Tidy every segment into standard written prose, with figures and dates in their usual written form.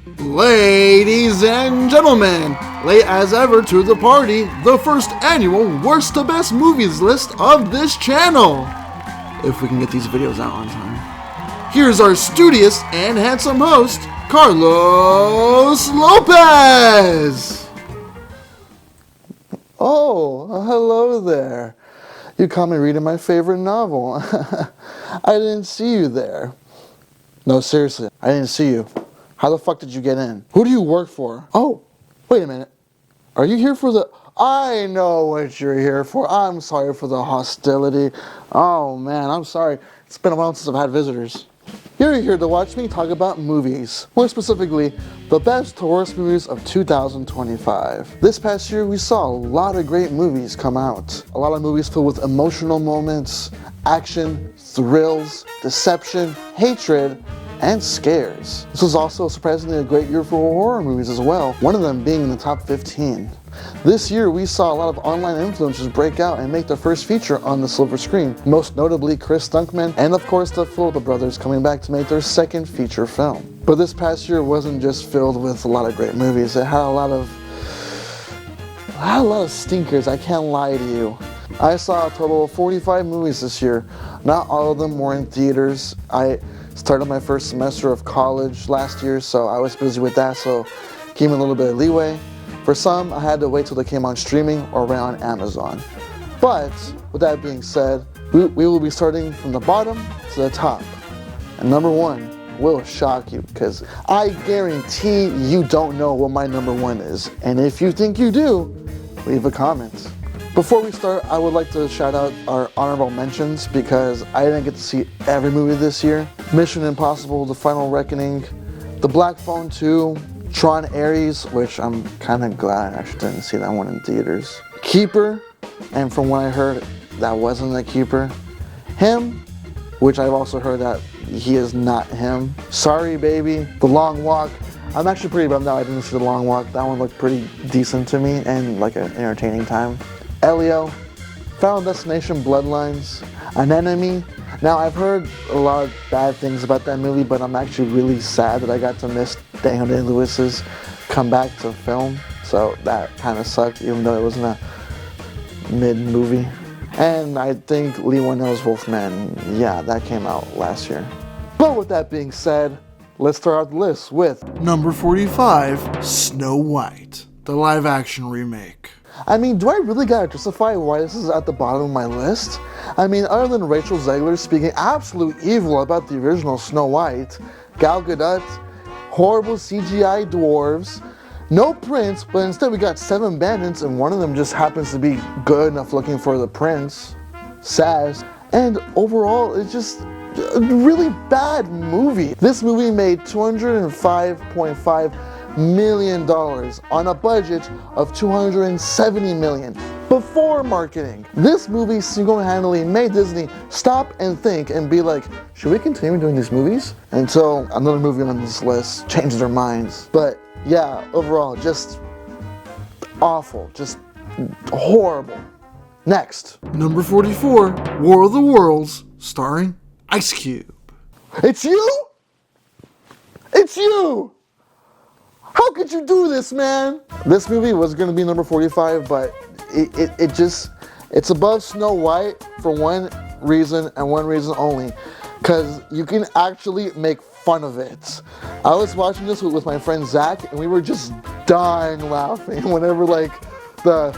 Ladies and gentlemen, late as ever to the party, the first annual Worst to Best Movies list of this channel. If we can get these videos out on time. Here's our studious and handsome host, Carlos Lopez! Oh, hello there. You caught me reading my favorite novel. I didn't see you there. No, seriously, I didn't see you. How the fuck did you get in? Who do you work for? Oh, wait a minute. Are you here for the... I know what you're here for. I'm sorry for the hostility. Oh man, I'm sorry. It's been a while since I've had visitors. You're here to watch me talk about movies. More specifically, the best to worst movies of 2025. This past year, we saw a lot of great movies come out. A lot of movies filled with emotional moments, action, thrills, deception, hatred, and scares. This was also surprisingly a great year for horror movies as well, one of them being in the top 15. This year we saw a lot of online influencers break out and make their first feature on the silver screen, most notably Chris Stunkman and of course the Phillips brothers coming back to make their second feature film. But this past year wasn't just filled with a lot of great movies, it had a lot of stinkers, I can't lie to you. I saw a total of 45 movies this year. Not all of them were in theaters. I started my first semester of college last year, so I was busy with that, so gave me a little bit of leeway. For some, I had to wait till they came on streaming or ran on Amazon. But, with that being said, we will be starting from the bottom to the top. And number one will shock you, because I guarantee you don't know what my number one is. And if you think you do, leave a comment. Before we start, I would like to shout out our honorable mentions because I didn't get to see every movie this year. Mission Impossible: The Final Reckoning, The Black Phone 2, Tron Ares, which I'm kind of glad I actually didn't see that one in theaters. Keeper, and from what I heard, that wasn't a keeper. Him, which I've also heard that he is not him. Sorry Baby, The Long Walk. I'm actually pretty bummed out I didn't see The Long Walk. That one looked pretty decent to me and like an entertaining time. Elio, Final Destination Bloodlines, An Enemy. Now I've heard a lot of bad things about that movie, but I'm actually really sad that I got to miss Daniel Day-Lewis's comeback to film. So that kind of sucked, even though it wasn't a mid-movie. And I think Lee Whannell's Wolfman, yeah, that came out last year. But with that being said, let's start out the list with Number 45, Snow White, the live-action remake. I mean, do I really gotta justify why this is at the bottom of my list? I mean, other than Rachel Zegler speaking absolute evil about the original Snow White, Gal Gadot, horrible CGI dwarves, no prince, but instead we got 7 bandits and one of them just happens to be good enough looking for the prince, Saz, and overall it's just a really bad movie. This movie made $205.5 million on a budget of $270 million before marketing. This movie single-handedly made Disney stop and think and be like, should we continue doing these movies? Until another movie on this list changed their minds. But yeah, overall, just awful, just horrible. Next. Number 44, War of the Worlds, starring Ice Cube. It's you? It's you! How could you do this, man? This movie was gonna be number 45, but it's above Snow White for one reason and one reason only, because you can actually make fun of it. I was watching this with my friend Zach, and we were just dying laughing whenever like the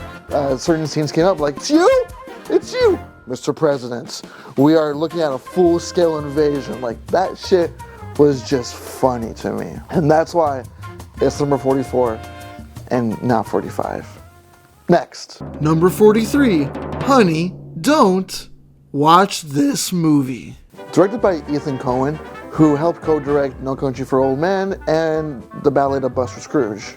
certain scenes came up, like, it's you? It's you, Mr. President. We are looking at a full-scale invasion. Like, that shit was just funny to me. And that's why it's number 44 and not 45. Next. Number 43, Honey, Don't Watch This Movie. Directed by Ethan Coen, who helped co-direct No Country for Old Men and The Ballad of Buster Scrooge.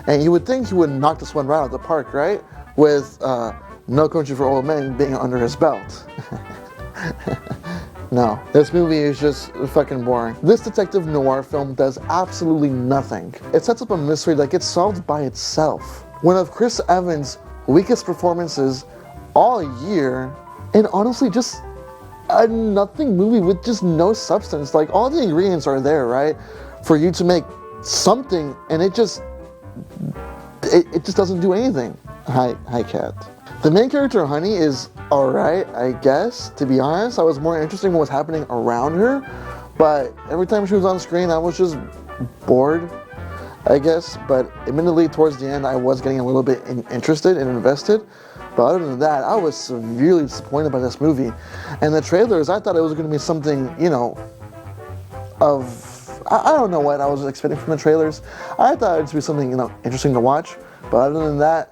And you would think he would knock this one right out of the park, right? With No Country for Old Men being under his belt. No, this movie is just fucking boring. This detective noir film does absolutely nothing. It sets up a mystery that gets solved by itself. One of Chris Evans' weakest performances all year, and honestly just a nothing movie with just no substance. Like, all the ingredients are there, right? For you to make something, and it just doesn't do anything. Hi, Cat. The main character, Honey, is alright, I guess. To be honest, I was more interested in what was happening around her, but every time she was on screen, I was just bored, I guess. But admittedly, towards the end, I was getting a little bit interested and invested. But other than that, I was severely disappointed by this movie. And the trailers, I thought it was going to be something, you know, I don't know what I was expecting from the trailers. I thought it would be something, you know, interesting to watch. But other than that,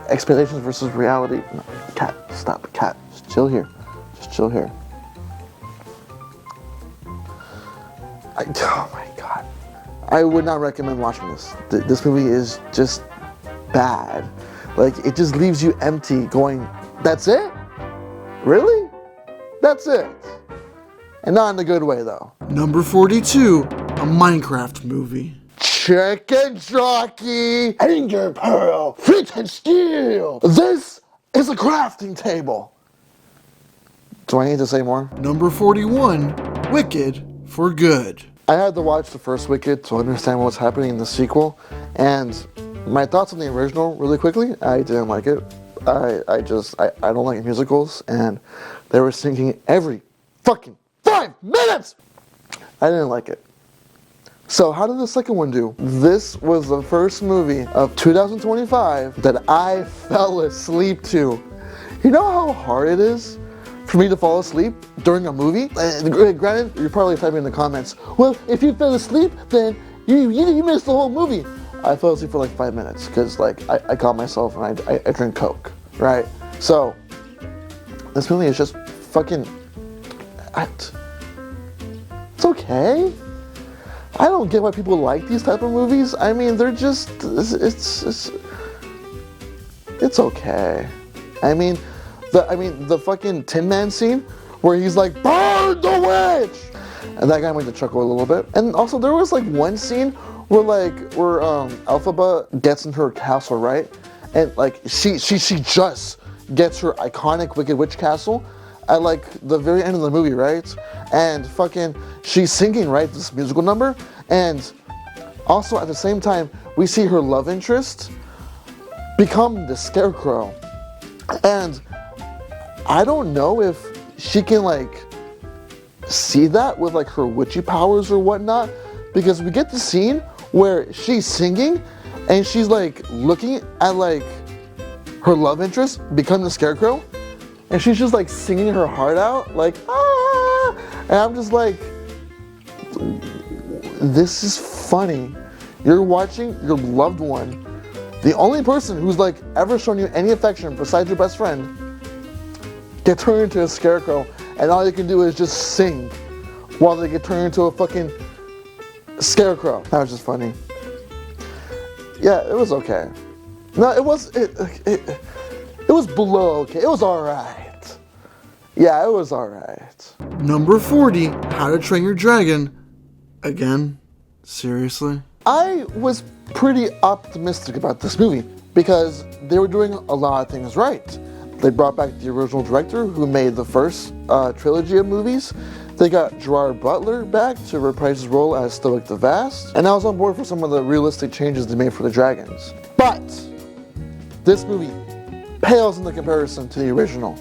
expectations versus reality. No, Cat, stop. Cat, just chill here. Just chill here. Oh my God. I would not recommend watching this. This movie is just bad. Like, it just leaves you empty going, that's it? Really? That's it. And not in a good way, though. Number 42, a Minecraft movie. Chicken jockey, anger pearl, flint and steel. This is a crafting table. Do I need to say more? Number 41, Wicked for Good. I had to watch the first Wicked to understand what's happening in the sequel, and my thoughts on the original really quickly, I didn't like it. I don't like musicals, and they were singing every fucking 5 minutes! I didn't like it. So how did the second one do? This was the first movie of 2025 that I fell asleep to. You know how hard it is for me to fall asleep during a movie? Granted, you're probably typing in the comments, well, if you fell asleep, then you missed the whole movie. I fell asleep for like 5 minutes because like I caught myself and I drink Coke, right? So this movie is just fucking, it's okay. I don't get why people like these type of movies. I mean, they're just, it's okay. I mean, the fucking Tin Man scene where he's like, burn the witch! And that got me to chuckle a little bit. And also there was like one scene where Elphaba gets in her castle, right? And like she just gets her iconic Wicked Witch castle at like the very end of the movie, right? And fucking she's singing, right, this musical number, and also at the same time we see her love interest become the Scarecrow. And I don't know if she can like see that with like her witchy powers or whatnot, because we get the scene where she's singing and she's like looking at like her love interest become the Scarecrow, and she's just like singing her heart out like, ah, and I'm just like, this is funny. You're watching your loved one, the only person who's like ever shown you any affection besides your best friend, get turned into a Scarecrow, and all you can do is just sing while they get turned into a fucking Scarecrow. That was just funny. Yeah, it was okay. No, it was below okay. It was alright. Yeah, it was alright. Number 40, How to Train Your Dragon. Again, seriously? I was pretty optimistic about this movie because they were doing a lot of things right. They brought back the original director who made the first trilogy of movies. They got Gerard Butler back to reprise his role as Stoic the Vast, and I was on board for some of the realistic changes they made for the dragons. But this movie pales in the comparison to the original.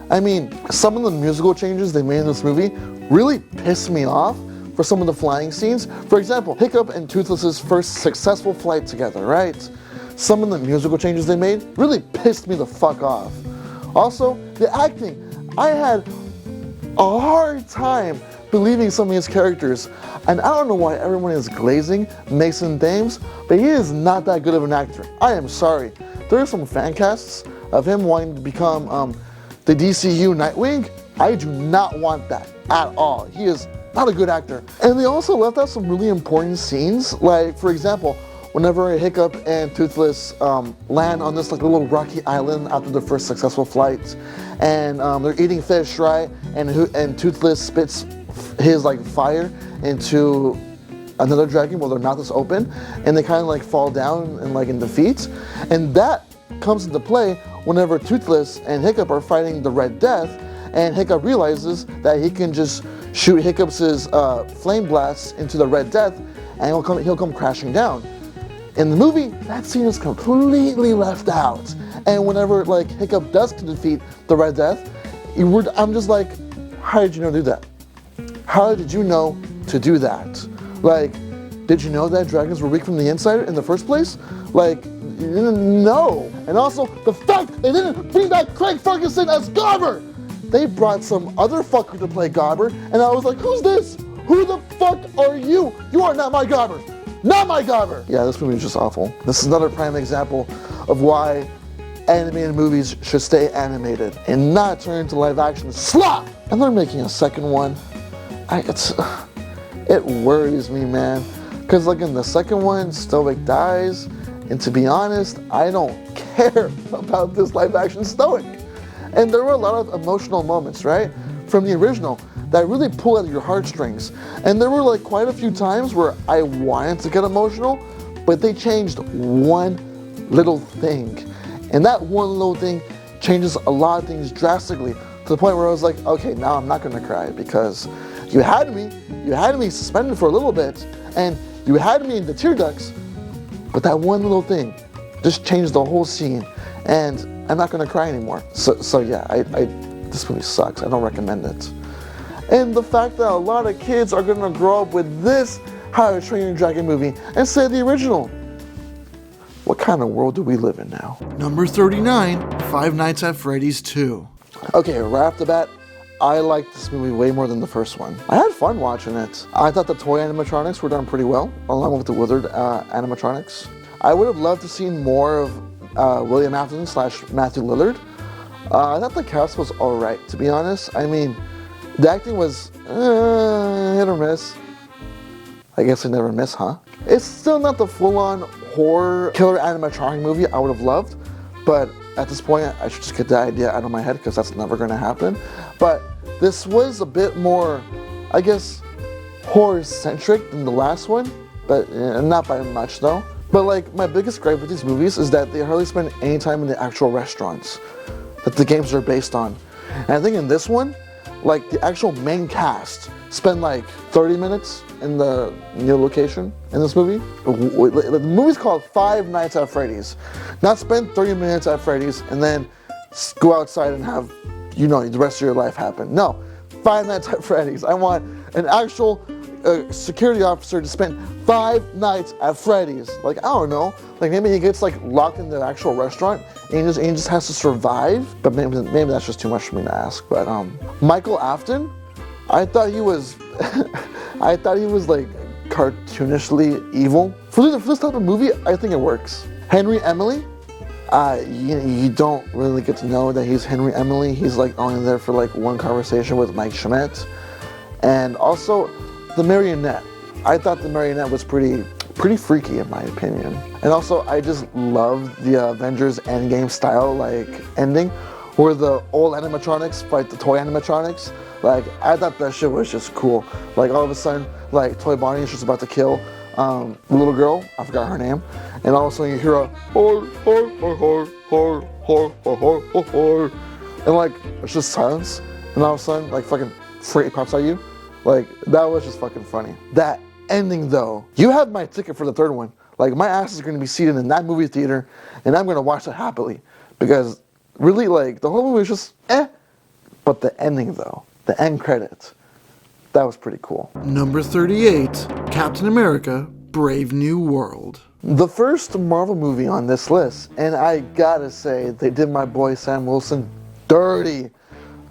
I mean, some of the musical changes they made in this movie really pissed me off for some of the flying scenes. For example, Hiccup and Toothless's first successful flight together, right? Some of the musical changes they made really pissed me the fuck off. Also, the acting. I had a hard time believing some of his characters, and I don't know why everyone is glazing Mason Thames, but he is not that good of an actor. I am sorry. There are some fan casts of him wanting to become the DCU Nightwing. I do not want that at all. He is not a good actor. And they also left out some really important scenes, like for example, whenever Hiccup and Toothless land on this like little rocky island after their first successful flight, and they're eating fish, right? And Toothless spits his like fire into another dragon while their mouth is open, and they kind of like fall down and like in defeat. And that comes into play whenever Toothless and Hiccup are fighting the Red Death, and Hiccup realizes that he can just shoot Hiccup's flame blasts into the Red Death, and he'll come crashing down. In the movie, that scene is completely left out. And whenever like Hiccup does defeat the Red Death, I'm just like, how did you know to do that? How did you know to do that? Like, did you know that dragons were weak from the inside in the first place? Like, no. And also, the fact they didn't bring back Craig Ferguson as Garber! They brought some other fucker to play Garber, and I was like, who's this? Who the fuck are you? You are not my Garber. Not my Garber! Yeah, this movie is just awful. This is another prime example of why animated movies should stay animated and not turn into live action slop! And they're making a second one. It worries me, man. Because like in the second one, Stoic dies, and to be honest, I don't care about this live action Stoic. And there were a lot of emotional moments, right? From the original that really pull at your heartstrings. And there were like quite a few times where I wanted to get emotional, but they changed one little thing. And that one little thing changes a lot of things drastically to the point where I was like, okay, now I'm not gonna cry because you had me suspended for a little bit and you had me in the tear ducts, but that one little thing just changed the whole scene and I'm not gonna cry anymore. So yeah, this movie sucks. I don't recommend it. And the fact that a lot of kids are gonna grow up with this How to Train Your Dragon movie instead of the original. What kind of world do we live in now? Number 39, Five Nights at Freddy's 2. Okay, right off the bat, I liked this movie way more than the first one. I had fun watching it. I thought the toy animatronics were done pretty well, along with the withered animatronics. I would have loved to see more of William Afton / Matthew Lillard. I thought the cast was alright, to be honest. I mean, the acting was hit or miss. I guess I never miss, huh? It's still not the full-on horror killer animatronic movie I would have loved, but at this point, I should just get that idea out of my head because that's never gonna happen. But this was a bit more, I guess, horror-centric than the last one, but not by much though. But like, my biggest gripe with these movies is that they hardly spend any time in the actual restaurants that the games are based on. And I think in this one, like the actual main cast spend like 30 minutes in the new location in this movie. The movie's called Five Nights at Freddy's. Not spend 30 minutes at Freddy's and then go outside and have, you know, the rest of your life happen. No, Five Nights at Freddy's. I want an actual security officer to spend 5 nights at Freddy's. Like, I don't know, like maybe he gets like locked in the actual restaurant and he just has to survive. But maybe that's just too much for me to ask. But Michael Afton, I thought he was like cartoonishly evil. For this type of movie, I think it works. Henry Emily, you don't really get to know that he's Henry Emily. He's like only there for like one conversation with Mike Schmidt. And also the marionette. I thought the marionette was pretty freaky in my opinion. And also I just love the Avengers Endgame style like ending where the old animatronics fight the toy animatronics. Like, I thought that shit was just cool. Like, all of a sudden, like, Toy Bonnie is just about to kill the little girl. I forgot her name. And all of a sudden, you hear a and like, it's just silence. And all of a sudden, like, fucking Freddy pops at you. Like, that was just fucking funny. That ending, though, you have my ticket for the third one. Like, my ass is going to be seated in that movie theater, and I'm going to watch it happily. Because, really, like, the whole movie was just, But the ending, though. The end credits. That was pretty cool. Number 38, Captain America, Brave New World. The first Marvel movie on this list, and I gotta say, they did my boy Sam Wilson dirty.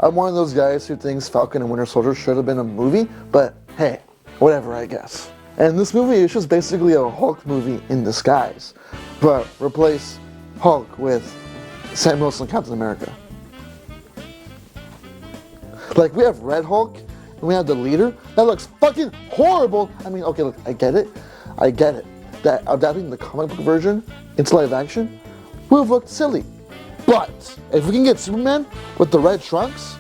I'm one of those guys who thinks Falcon and Winter Soldier should have been a movie, but hey, whatever, I guess. And this movie is just basically a Hulk movie in disguise, but replace Hulk with Sam Wilson, Captain America. Like, we have Red Hulk, and we have the leader. That looks fucking horrible. I mean, okay, look, I get it. That adapting the comic book version into live action would have looked silly. But if we can get Superman with the red trunks,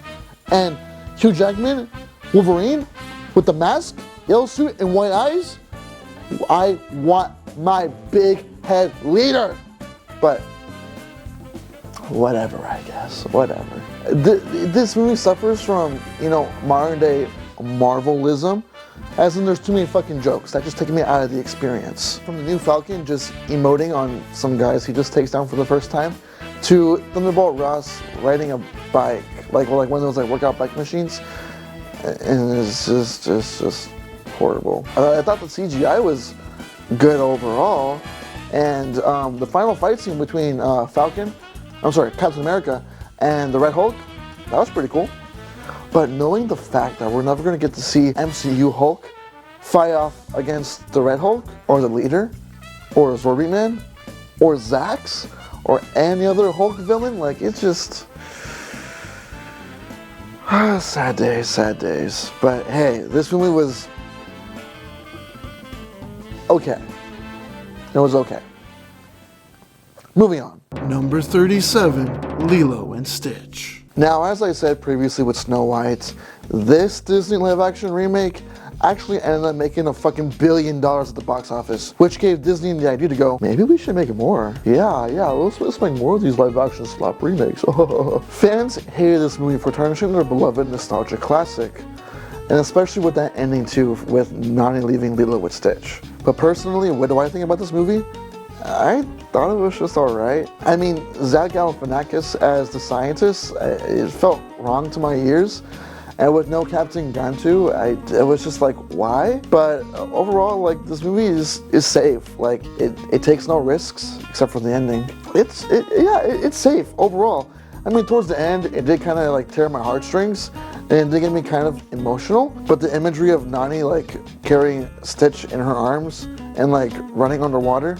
and Hugh Jackman, Wolverine, with the mask, yellow suit, and white eyes, I want my big head leader. But whatever, I guess, whatever. This movie suffers from, modern day Marvelism, As in, there's too many fucking jokes. That just taking me out of the experience. From the new Falcon just emoting on some guys he just takes down for the first time, to Thunderbolt Ross riding a bike, like one of those like workout bike machines, and it's just horrible. I thought the CGI was good overall, and the final fight scene between Captain America and the Red Hulk, that was pretty cool. But knowing the fact that we're never going to get to see MCU Hulk fight off against the Red Hulk, or the Leader, or Zorby Man, or Zax, or any other Hulk villain, like, it's just... sad days. But hey, this movie was... okay. It was okay. Moving on. Number 37, Lilo and Stitch. Now, as I said previously with Snow White, this Disney live-action remake actually ended up making a fucking $1 billion at the box office, which gave Disney the idea to go, maybe we should make more. Yeah, let's make more of these live-action slop remakes. Fans hated this movie for tarnishing their beloved nostalgia classic, and especially with that ending too, with Nani leaving Lilo with Stitch. But personally, what do I think about this movie? I thought it was just alright. I mean, Zach Galifianakis as the scientist, it felt wrong to my ears. And with no Captain Gantu, it was just like, why? But overall, like, this movie is safe. Like, it takes no risks, except for the ending. It's safe overall. I mean, towards the end, it did kind of like tear my heartstrings, and it did get me kind of emotional. But the imagery of Nani like carrying Stitch in her arms and like running underwater,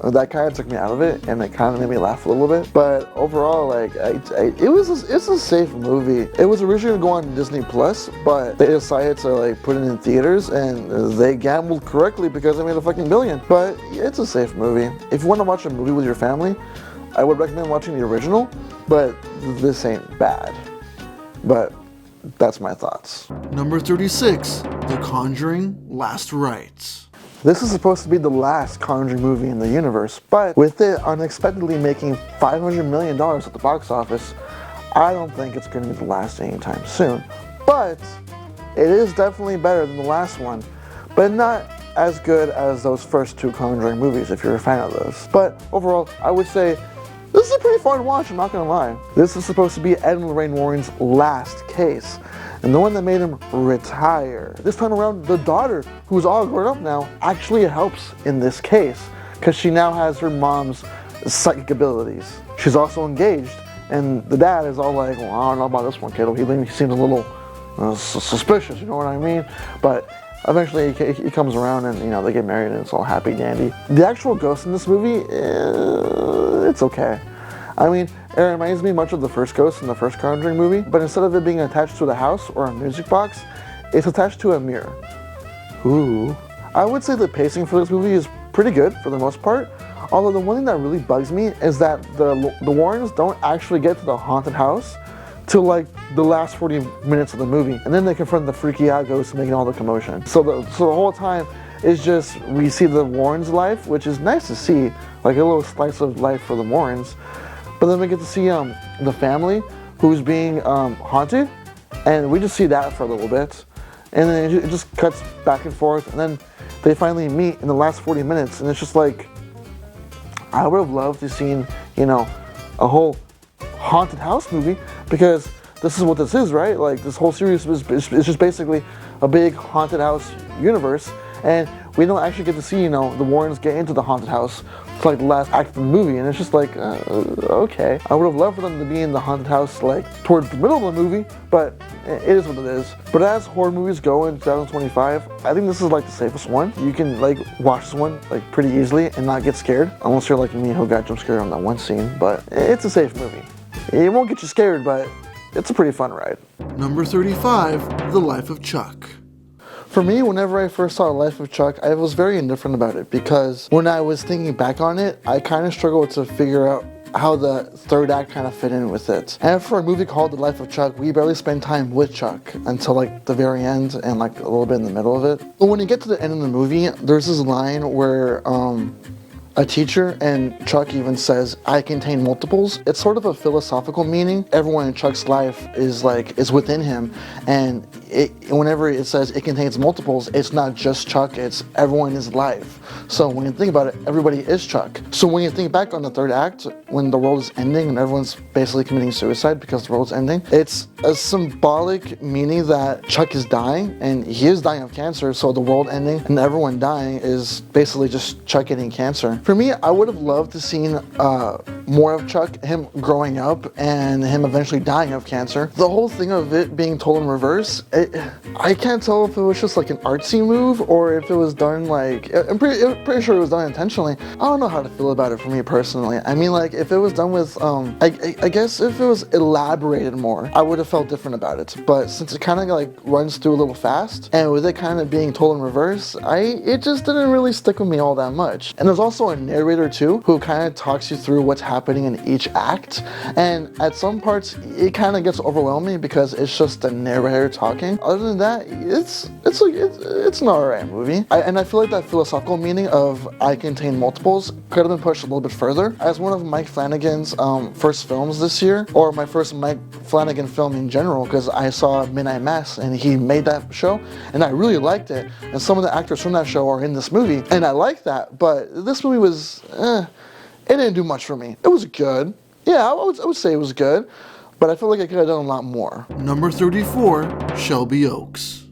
that kind of took me out of it, and it kind of made me laugh a little bit. But overall, like, it's a safe movie. It was originally going to go on Disney Plus, but they decided to like put it in theaters, and they gambled correctly because they made a fucking $1 billion. But it's a safe movie. If you want to watch a movie with your family, I would recommend watching the original, but this ain't bad. But that's my thoughts. Number 36, The Conjuring: Last Rites. This is supposed to be the last Conjuring movie in the universe, but with it unexpectedly making $500 million at the box office, I don't think it's going to be the last anytime soon. But it is definitely better than the last one, but not as good as those first two Conjuring movies if you're a fan of those. But overall, I would say this is a pretty fun watch, I'm not going to lie. This is supposed to be Ed and Lorraine Warren's last case, and the one that made him retire. This time around, the daughter, who's all grown up now, actually helps in this case, because she now has her mom's psychic abilities. She's also engaged, and the dad is all like, well, I don't know about this one, kiddo. He seems a little suspicious, you know what I mean? But eventually he comes around, and they get married, and it's all happy dandy. The actual ghost in this movie, it's okay. I mean, it reminds me much of the first ghost in the first Conjuring movie, but instead of it being attached to the house or a music box, it's attached to a mirror. Ooh. I would say the pacing for this movie is pretty good for the most part, although the one thing that really bugs me is that the Warrens don't actually get to the haunted house till like the last 40 minutes of the movie, and then they confront the freaky out ghost making all the commotion. So the whole time is just, we see the Warrens' life, which is nice to see, like a little slice of life for the Warrens. But then we get to see the family who's being haunted, and we just see that for a little bit, and then it just cuts back and forth, and then they finally meet in the last 40 minutes, and it's just like, I would have loved to seen, a whole haunted house movie, because this is what this is, right? Like, this whole series is just basically a big haunted house universe, and we don't actually get to see, the Warrens get into the haunted house to like the last act of the movie, and it's just like, okay. I would have loved for them to be in the haunted house like towards the middle of the movie, but it is what it is. But as horror movies go in 2025, I think this is like the safest one. You can like watch this one like pretty easily and not get scared, unless you're like me who got jump scared on that one scene, but it's a safe movie. It won't get you scared, but it's a pretty fun ride. Number 35, The Life of Chuck. For me, whenever I first saw Life of Chuck, I was very indifferent about it, because when I was thinking back on it, I kind of struggled to figure out how the third act kind of fit in with it. And for a movie called The Life of Chuck, we barely spend time with Chuck until like the very end and like a little bit in the middle of it. But when you get to the end of the movie, there's this line where a teacher, and Chuck even says, "I contain multiples." It's sort of a philosophical meaning. Everyone in Chuck's life is within him, and whenever it says it contains multiples, it's not just Chuck, it's everyone in his life. So when you think about it, everybody is Chuck. So when you think back on the third act, when the world is ending and everyone's basically committing suicide because the world's ending, it's a symbolic meaning that Chuck is dying, and he is dying of cancer, so the world ending and everyone dying is basically just Chuck getting cancer. For me, I would have loved to seen more of Chuck, him growing up and him eventually dying of cancer. The whole thing of it being told in reverse, I can't tell if it was just like an artsy move or if it was done I'm pretty sure it was done intentionally. I don't know how to feel about it for me personally. I mean, like, if it was done with, I guess if it was elaborated more, I would have felt different about it. But since it kind of like runs through a little fast, and with it kind of being told in reverse, it just didn't really stick with me all that much. And there's also a narrator too, who kind of talks you through what's happening in each act. And at some parts, it kind of gets overwhelming because it's just the narrator talking. Other than that, it's an alright movie. And I feel like that philosophical meaning of I contain multiples could have been pushed a little bit further. As one of Mike Flanagan's first films this year, or my first Mike Flanagan film in general, because I saw Midnight Mass and he made that show and I really liked it. And some of the actors from that show are in this movie and I like that, but this movie was, it didn't do much for me. It was good. Yeah, I would say it was good, but I feel like I could have done a lot more. Number 34, Shelby Oaks.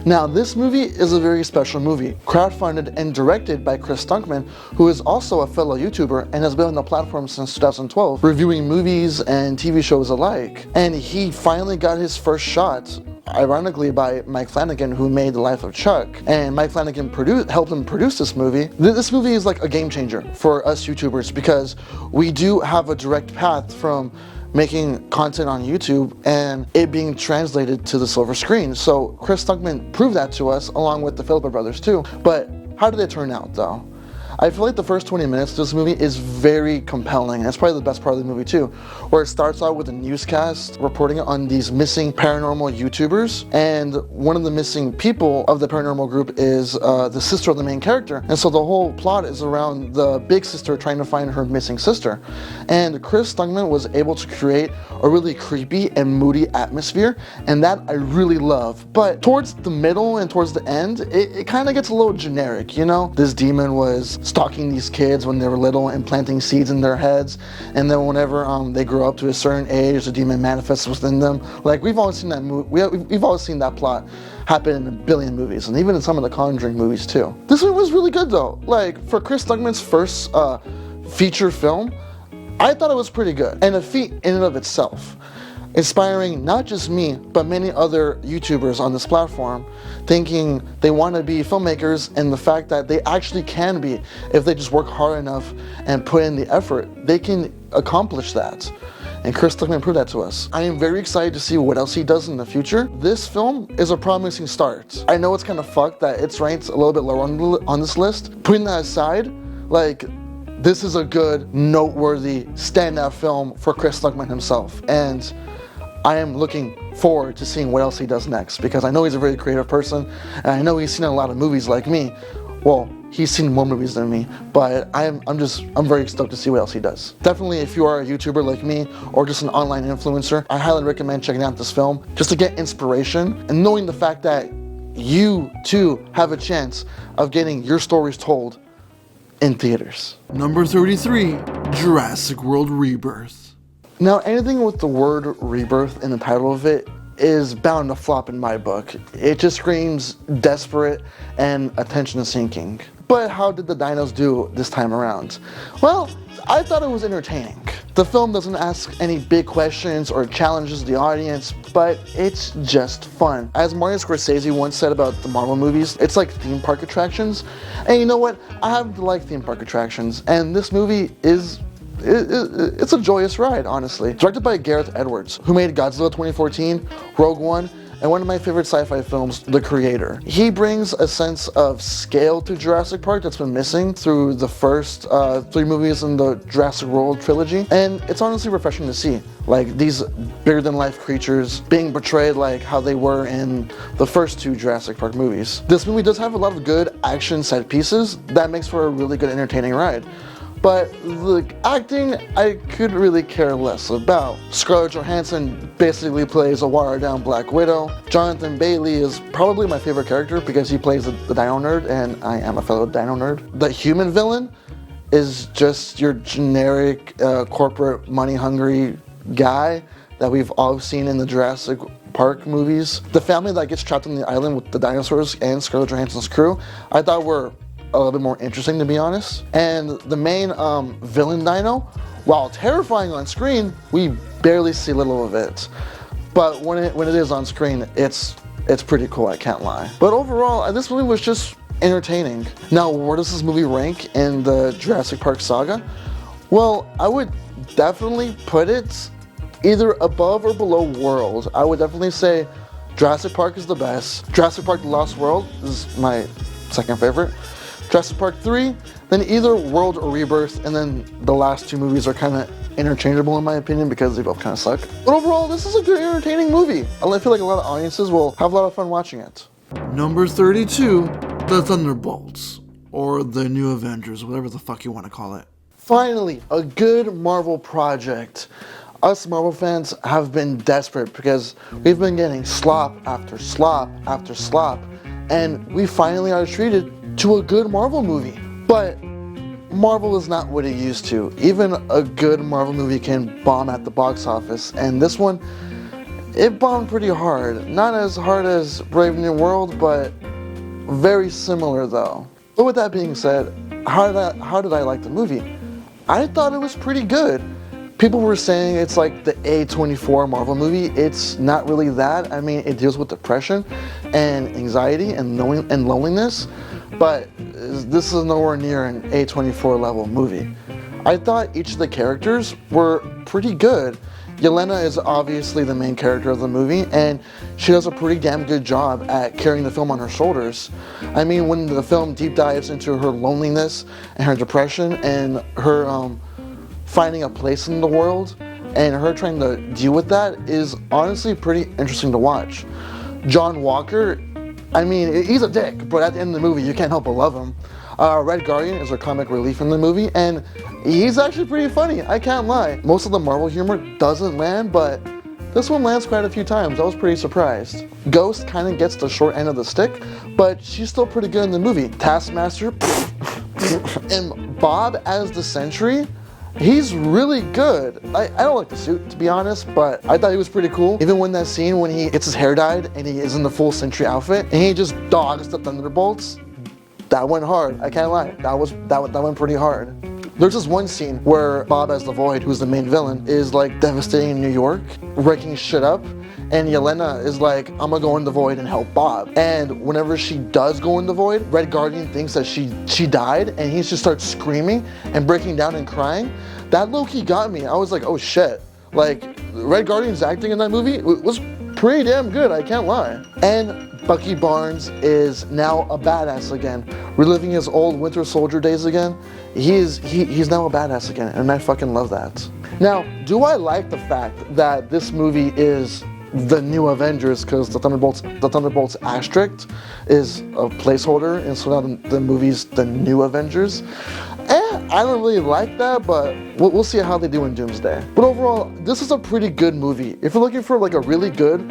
Now, this movie is a very special movie, crowdfunded and directed by Chris Stunkman, who is also a fellow YouTuber and has been on the platform since 2012, reviewing movies and TV shows alike. And he finally got his first shot, ironically by Mike Flanagan, who made The Life of Chuck. And Mike Flanagan helped him produce this movie. This movie is like a game changer for us YouTubers because we do have a direct path from making content on YouTube and it being translated to the silver screen. So Chris Stunkman proved that to us, along with the Philippa brothers too. But how did it turn out though? I feel like the first 20 minutes of this movie is very compelling. It's probably the best part of the movie too, where it starts out with a newscast reporting on these missing paranormal YouTubers, and one of the missing people of the paranormal group is the sister of the main character. And so the whole plot is around the big sister trying to find her missing sister. And Chris Stunkman was able to create a really creepy and moody atmosphere, and that I really love. But towards the middle and towards the end, it kind of gets a little generic, you know? This demon was stalking these kids when they were little and planting seeds in their heads, and then whenever they grow up to a certain age, the demon manifests within them. Like, we've always seen that we've always seen that plot happen in a billion movies, and even in some of the Conjuring movies too. This one was really good though. Like, for Chris Stunkman's first feature film, I thought it was pretty good, and a feat in and of itself, inspiring not just me, but many other YouTubers on this platform, thinking they want to be filmmakers, and the fact that they actually can be if they just work hard enough and put in the effort. They can accomplish that. And Chris Stuckman proved that to us. I am very excited to see what else he does in the future. This film is a promising start. I know it's kind of fucked that it's ranked a little bit lower on this list. Putting that aside, like, this is a good, noteworthy, standout film for Chris Stuckman himself. And I am looking forward to seeing what else he does next, because I know he's a very creative person, and I know he's seen a lot of movies like me. Well, he's seen more movies than me, but I'm very stoked to see what else he does. Definitely, if you are a YouTuber like me, or just an online influencer, I highly recommend checking out this film, just to get inspiration, and knowing the fact that you too have a chance of getting your stories told in theaters. Number 33, Jurassic World Rebirth. Now, anything with the word rebirth in the title of it is bound to flop in my book. It just screams desperate and attention sinking. But how did the dinos do this time around? Well, I thought it was entertaining. The film doesn't ask any big questions or challenges the audience, but it's just fun. As Martin Scorsese once said about the Marvel movies, it's like theme park attractions. And you know what? I happen to like theme park attractions, and this movie it's a joyous ride, honestly. Directed by Gareth Edwards, who made Godzilla 2014, Rogue One, and one of my favorite sci-fi films, The Creator. He brings a sense of scale to Jurassic Park that's been missing through the first 3 movies in the Jurassic World trilogy, and it's honestly refreshing to see, like, these bigger-than-life creatures being portrayed like how they were in the first 2 Jurassic Park movies. This movie does have a lot of good action set pieces that makes for a really good entertaining ride. But the acting, I could really care less about. Scarlett Johansson basically plays a watered-down Black Widow. Jonathan Bailey is probably my favorite character because he plays the Dino Nerd, and I am a fellow Dino Nerd. The human villain is just your generic corporate money-hungry guy that we've all seen in the Jurassic Park movies. The family that gets trapped on the island with the dinosaurs and Scarlett Johansson's crew, I thought were a little bit more interesting, to be honest. And the main villain dino, while terrifying on screen, we barely see little of it. But when it is on screen, it's pretty cool, I can't lie. But overall, this movie was just entertaining. Now, where does this movie rank in the Jurassic Park saga? Well, I would definitely put it either above or below World. I would definitely say Jurassic Park is the best. Jurassic Park The Lost World is my second favorite. Jurassic Park 3, then either World or Rebirth, and then the last 2 movies are kind of interchangeable in my opinion because they both kind of suck. But overall, this is a good, entertaining movie. I feel like a lot of audiences will have a lot of fun watching it. Number 32, The Thunderbolts, or The New Avengers, whatever the fuck you want to call it. Finally, a good Marvel project. Us Marvel fans have been desperate because we've been getting slop after slop after slop, and we finally are treated to a good Marvel movie. But Marvel is not what it used to. Even a good Marvel movie can bomb at the box office, and this one, it bombed pretty hard. Not as hard as Brave New World, but very similar though. But with that being said, how did I like the movie? I thought it was pretty good. People were saying it's like the A24 Marvel movie. It's not really that. I mean, it deals with depression and anxiety and loneliness, but this is nowhere near an A24 level movie. I thought each of the characters were pretty good. Yelena is obviously the main character of the movie, and she does a pretty damn good job at carrying the film on her shoulders. I mean, when the film deep dives into her loneliness and her depression and her finding a place in the world and her trying to deal with that is honestly pretty interesting to watch. John Walker, I mean, he's a dick, but at the end of the movie, you can't help but love him. Red Guardian is her comic relief in the movie, and he's actually pretty funny, I can't lie. Most of the Marvel humor doesn't land, but this one lands quite a few times. I was pretty surprised. Ghost kind of gets the short end of the stick, but she's still pretty good in the movie. Taskmaster, and Bob as the Sentry, he's really good. I don't like the suit, to be honest, but I thought he was pretty cool. Even when that scene when he gets his hair dyed and he is in the full Sentry outfit and he just dogs the Thunderbolts, that went hard. I can't lie. That went pretty hard. There's this one scene where Bob as the Void, who's the main villain, is like devastating New York, wrecking shit up, and Yelena is like, I'm gonna go in the Void and help Bob. And whenever she does go in the Void, Red Guardian thinks that she died, and he just starts screaming and breaking down and crying. That low-key got me. I was like, oh shit. Like, Red Guardian's acting in that movie was pretty damn good, I can't lie. And Bucky Barnes is now a badass again, reliving his old Winter Soldier days again. He's now a badass again, and I fucking love that. Now, do I like the fact that this movie is the New Avengers, because the Thunderbolts asterisk is a placeholder, and so now the movie's the New Avengers? I don't really like that, but we'll see how they do in Doomsday. But overall, this is a pretty good movie. If you're looking for like a really good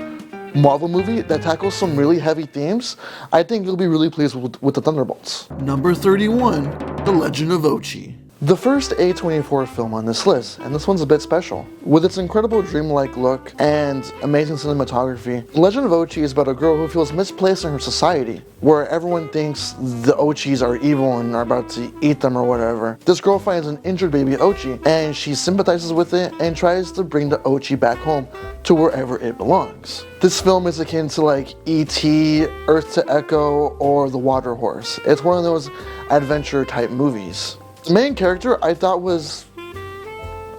Marvel movie that tackles some really heavy themes, I think you'll be really pleased with the Thunderbolts. Number 31, The Legend of Ochi. The first A24 film on this list, and this one's a bit special. With its incredible dreamlike look and amazing cinematography, Legend of Ochi is about a girl who feels misplaced in her society, where everyone thinks the Ochis are evil and are about to eat them or whatever. This girl finds an injured baby Ochi, and she sympathizes with it and tries to bring the Ochi back home to wherever it belongs. This film is akin to like E.T., Earth to Echo, or The Water Horse. It's one of those adventure type movies. The main character I thought was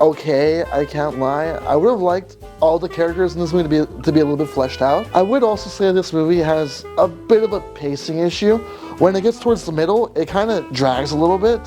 okay, I can't lie. I would have liked all the characters in this movie to be a little bit fleshed out. I would also say this movie has a bit of a pacing issue. When it gets towards the middle, it kind of drags a little bit,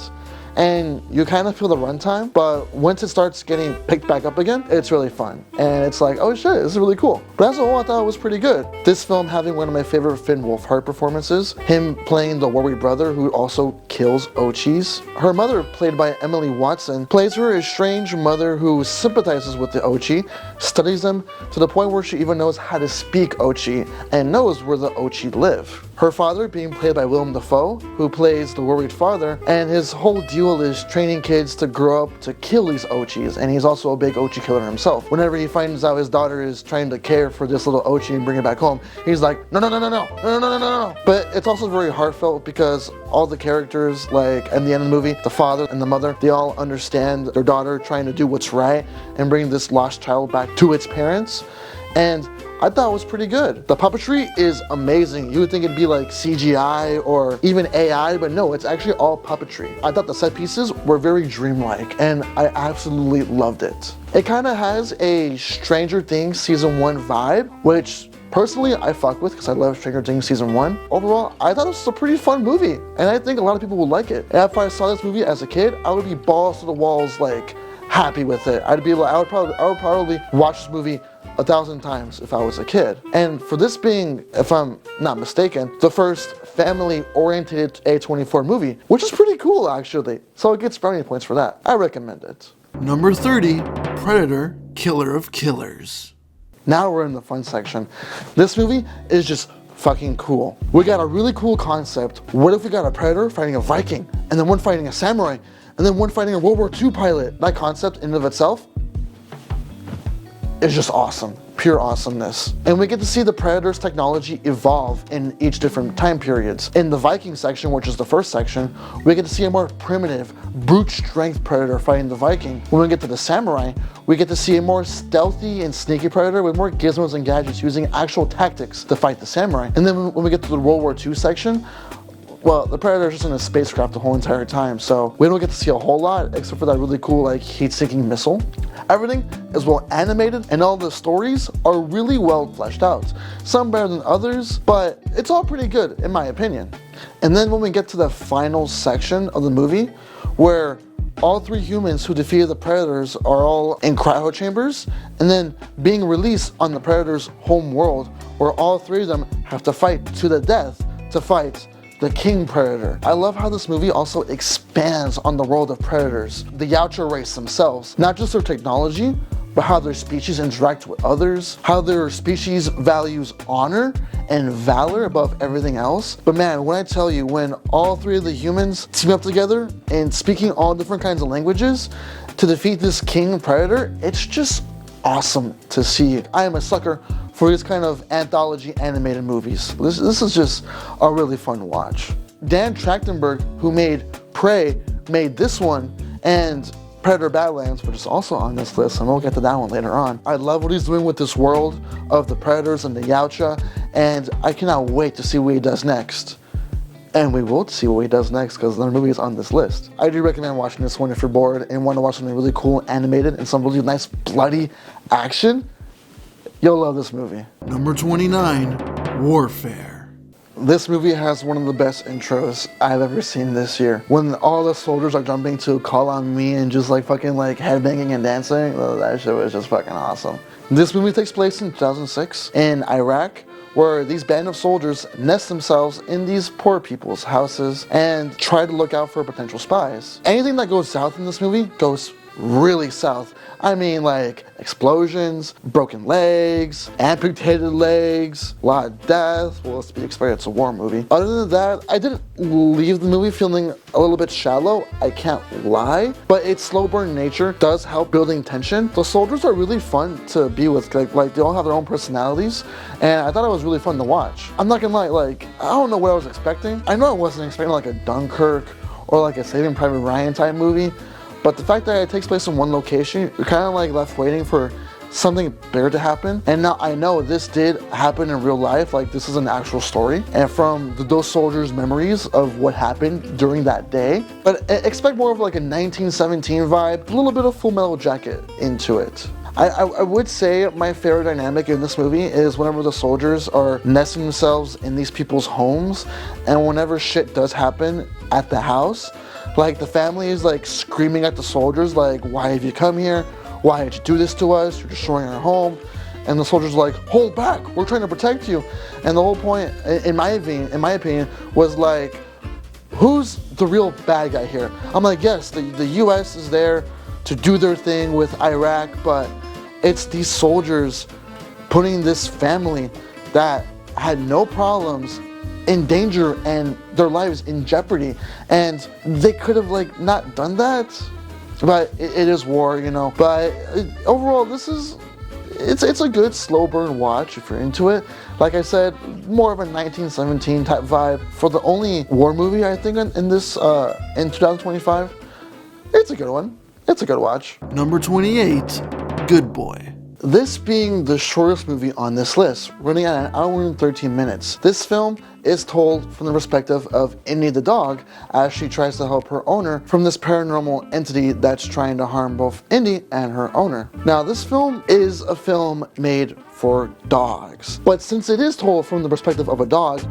and you kind of feel the runtime, but once it starts getting picked back up again, it's really fun. And it's like, oh shit, this is really cool. But as a whole, I thought it was pretty good. This film having one of my favorite Finn Wolfhard performances, him playing the Warwick brother who also kills Ochis. Her mother, played by Emily Watson, plays her estranged mother who sympathizes with the Ochi, studies them to the point where she even knows how to speak Ochi and knows where the Ochi live. Her father being played by Willem Dafoe, who plays the worried father, and his whole deal is training kids to grow up to kill these Ochis, and he's also a big Ochi killer himself. Whenever he finds out his daughter is trying to care for this little Ochi and bring it back home, he's like, no, no, no, no, no, no, no, no, no, no. But it's also very heartfelt because all the characters, like in the end of the movie, the father and the mother, they all understand their daughter trying to do what's right and bring this lost child back to its parents. And I thought it was pretty good. The puppetry is amazing. You would think it'd be like CGI or even AI, but no, it's actually all puppetry. I thought the set pieces were very dreamlike, and I absolutely loved it. It kind of has a Stranger Things Season 1 vibe, which personally I fuck with because I love Stranger Things Season 1. Overall, I thought it was a pretty fun movie, and I think a lot of people would like it. And if I saw this movie as a kid, I would be balls to the walls, like, happy with it. I would probably watch this movie 1,000 times if I was a kid. And for this being, if I'm not mistaken, the first family-oriented A24 movie, which is pretty cool actually. So it gets brownie points for that. I recommend it. Number 30, Predator, Killer of Killers. Now we're in the fun section. This movie is just fucking cool. We got a really cool concept. What if we got a Predator fighting a Viking, and then one fighting a samurai, and then one fighting a World War II pilot? That concept in and of itself is just awesome. Pure awesomeness. And we get to see the Predator's technology evolve in each different time periods. In the Viking section, which is the first section, we get to see a more primitive, brute strength Predator fighting the Viking. When we get to the Samurai, we get to see a more stealthy and sneaky Predator with more gizmos and gadgets using actual tactics to fight the Samurai. And then when we get to the World War II section, well, the Predator's just in a spacecraft the whole entire time, so we don't get to see a whole lot except for that really cool, like, heat-seeking missile. Everything is well animated, and all the stories are really well fleshed out. Some better than others, but it's all pretty good, in my opinion. And then when we get to the final section of the movie, where all three humans who defeated the Predators are all in cryo chambers, and then being released on the Predators' home world, where all three of them have to fight to the death to fight the King Predator. I love how this movie also expands on the world of predators, the Yautja race themselves, not just their technology, but how their species interact with others, how their species values honor and valor above everything else. But man, when I tell you, when all three of the humans team up together and speaking all different kinds of languages to defeat this King Predator, it's just awesome to see. I am a sucker for these kind of anthology animated movies. This is just a really fun watch. Dan Trachtenberg, who made Prey, made this one, and Predator Badlands, which is also on this list, and we'll get to that one later on. I love what he's doing with this world of the Predators and the Yautja, and I cannot wait to see what he does next. And we will see what he does next because the movie is on this list. I do recommend watching this one if you're bored and want to watch something really cool, animated, and some really nice bloody action. You'll love this movie. Number 29, Warfare. This movie has one of the best intros I've ever seen this year. When all the soldiers are jumping to Call on Me and just like fucking like headbanging and dancing, that shit was just fucking awesome. This movie takes place in 2006 in Iraq, where these band of soldiers nest themselves in these poor people's houses and try to look out for potential spies. Anything that goes south in this movie goes really south. I mean, like explosions, broken legs, amputated legs, a lot of death. Well, let's be expected, it's a war movie. Other than that, I didn't leave the movie feeling a little bit shallow, I can't lie, but its slow burn nature does help building tension. The soldiers are really fun to be with, like they all have their own personalities, and I thought it was really fun to watch. I'm not gonna lie, like, I don't know what I was expecting. I know I wasn't expecting like a Dunkirk or like a Saving Private Ryan type movie, but the fact that it takes place in one location, you're kind of like left waiting for something bigger to happen. And now I know this did happen in real life, like this is an actual story, and from those soldiers' memories of what happened during that day. But expect more of like a 1917 vibe, a little bit of Full Metal Jacket into it. I would say my favorite dynamic in this movie is whenever the soldiers are nesting themselves in these people's homes, and whenever shit does happen at the house, like the family is like screaming at the soldiers like, why have you come here? Why did you do this to us? You're destroying our home. And the soldiers are like, hold back, we're trying to protect you. And the whole point, in my opinion, was like, who's the real bad guy here? I'm like, yes, the US is there to do their thing with Iraq, but it's these soldiers putting this family that had no problems in danger and their lives in jeopardy. And they could have like not done that, but it is war, you know. But overall, it's a good slow burn watch if you're into it. Like I said, more of a 1917 type vibe. For the only war movie I think in this in 2025, it's a good one. It's a good watch. Number 28, Good Boy. This being the shortest movie on this list, running at 1 hour and 13 minutes. This film is told from the perspective of Indy the dog as she tries to help her owner from this paranormal entity that's trying to harm both Indy and her owner. Now, this film is a film made for dogs, but since it is told from the perspective of a dog,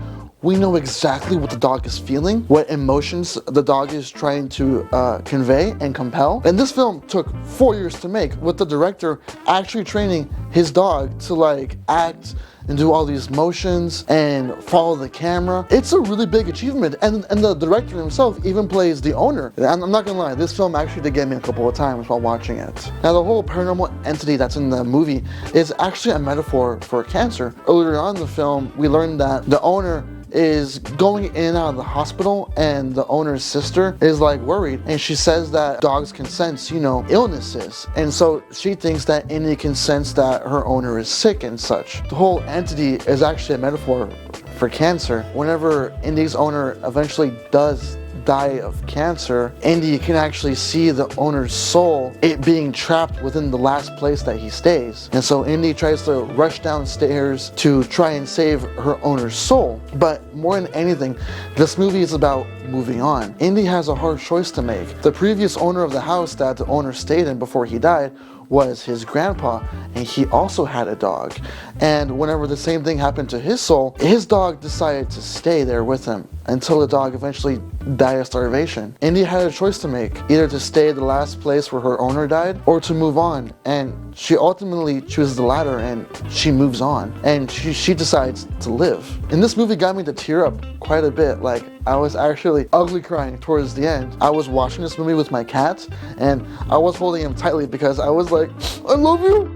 we know exactly what the dog is feeling, what emotions the dog is trying to convey and compel. And this film took 4 years to make, with the director actually training his dog to like act and do all these motions and follow the camera. It's a really big achievement, and the director himself even plays the owner. And I'm not gonna lie, this film actually did get me a couple of times while watching it. Now, the whole paranormal entity that's in the movie is actually a metaphor for cancer. Earlier on in the film, we learned that the owner is going in and out of the hospital, and the owner's sister is like worried, and she says that dogs can sense, you know, illnesses, and so she thinks that Indy can sense that her owner is sick and such. The whole entity is actually a metaphor for cancer. Whenever Indy's owner eventually does die of cancer, Indy can actually see the owner's soul, it being trapped within the last place that he stays. And so Indy tries to rush downstairs to try and save her owner's soul. But more than anything, this movie is about moving on. Indy has a hard choice to make. The previous owner of the house that the owner stayed in before he died was his grandpa, and he also had a dog. And whenever the same thing happened to his soul, his dog decided to stay there with him until the dog eventually died of starvation. Indy had a choice to make, either to stay at the last place where her owner died or to move on. And she ultimately chooses the latter, and she moves on, and she decides to live. And this movie got me to tear up quite a bit. Like, I was actually ugly crying towards the end. I was watching this movie with my cat, and I was holding him tightly because I was like, I love you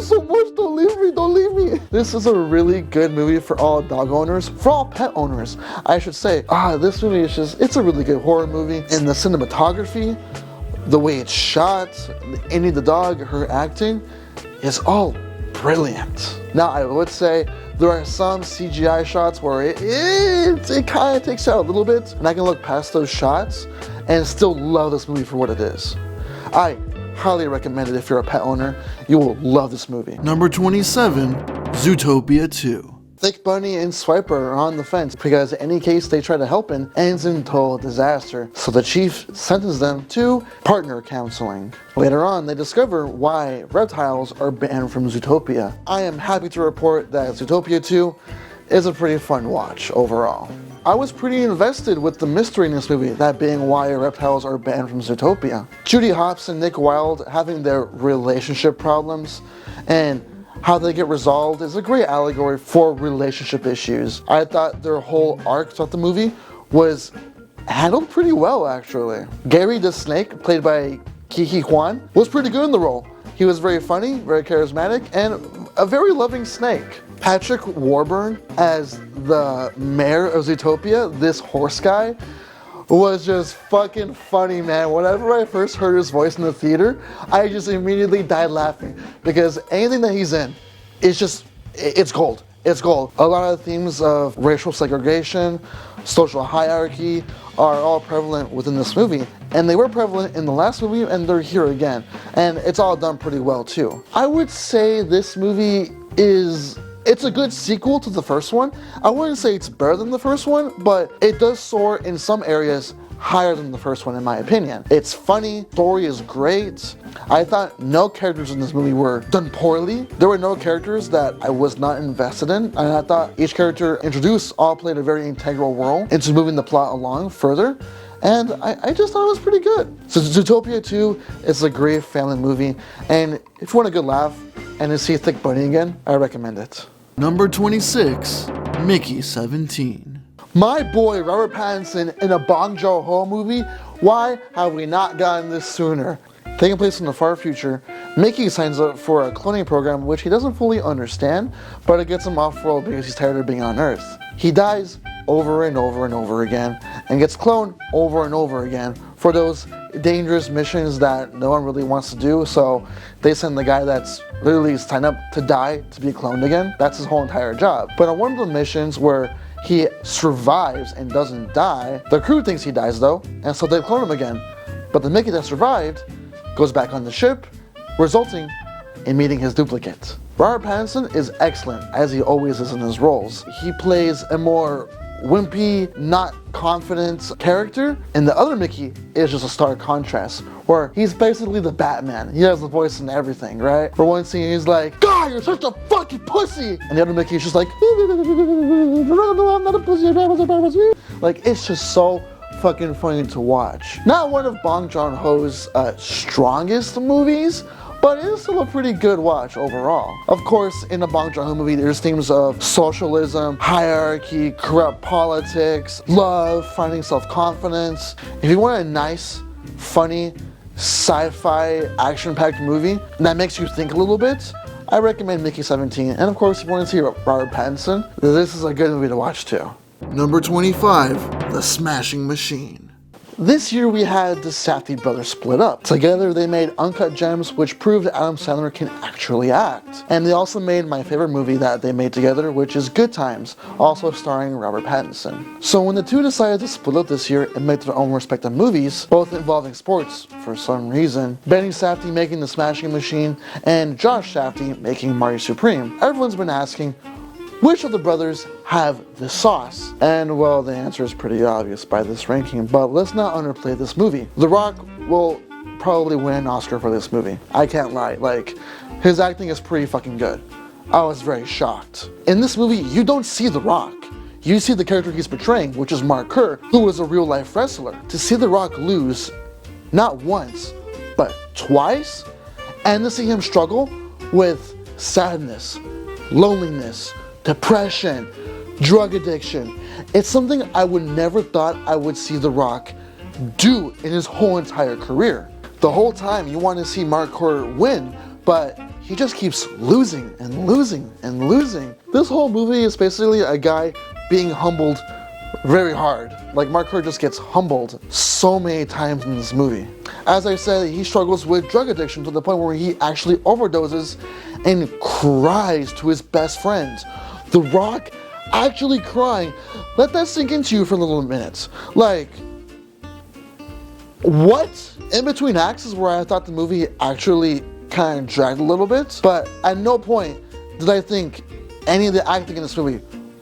so much, don't leave me. This is a really good movie for all dog owners, for all pet owners, I should say. This movie is it's a really good horror movie. And the cinematography, the way it's shot, Indy the dog, her acting, is all brilliant. Now, I would say there are some CGI shots where it kind of takes out a little bit, and I can look past those shots and still love this movie for what it is. I highly recommend it if you're a pet owner. You will love this movie. Number 27, Zootopia 2. Thick Bunny and Swiper are on the fence because any case they try to help in ends in total disaster. So the chief sentences them to partner counseling. Later on, they discover why reptiles are banned from Zootopia. I am happy to report that Zootopia 2 is a pretty fun watch overall. I was pretty invested with the mystery in this movie, that being why reptiles are banned from Zootopia. Judy Hopps and Nick Wilde having their relationship problems and how they get resolved is a great allegory for relationship issues. I thought their whole arc throughout the movie was handled pretty well, actually. Gary the Snake, played by Ke Huy, was pretty good in the role. He was very funny, very charismatic, and a very loving snake. Patrick Warburton as the mayor of Zootopia, this horse guy, was just fucking funny, man. Whenever I first heard his voice in the theater, I just immediately died laughing because anything that he's in, it's gold. It's gold. A lot of the themes of racial segregation, social hierarchy are all prevalent within this movie. And they were prevalent in the last movie, and they're here again. And it's all done pretty well, too. I would say this movie it's a good sequel to the first one. I wouldn't say it's better than the first one, but it does soar in some areas higher than the first one in my opinion. It's funny, story is great. I thought no characters in this movie were done poorly. There were no characters that I was not invested in, and I thought each character introduced all played a very integral role into moving the plot along further. And I just thought it was pretty good. So Zootopia 2 is a great family movie, and if you want a good laugh and to see Thick Bunny again, I recommend it. Number 26, Mickey 17. My boy Robert Pattinson in a Bong Joon-ho movie? Why have we not gotten this sooner? Taking place in the far future, Mickey signs up for a cloning program which he doesn't fully understand, but it gets him off-world because he's tired of being on Earth. He dies over and over and over again, and gets cloned over and over again for those dangerous missions that no one really wants to do, so they send the guy that's literally signed up to die to be cloned again. That's his whole entire job. But on one of the missions where he survives and doesn't die, the crew thinks he dies though, and so they clone him again. But the Mickey that survived goes back on the ship, resulting in meeting his duplicate. Robert Pattinson is excellent, as he always is in his roles. He plays a more wimpy, not confident character, and the other Mickey is just a stark contrast, where he's basically the Batman. He has the voice and everything, right? For one scene, he's like, God, you're such a fucking pussy! And the other Mickey is just like, I'm not a pussy, I'm a pussy. Like, it's just so fucking funny to watch. Not one of Bong Joon-ho's strongest movies, but it's still a pretty good watch overall. Of course, in a Bong Joon-ho movie, there's themes of socialism, hierarchy, corrupt politics, love, finding self-confidence. If you want a nice, funny, sci-fi, action-packed movie that makes you think a little bit, I recommend Mickey 17. And of course, if you want to see Robert Pattinson, this is a good movie to watch too. Number 25, The Smashing Machine. This year we had the Safdie brothers split up. Together they made Uncut Gems, which proved Adam Sandler can actually act. And they also made my favorite movie that they made together, which is Good Times, also starring Robert Pattinson. So when the two decided to split up this year and make their own respective movies, both involving sports for some reason, Benny Safdie making The Smashing Machine and Josh Safdie making Marty Supreme, everyone's been asking, which of the brothers have the sauce? And well, the answer is pretty obvious by this ranking, but let's not underplay this movie. The Rock will probably win an Oscar for this movie. I can't lie, like, his acting is pretty fucking good. I was very shocked. In this movie, you don't see The Rock. You see the character he's portraying, which is Mark Kerr, who is a real life wrestler. To see The Rock lose, not once, but twice, and to see him struggle with sadness, loneliness, depression, drug addiction. It's something I would never thought I would see The Rock do in his whole entire career. The whole time you want to see Mark Kerr win, but he just keeps losing and losing and losing. This whole movie is basically a guy being humbled very hard. Like, Mark Kerr just gets humbled so many times in this movie. As I said, he struggles with drug addiction to the point where he actually overdoses and cries to his best friend. The Rock actually crying. Let that sink into you for a little minute. Like, what? In between acts is where I thought the movie actually kind of dragged a little bit, but at no point did I think any of the acting in this movie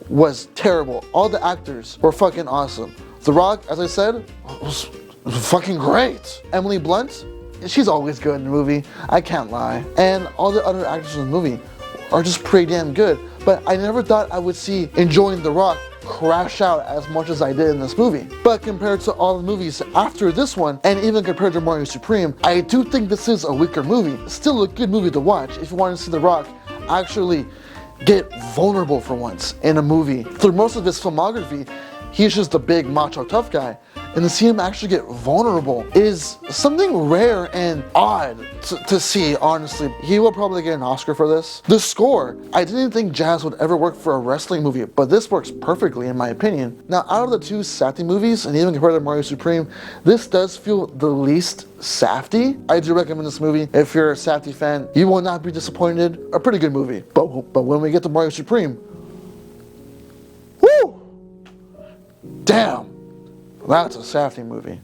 was terrible. All the actors were fucking awesome. The Rock, as I said, was fucking great. Emily Blunt, she's always good in the movie, I can't lie. And all the other actors in the movie are just pretty damn good. But I never thought I would see Enjoying The Rock crash out as much as I did in this movie. But compared to all the movies after this one, and even compared to Marty Supreme, I do think this is a weaker movie. Still a good movie to watch if you want to see The Rock actually get vulnerable for once in a movie. Through most of his filmography, he's just a big macho tough guy. And to see him actually get vulnerable is something rare and odd to see, honestly. He will probably get an Oscar for this. The score, I didn't think jazz would ever work for a wrestling movie, but this works perfectly in my opinion. Now, out of the two Safdie movies, and even compared to Mario Supreme, this does feel the least Safdie. I do recommend this movie. If you're a Safdie fan, you will not be disappointed. A pretty good movie. But when we get to Mario Supreme, woo! Damn! That's a Safdie movie.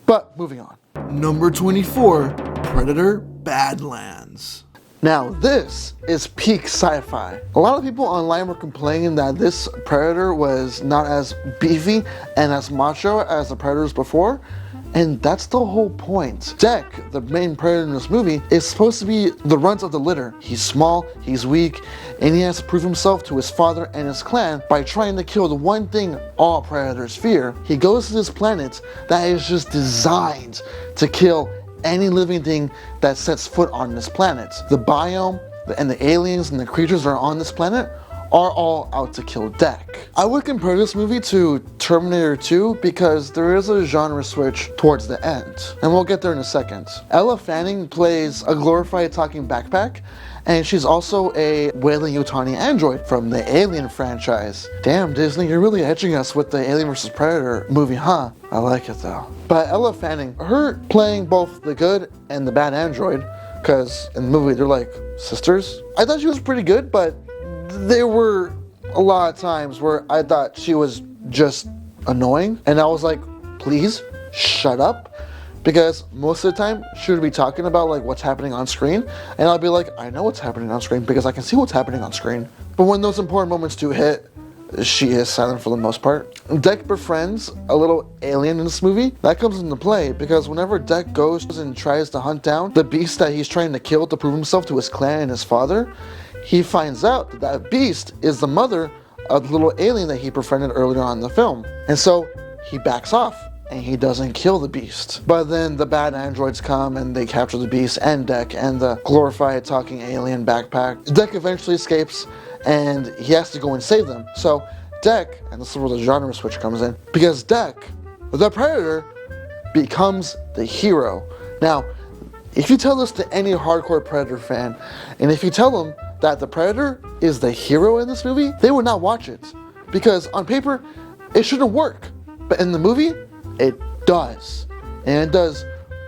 But moving on. Number 24, Predator Badlands. Now this is peak sci-fi. A lot of people online were complaining that this Predator was not as beefy and as macho as the Predators before, and that's the whole point. Deck, the main Predator in this movie, is supposed to be the runt of the litter. He's small, he's weak, and he has to prove himself to his father and his clan by trying to kill the one thing all Predators fear. He goes to this planet that is just designed to kill any living thing that sets foot on this planet. The biome and the aliens and the creatures that are on this planet are all out to kill Deck. I would compare this movie to Terminator 2 because there is a genre switch towards the end, and we'll get there in a second. Ella Fanning plays a glorified talking backpack, and she's also a wailing Yutani android from the Alien franchise. Damn, Disney, you're really edging us with the Alien vs. Predator movie, huh? I like it though. But Ella Fanning, her playing both the good and the bad android, because in the movie they're like sisters. I thought she was pretty good, but there were a lot of times where I thought she was just annoying, and I was like, please shut up, because most of the time she would be talking about like what's happening on screen, and I'll be like, I know what's happening on screen because I can see what's happening on screen. But when those important moments do hit, she is silent for the most part. Deck befriends a little alien in this movie. That comes into play because whenever Deck goes and tries to hunt down the beast that he's trying to kill to prove himself to his clan and his father, he finds out that that beast is the mother of the little alien that he befriended earlier on in the film. And so he backs off and he doesn't kill the beast. But then the bad androids come and they capture the beast and Deck and the glorified talking alien backpack. Deck eventually escapes and he has to go and save them. So Deck, and this is where the genre switch comes in, because Deck, the Predator, becomes the hero. Now, if you tell this to any hardcore Predator fan, and if you tell them that the Predator is the hero in this movie, they would not watch it. Because on paper, it shouldn't work. But in the movie, it does. And it does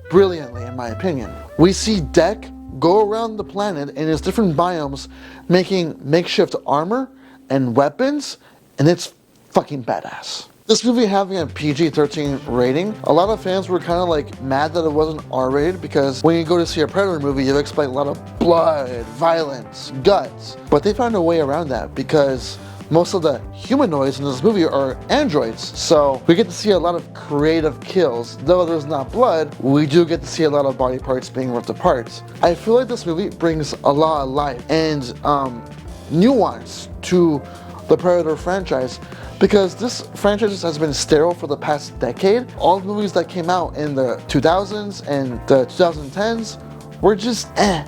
brilliantly, in my opinion. We see Deck go around the planet in its different biomes, making makeshift armor and weapons, and it's fucking badass. This movie having a PG-13 rating, a lot of fans were kind of like mad that it wasn't R-rated because when you go to see a Predator movie, you expect a lot of blood, violence, guts. But they found a way around that because most of the humanoids in this movie are androids. So we get to see a lot of creative kills. Though there's not blood, we do get to see a lot of body parts being ripped apart. I feel like this movie brings a lot of life and nuance to the Predator franchise, because this franchise has been sterile for the past decade. All the movies that came out in the 2000s and the 2010s were just at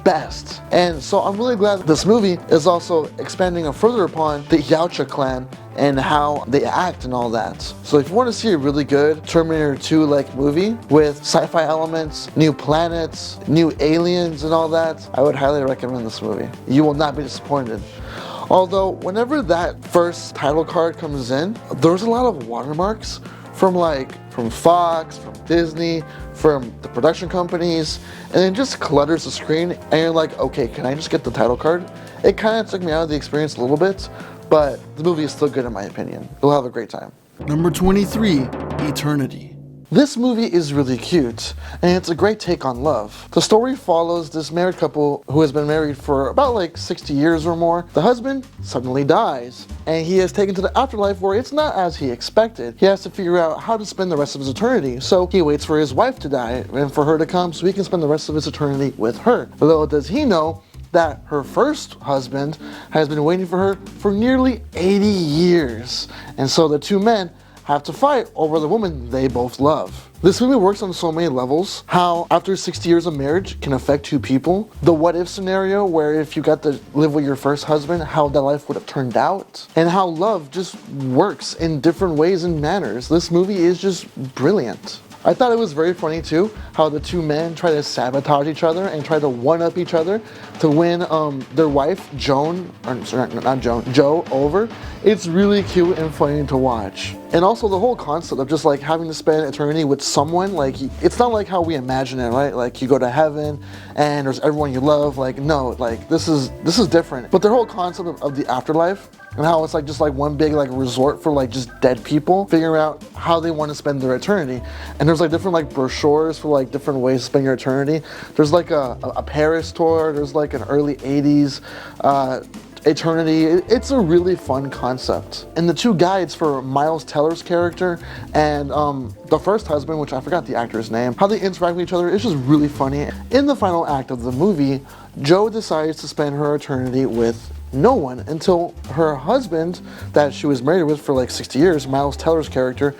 best. And so I'm really glad that this movie is also expanding further upon the Yautja clan and how they act and all that. So if you want to see a really good Terminator 2-like movie with sci-fi elements, new planets, new aliens and all that, I would highly recommend this movie. You will not be disappointed. Although, whenever that first title card comes in, there's a lot of watermarks from Fox, from Disney, from the production companies, and it just clutters the screen, and you're like, okay, can I just get the title card? It kind of took me out of the experience a little bit, but the movie is still good in my opinion. You'll have a great time. Number 23, Eternity. This movie is really cute, and it's a great take on love. The story follows this married couple who has been married for about like 60 years or more. The husband suddenly dies, and he is taken to the afterlife where it's not as he expected. He has to figure out how to spend the rest of his eternity, so he waits for his wife to die and for her to come so he can spend the rest of his eternity with her. Little does he know that her first husband has been waiting for her for nearly 80 years, and so the two men have to fight over the woman they both love. This movie works on so many levels. How after 60 years of marriage can affect two people. The what if scenario where if you got to live with your first husband, how that life would have turned out. And how love just works in different ways and manners. This movie is just brilliant. I thought it was very funny too, how the two men try to sabotage each other and try to one-up each other to win their wife, Joe, over. It's really cute and funny to watch. And also the whole concept of just like having to spend eternity with someone, like it's not like how we imagine it, right? Like you go to heaven and there's everyone you love. Like no, like this is different. But the whole concept of the afterlife and how it's like just like one big like resort for like just dead people figuring out how they want to spend their eternity. And there's like different like brochures for like different ways to spend your eternity. There's like a Paris tour. There's like an early 80s eternity. It's a really fun concept. And the two guides for Miles Teller's character and the first husband, which I forgot the actor's name, how they interact with each other is just really funny. In the final act of the movie, Jo decides to spend her eternity with no one until her husband that she was married with for like 60 years, Miles Teller's character,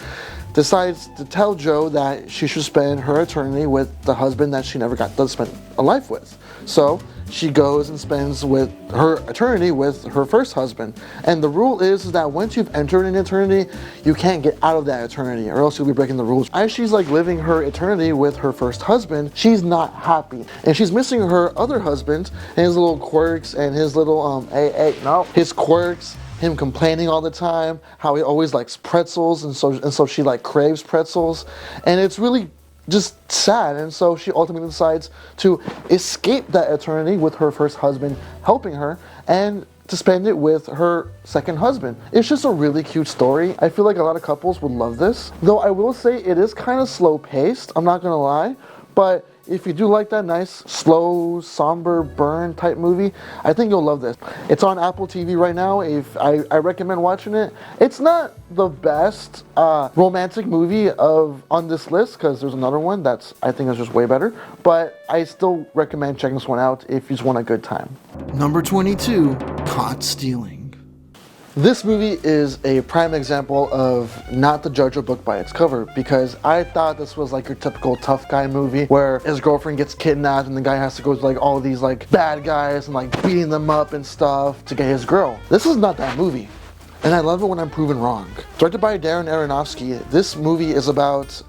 decides to tell Jo that she should spend her eternity with the husband that she never got to spend a life with. So she goes and spends with her eternity with her first husband. And the rule is that once you've entered an eternity, you can't get out of that eternity or else you'll be breaking the rules. As she's like living her eternity with her first husband, she's not happy. And she's missing her other husband and his little quirks and his little, his quirks, him complaining all the time, how he always likes pretzels, and so she like craves pretzels. And it's really just sad, and so she ultimately decides to escape that eternity with her first husband helping her and to spend it with her second husband. It's just a really cute story. I feel like a lot of couples would love this, though I will say it is kind of slow paced, I'm not gonna lie, but if you do like that nice, slow, somber, burn type movie, I think you'll love this. It's on Apple TV right now. If I recommend watching it. It's not the best romantic movie on this list, because there's another one that's I think is just way better. But I still recommend checking this one out if you just want a good time. Number 22, Caught Stealing. This movie is a prime example of not to judge a book by its cover, because I thought this was like your typical tough guy movie where his girlfriend gets kidnapped and the guy has to go to like all these like bad guys and like beating them up and stuff to get his girl. This is not that movie, and I love it when I'm proven wrong. Directed by Darren Aronofsky, this movie is about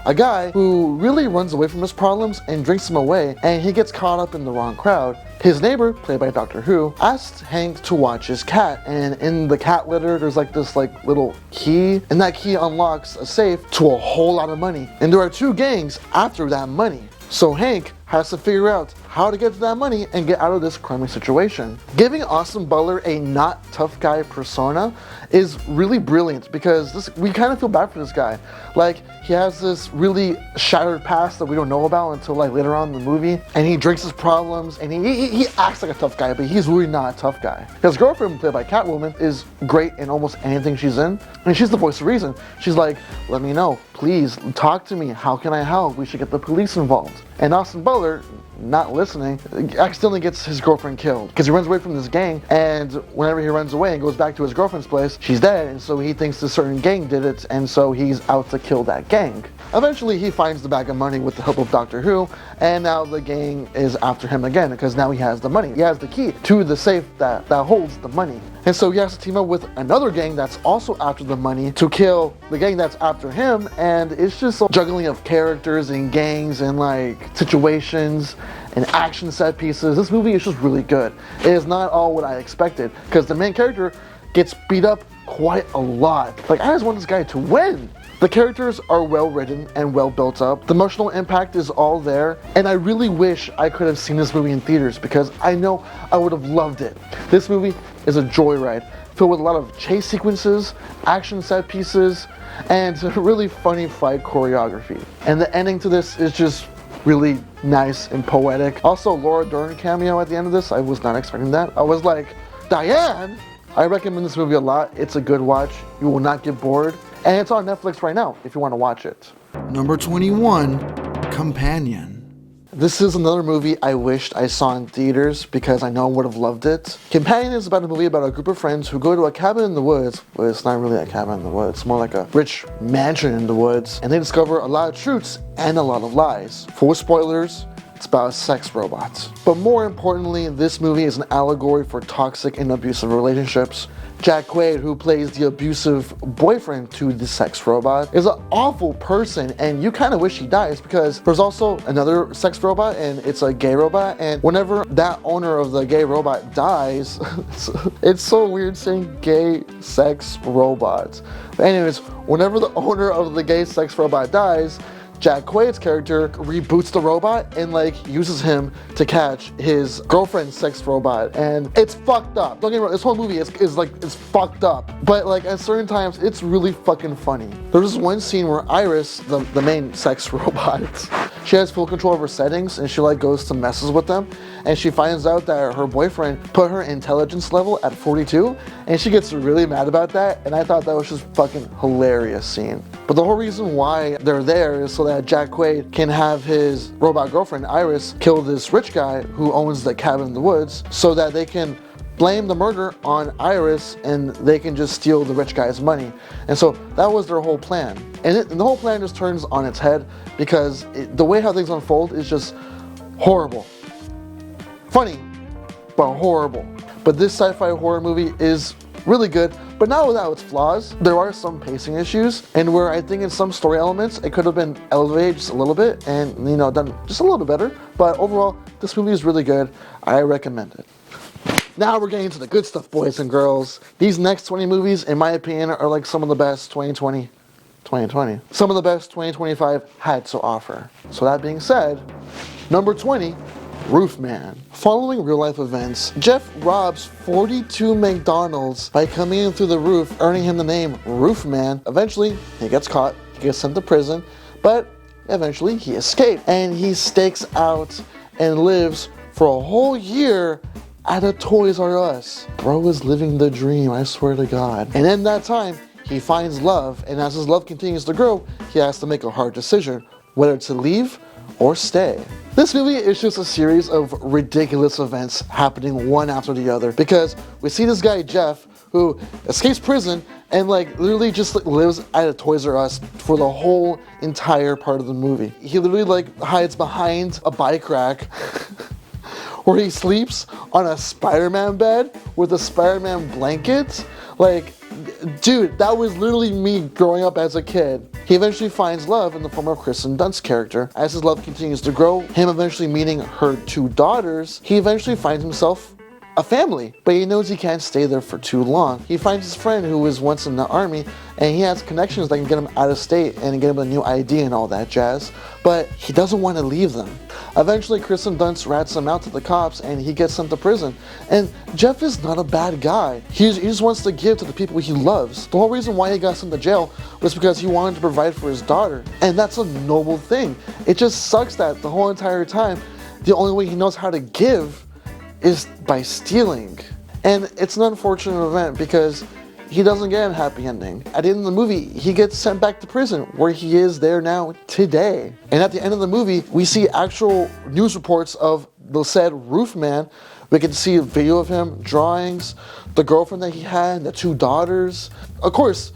a guy who really runs away from his problems and drinks them away, and he gets caught up in the wrong crowd. His neighbor, played by Doctor Who, asks Hank to watch his cat, and in the cat litter there's like this like little key, and that key unlocks a safe to a whole lot of money. And there are two gangs after that money. So Hank has to figure out how to get to that money and get out of this crummy situation. Giving Austin Butler a not tough guy persona is really brilliant, because we kind of feel bad for this guy. Like, he has this really shattered past that we don't know about until like later on in the movie, and he drinks his problems, and he acts like a tough guy, but he's really not a tough guy. His girlfriend, played by Catwoman, is great in almost anything she's in, and she's the voice of reason. She's like, let me know, please, talk to me, how can I help? We should get the police involved. And Austin Butler, not listening, accidentally gets his girlfriend killed because he runs away from this gang, and whenever he runs away and goes back to his girlfriend's place, she's dead, and so he thinks this certain gang did it, and so he's out to kill that gang. Eventually he finds the bag of money with the help of Doctor Who, and now the gang is after him again because now he has the money. He has the key to the safe that holds the money. And so he has to team up with another gang that's also after the money to kill the gang that's after him, and it's just a juggling of characters and gangs and like situations and action set pieces. This movie is just really good. It is not all what I expected, because the main character gets beat up quite a lot. Like, I just want this guy to win. The characters are well written and well built up. The emotional impact is all there, and I really wish I could have seen this movie in theaters, because I know I would have loved it. This movie is a joyride, filled with a lot of chase sequences, action set pieces, and really funny fight choreography. And the ending to this is just really nice and poetic. Also, Laura Dern cameo at the end of this. I was not expecting that. I was like, Diane? I recommend this movie a lot. It's a good watch. You will not get bored. And it's on Netflix right now if you want to watch it. Number 21, Companion. This is another movie I wished I saw in theaters because I know I would have loved it. Companion is about a movie about a group of friends who go to a cabin in the woods. Well, it's not really a cabin in the woods. It's more like a rich mansion in the woods. And they discover a lot of truths and a lot of lies. Full spoilers, it's about sex robots. But more importantly, this movie is an allegory for toxic and abusive relationships. Jack Quaid, who plays the abusive boyfriend to the sex robot, is an awful person, and you kind of wish he dies, because there's also another sex robot, and it's a gay robot, and whenever that owner of the gay robot dies, it's so weird saying gay sex robot. But anyways, whenever the owner of the gay sex robot dies, Jack Quaid's character reboots the robot and like uses him to catch his girlfriend's sex robot, and it's fucked up. Don't get me wrong, this whole movie is fucked up, but like at certain times it's really fucking funny. There's this one scene where Iris, the main sex robot, she has full control of her settings, and she like goes to messes with them, and she finds out that her boyfriend put her intelligence level at 42, and she gets really mad about that, and I thought that was just fucking hilarious scene. But the whole reason why they're there is so that Jack Quaid can have his robot girlfriend Iris kill this rich guy who owns the cabin in the woods, so that they can blame the murder on Iris and they can just steal the rich guy's money. And so that was their whole plan. And the whole plan just turns on its head, because the way how things unfold is just horrible. Funny, but horrible. But this sci-fi horror movie is really good, but not without its flaws. There are some pacing issues, and where I think in some story elements it could have been elevated just a little bit and, you know, done just a little bit better. But overall, this movie is really good. I recommend it. Now we're getting to the good stuff, boys and girls. These next 20 movies, in my opinion, are like some of the best 2020. Some of the best 2025 had to offer. So that being said, number 20, Roofman. Following real-life events, Jeff robs 42 McDonald's by coming in through the roof, earning him the name Roofman. Eventually, he gets caught, he gets sent to prison, but eventually he escapes. And he stakes out and lives for a whole year at a Toys R Us. Bro is living the dream, I swear to God. And in that time, he finds love, and as his love continues to grow, he has to make a hard decision, whether to leave or stay. This movie is just a series of ridiculous events happening one after the other, because we see this guy Jeff who escapes prison and like literally just like lives at a Toys R Us for the whole entire part of the movie. He literally like hides behind a bike rack where he sleeps on a Spider-Man bed with a Spider-Man blanket. Like, dude, that was literally me growing up as a kid. He eventually finds love in the form of Kristen Dunst's character. As his love continues to grow, him eventually meeting her two daughters, he eventually finds himself a family, but he knows he can't stay there for too long. He finds his friend who was once in the army, and he has connections that can get him out of state and get him a new ID and all that jazz, but he doesn't want to leave them. Eventually, Kristen Dunst rats him out to the cops, and he gets sent to prison. And Jeff is not a bad guy. He just wants to give to the people he loves. The whole reason why he got sent to jail was because he wanted to provide for his daughter, and that's a noble thing. It just sucks that the whole entire time, the only way he knows how to give is by stealing. And it's an unfortunate event because he doesn't get a happy ending. At the end of the movie, he gets sent back to prison, where he is there now today. And at the end of the movie, we see actual news reports of the said Roofman. We can see a video of him, drawings, the girlfriend that he had, the two daughters. Of course,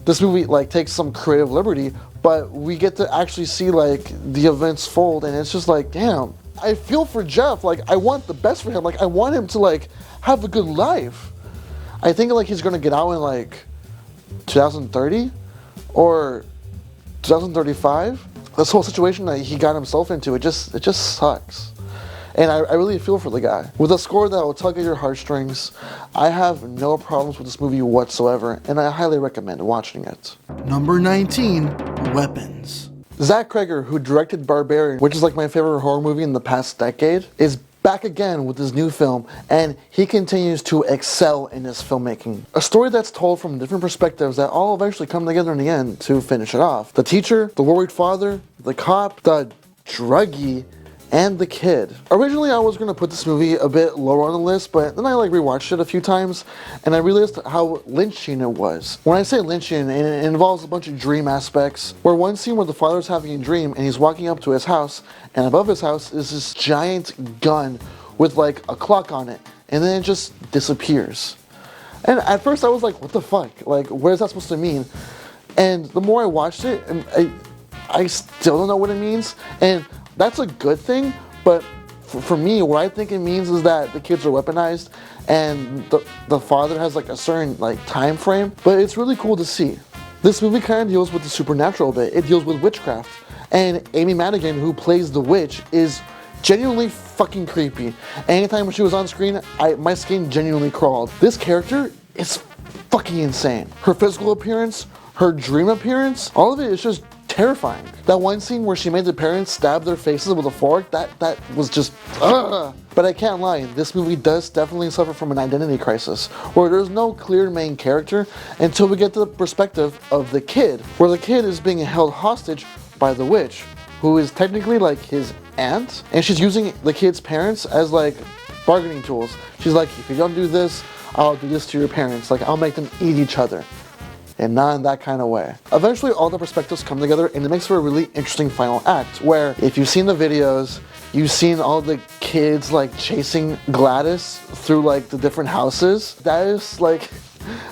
this movie like takes some creative liberty, but we get to actually see like the events fold, and it's just like, damn. I feel for Jeff. Like, I want the best for him. Like, I want him to like have a good life. I think like he's gonna get out in like 2030 or 2035. This whole situation that he got himself into, it just sucks. And I really feel for the guy. With a score that will tug at your heartstrings, I have no problems with this movie whatsoever, and I highly recommend watching it. Number 19, Weapons. Zach Cregger, who directed Barbarian, which is like my favorite horror movie in the past decade, is back again with his new film, and he continues to excel in his filmmaking. A story that's told from different perspectives that all eventually come together in the end to finish it off. The teacher, the worried father, the cop, the druggie, and the kid. Originally, I was gonna put this movie a bit lower on the list, but then I like rewatched it a few times, and I realized how Lynchian it was. When I say Lynchian, it involves a bunch of dream aspects, where one scene where the father's having a dream, and he's walking up to his house, and above his house is this giant gun with like a clock on it, and then it just disappears. And at first I was like, what the fuck? Like, what is that supposed to mean? And the more I watched it, I still don't know what it means, and that's a good thing, but For me, what I think it means is that the kids are weaponized and the father has like a certain like time frame, but it's really cool to see. This movie kind of deals with the supernatural a bit. It deals with witchcraft, and Amy Madigan, who plays the witch, is genuinely fucking creepy. Anytime when she was on screen, my skin genuinely crawled. This character is fucking insane. Her physical appearance, her dream appearance, all of it is just terrifying. That one scene where she made the parents stab their faces with a fork, that was just ugh. But I can't lie, this movie does definitely suffer from an identity crisis, where there's no clear main character until we get to the perspective of the kid, where the kid is being held hostage by the witch, who is technically like his aunt, and she's using the kid's parents as like bargaining tools. She's like, if you don't do this, I'll do this to your parents. Like, I'll make them eat each other. And not in that kind of way. Eventually, all the perspectives come together, and it makes for a really interesting final act, where if you've seen the videos, you've seen all the kids like chasing Gladys through like the different houses. That is like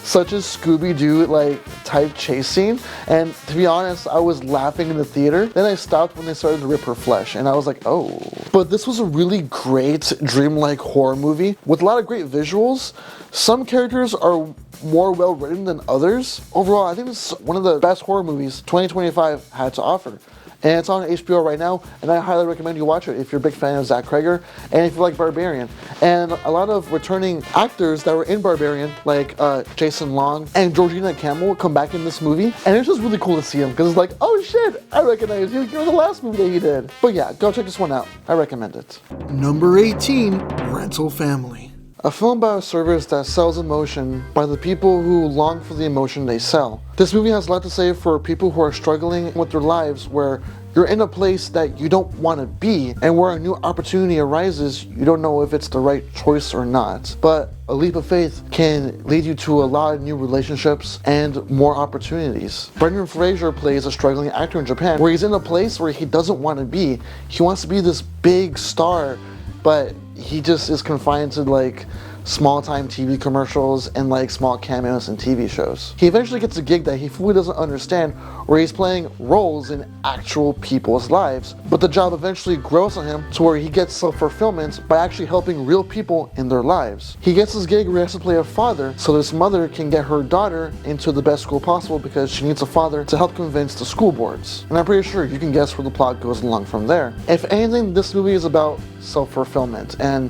such a Scooby-Doo like type chase scene, and to be honest, I was laughing in the theater. Then I stopped when they started to rip her flesh, and I was like, oh. But this was a really great dreamlike horror movie with a lot of great visuals. Some characters are more well written than others. Overall, I think this is one of the best horror movies 2025 had to offer. And it's on HBO right now, and I highly recommend you watch it if you're a big fan of Zach Cregger and if you like Barbarian. And a lot of returning actors that were in Barbarian, like Jason Long and Georgina Campbell, come back in this movie, and it's just really cool to see them because it's like, oh shit, I recognize you. You're the last movie that he did. But yeah, go check this one out. I recommend it. Number 18, Rental Family. A film about a service that sells emotion by the people who long for the emotion they sell. This movie has a lot to say for people who are struggling with their lives, where you're in a place that you don't want to be, and where a new opportunity arises, you don't know if it's the right choice or not. But a leap of faith can lead you to a lot of new relationships and more opportunities. Brendan Fraser plays a struggling actor in Japan, where he's in a place where he doesn't want to be. He wants to be this big star, but he just is confined to like small-time TV commercials and like small cameos in TV shows. He eventually gets a gig that he fully doesn't understand, where he's playing roles in actual people's lives, but the job eventually grows on him to where he gets self-fulfillment by actually helping real people in their lives. He gets this gig where he has to play a father, so this mother can get her daughter into the best school possible because she needs a father to help convince the school boards. And I'm pretty sure you can guess where the plot goes along from there. If anything, this movie is about self-fulfillment and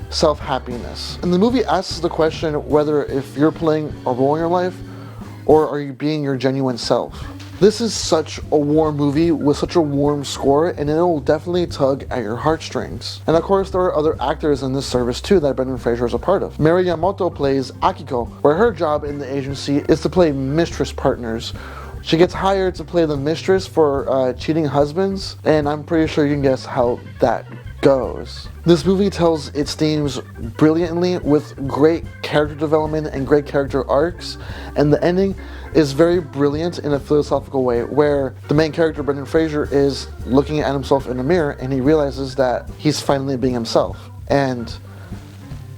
self-happiness. And the movie asks the question whether if you're playing a role in your life or are you being your genuine self. This is such a warm movie with such a warm score, and it will definitely tug at your heartstrings. And of course, there are other actors in this service too that Brendan Fraser is a part of. Mary Yamamoto plays Akiko, where her job in the agency is to play mistress partners. She gets hired to play the mistress for cheating husbands, and I'm pretty sure you can guess how that goes. This movie tells its themes brilliantly with great character development and great character arcs, and the ending is very brilliant in a philosophical way, where the main character, Brendan Fraser, is looking at himself in a mirror and he realizes that he's finally being himself. And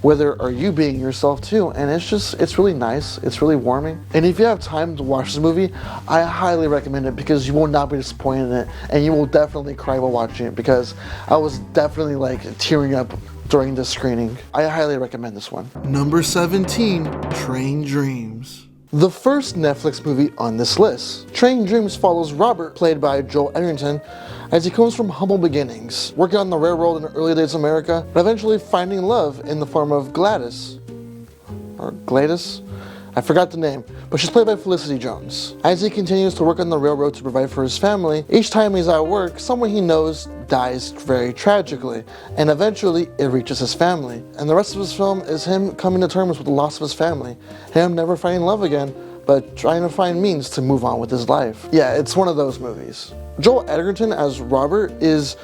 whether are you being yourself too? And it's really nice, it's really warming. And if you have time to watch this movie, I highly recommend it because you will not be disappointed in it, and you will definitely cry while watching it, because I was definitely like tearing up during this screening. I highly recommend this one. Number 17, Train Dreams. The first Netflix movie on this list. Train Dreams follows Robert, played by Joel Edgerton, as he comes from humble beginnings, working on the railroad in the early days of America, but eventually finding love in the form of Gladys. Or Gladys? I forgot the name, but she's played by Felicity Jones. As he continues to work on the railroad to provide for his family, each time he's at work, someone he knows dies very tragically, and eventually it reaches his family. And the rest of his film is him coming to terms with the loss of his family, him never finding love again, but trying to find means to move on with his life. Yeah, it's one of those movies. Joel Edgerton as Robert is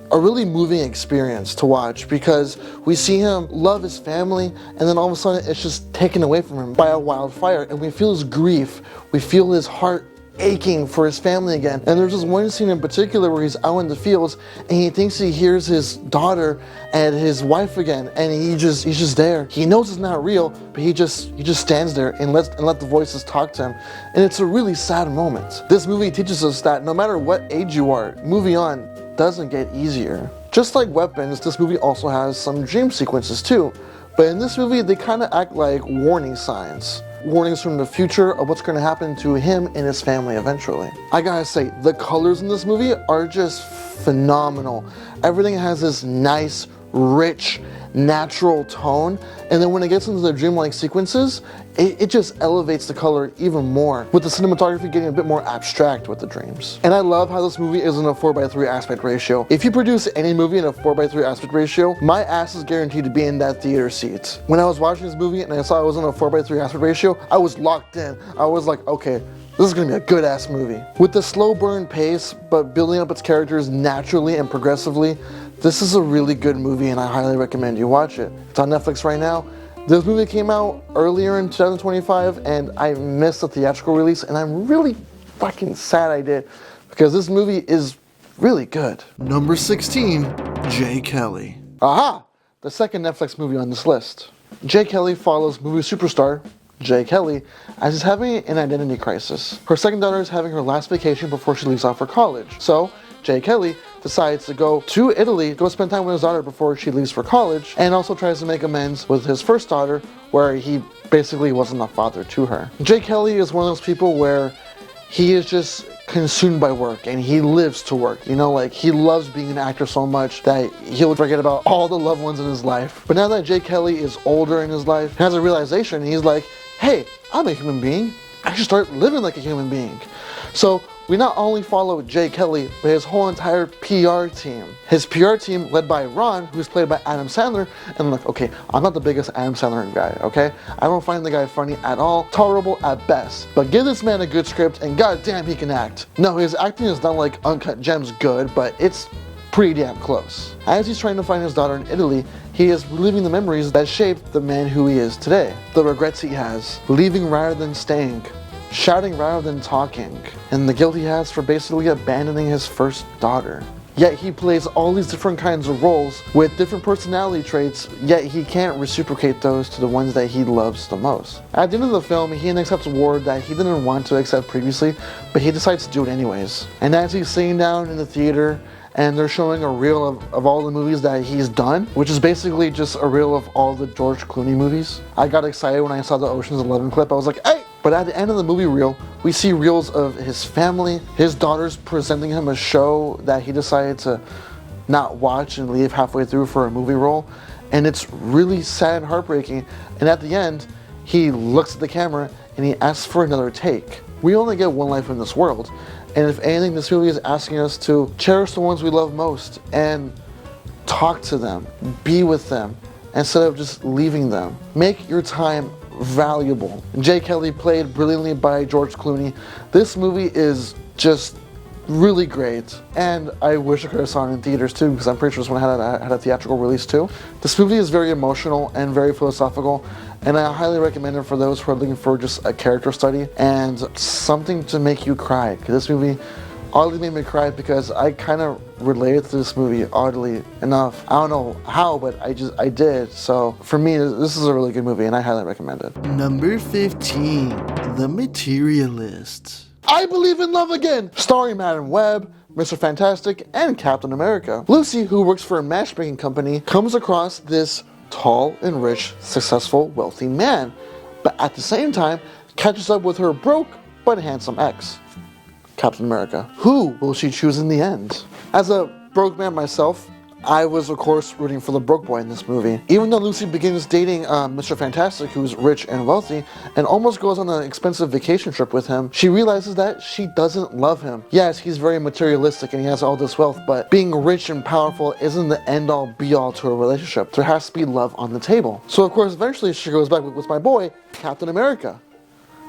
a really moving experience to watch, because we see him love his family, and then all of a sudden it's just taken away from him by a wildfire, and we feel his grief, we feel his heart aching for his family again. And there's this one scene in particular where he's out in the fields and he thinks he hears his daughter and his wife again, and he's just there. He knows it's not real, but he just stands there and let the voices talk to him. And it's a really sad moment. This movie teaches us that no matter what age you are, moving on doesn't get easier. Just like Weapons, this movie also has some dream sequences too, but in this movie they kind of act like warning signs. Warnings from the future of what's going to happen to him and his family eventually. I gotta say, the colors in this movie are just phenomenal. Everything has this nice, rich, natural tone, and then when it gets into the dreamlike sequences, it just elevates the color even more, with the cinematography getting a bit more abstract with the dreams. And I love how this movie is in a 4:3 aspect ratio. If you produce any movie in a 4:3 aspect ratio, my ass is guaranteed to be in that theater seat. When I was watching this movie and I saw it was in a 4:3 aspect ratio, I was locked in. I was like, okay, this is gonna be a good ass movie. With the slow burn pace, but building up its characters naturally and progressively, this is a really good movie and I highly recommend you watch it. It's on Netflix right now. This movie came out earlier in 2025 and I missed the theatrical release, and I'm really fucking sad I did, because this movie is really good. Number 16, J. Kelly. Aha! The second Netflix movie on this list. J. Kelly follows movie superstar J. Kelly as he's having an identity crisis. Her second daughter is having her last vacation before she leaves off for college. So J. Kelly decides to go to Italy, go spend time with his daughter before she leaves for college, and also tries to make amends with his first daughter, where he basically wasn't a father to her. J. Kelly is one of those people where he is just consumed by work and he lives to work. You know, like, he loves being an actor so much that he'll forget about all the loved ones in his life. But now that J. Kelly is older in his life, he has a realization, he's like, hey, I'm a human being. I should start living like a human being. So we not only follow J. Kelly, but his whole entire PR team. His PR team led by Ron, who's played by Adam Sandler. And look, okay, I'm not the biggest Adam Sandler guy, okay? I don't find the guy funny at all, tolerable at best. But give this man a good script and goddamn he can act. No, his acting is not like Uncut Gems good, but it's pretty damn close. As he's trying to find his daughter in Italy, he is reliving the memories that shaped the man who he is today. The regrets he has, leaving rather than staying, shouting rather than talking, and the guilt he has for basically abandoning his first daughter. Yet he plays all these different kinds of roles with different personality traits, yet he can't reciprocate those to the ones that he loves the most. At the end of the film, he accepts a award that he didn't want to accept previously, but he decides to do it anyways. And as he's sitting down in the theater, and they're showing a reel of all the movies that he's done, which is basically just a reel of all the George Clooney movies. I got excited when I saw the Ocean's 11 clip. I was like, hey! But at the end of the movie reel, we see reels of his family, his daughters presenting him a show that he decided to not watch and leave halfway through for a movie role. And it's really sad and heartbreaking. And at the end, he looks at the camera and he asks for another take. We only get one life in this world. And if anything, this movie is asking us to cherish the ones we love most and talk to them, be with them, instead of just leaving them. Make your time valuable. J. Kelly, played brilliantly by George Clooney. This movie is just really great, and I wish I could have saw it in theaters too, because I'm pretty sure this one had a theatrical release too. This movie is very emotional and very philosophical, and I highly recommend it for those who are looking for just a character study and something to make you cry. Because this movie oddly made me cry because I kind of related to this movie, oddly enough. I don't know how, but I did. So for me, this is a really good movie and I highly recommend it. Number 15, The Materialist. I Believe in Love Again, starring Madam Web, Mr. Fantastic, and Captain America. Lucy, who works for a matchmaking company, comes across this tall and rich, successful, wealthy man, but at the same time catches up with her broke but handsome ex, Captain America. Who will she choose in the end? As a broke man myself, I was, of course, rooting for the broke boy in this movie. Even though Lucy begins dating Mr. Fantastic, who's rich and wealthy, and almost goes on an expensive vacation trip with him, she realizes that she doesn't love him. Yes, he's very materialistic and he has all this wealth, but being rich and powerful isn't the end-all, be-all to a relationship. There has to be love on the table. So, of course, eventually she goes back with my boy, Captain America.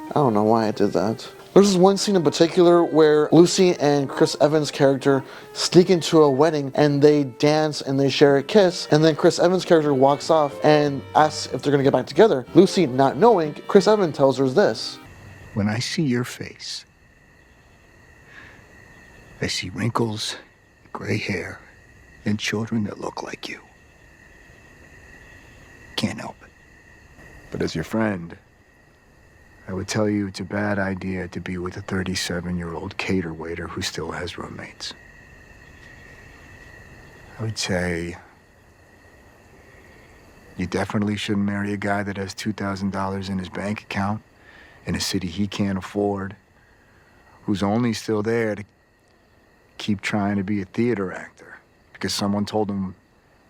I don't know why I did that. There's this one scene in particular where Lucy and Chris Evans' character sneak into a wedding and they dance and they share a kiss, and then Chris Evans' character walks off and asks if they're gonna get back together. Lucy, not knowing, Chris Evans tells her this. When I see your face, I see wrinkles, gray hair, and children that look like you. Can't help it. But as your friend, I would tell you it's a bad idea to be with a 37-year-old cater waiter who still has roommates. I would say you definitely shouldn't marry a guy that has $2,000 in his bank account in a city he can't afford, who's only still there to keep trying to be a theater actor because someone told him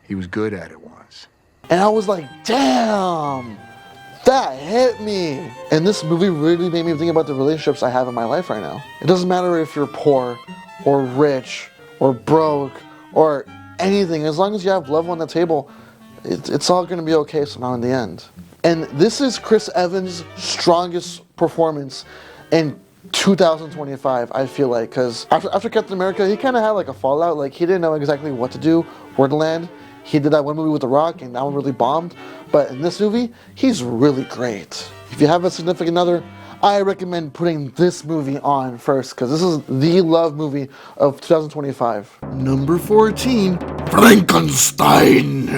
he was good at it once. And I was like, damn, that hit me. And this movie really made me think about the relationships I have in my life right now. It doesn't matter if you're poor or rich or broke or anything. As long as you have love on the table, it's all going to be okay somehow in the end. And this is Chris Evans' strongest performance in 2025, I feel like, because after Captain America, he kind of had like a fallout. Like, he didn't know exactly what to do, where to land. He did that one movie with The Rock, and that one really bombed. But in this movie, he's really great. If you have a significant other, I recommend putting this movie on first, because this is the love movie of 2025. Number 14, Frankenstein.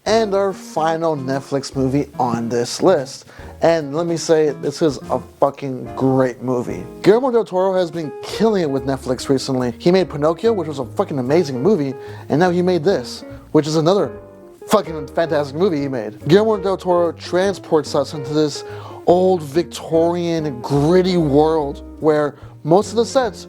And our final Netflix movie on this list. And let me say, this is a fucking great movie. Guillermo del Toro has been killing it with Netflix recently. He made Pinocchio, which was a fucking amazing movie, and now he made this, which is another fucking fantastic movie he made. Guillermo del Toro transports us into this old Victorian gritty world where most of the sets,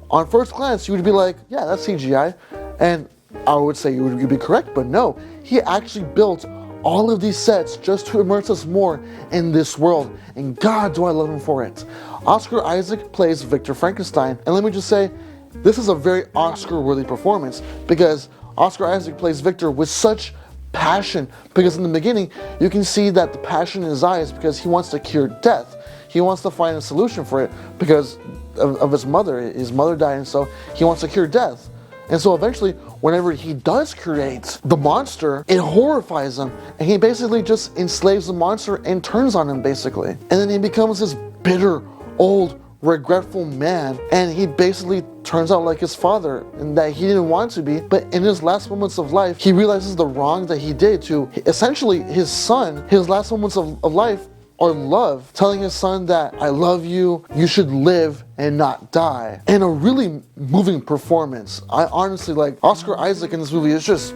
on first glance, you would be like, yeah, that's CGI. And I would say you'd be correct, but no. He actually built all of these sets just to immerse us more in this world. And God, do I love him for it. Oscar Isaac plays Victor Frankenstein. And let me just say, this is a very Oscar-worthy performance because Oscar Isaac plays Victor with such passion. Because in the beginning, you can see that the passion in his eyes because he wants to cure death. He wants to find a solution for it because of his mother. His mother died, and so he wants to cure death. And so eventually, whenever he does create the monster, it horrifies him. And he basically just enslaves the monster and turns on him, basically. And then he becomes this bitter, old, regretful man. And he basically turns out like his father, and that he didn't want to be. But in his last moments of life, he realizes the wrong that he did to essentially his son. His last moments of life or love, telling his son that I love you, you should live and not die. And a really moving performance. I honestly, like, Oscar Isaac in this movie is just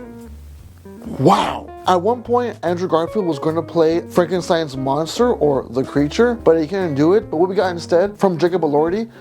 wow. At one point, Andrew Garfield was going to play Frankenstein's monster or the creature, but he couldn't do it. But what we got instead from Jacob Elordi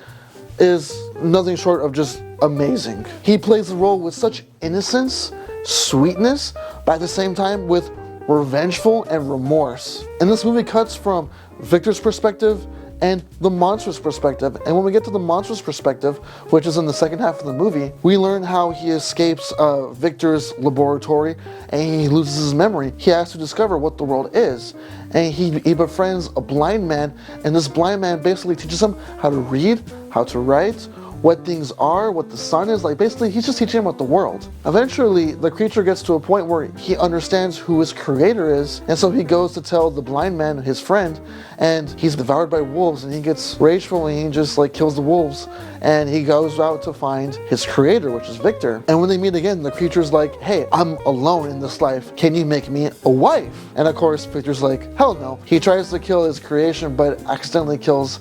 is nothing short of just amazing. He plays the role with such innocence, sweetness, but at the same time with revengeful and remorse. And this movie cuts from Victor's perspective and the monster's perspective. And when we get to the monster's perspective, which is in the second half of the movie, we learn how he escapes Victor's laboratory and he loses his memory. He has to discover what the world is. And he befriends a blind man, and this blind man basically teaches him how to read, how to write, what things are, what the sun is. Like, basically, he's just teaching him about the world. Eventually, the creature gets to a point where he understands who his creator is, and so he goes to tell the blind man, his friend, and he's devoured by wolves, and he gets rageful, and he just, like, kills the wolves, and he goes out to find his creator, which is Victor. And when they meet again, the creature's like, hey, I'm alone in this life. Can you make me a wife? And of course, Victor's like, hell no. He tries to kill his creation, but accidentally kills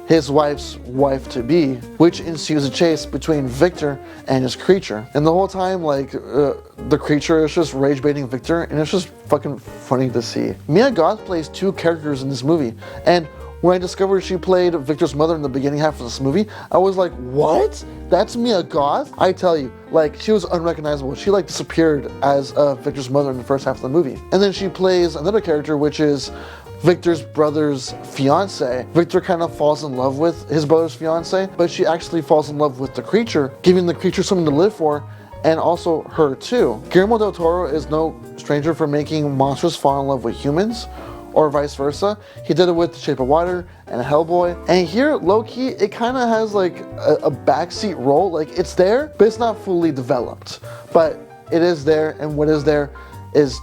his wife's wife-to-be, which ensues a chase between Victor and his creature. And the whole time, like, the creature is just rage-baiting Victor, and it's just fucking funny to see. Mia Goth plays two characters in this movie, and when I discovered she played Victor's mother in the beginning half of this movie, I was like, what? That's Mia Goth? I tell you, like, she was unrecognizable. She, like, disappeared as Victor's mother in the first half of the movie. And then she plays another character, which is Victor's brother's fiance. Victor kind of falls in love with his brother's fiance, but she actually falls in love with the creature, giving the creature something to live for, and also her too. Guillermo del Toro is no stranger for making monsters fall in love with humans, or vice versa. He did it with The Shape of Water and Hellboy. And here, low-key, it kind of has like a backseat role. Like, it's there, but it's not fully developed. But it is there, and what is there is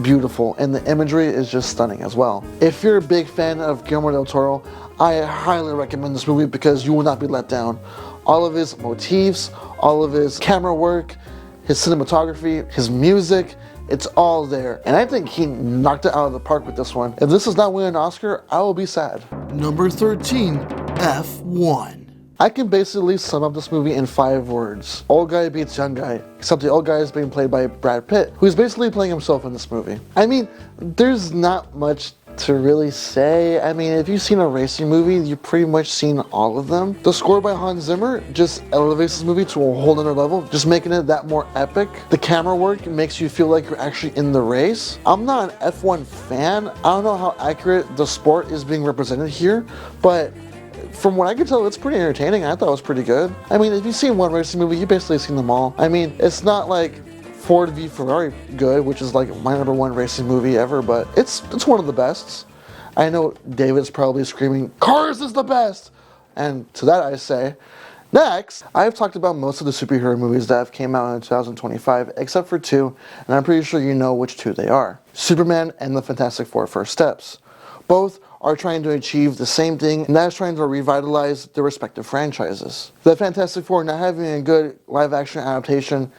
beautiful, and the imagery is just stunning as well. If you're a big fan of Guillermo del Toro, I highly recommend this movie because you will not be let down. All of his motifs, all of his camera work, his cinematography, his music, it's all there. And I think he knocked it out of the park with this one. If this does not win an Oscar, I will be sad. Number 13, F1. I can basically sum up this movie in 5 words. Old guy beats young guy, except the old guy is being played by Brad Pitt, who's basically playing himself in this movie. I mean, there's not much to really say. I mean, if you've seen a racing movie, you've pretty much seen all of them. The score by Hans Zimmer just elevates this movie to a whole nother level, just making it that more epic. The camera work makes you feel like you're actually in the race. I'm not an F1 fan. I don't know how accurate the sport is being represented here, but from what I can tell, it's pretty entertaining. I thought it was pretty good. I mean, if you've seen one racing movie, you've basically seen them all. I mean, it's not like Ford v Ferrari good, which is like my #1 racing movie ever, but it's one of the best. I know David's probably screaming, Cars is the best! And to that I say, next, I've talked about most of the superhero movies that have came out in 2025, except for 2, and I'm pretty sure you know which 2 they are. Superman and the Fantastic Four: First Steps. Both are trying to achieve the same thing, and that is trying to revitalize their respective franchises. The Fantastic Four not having a good live-action adaptation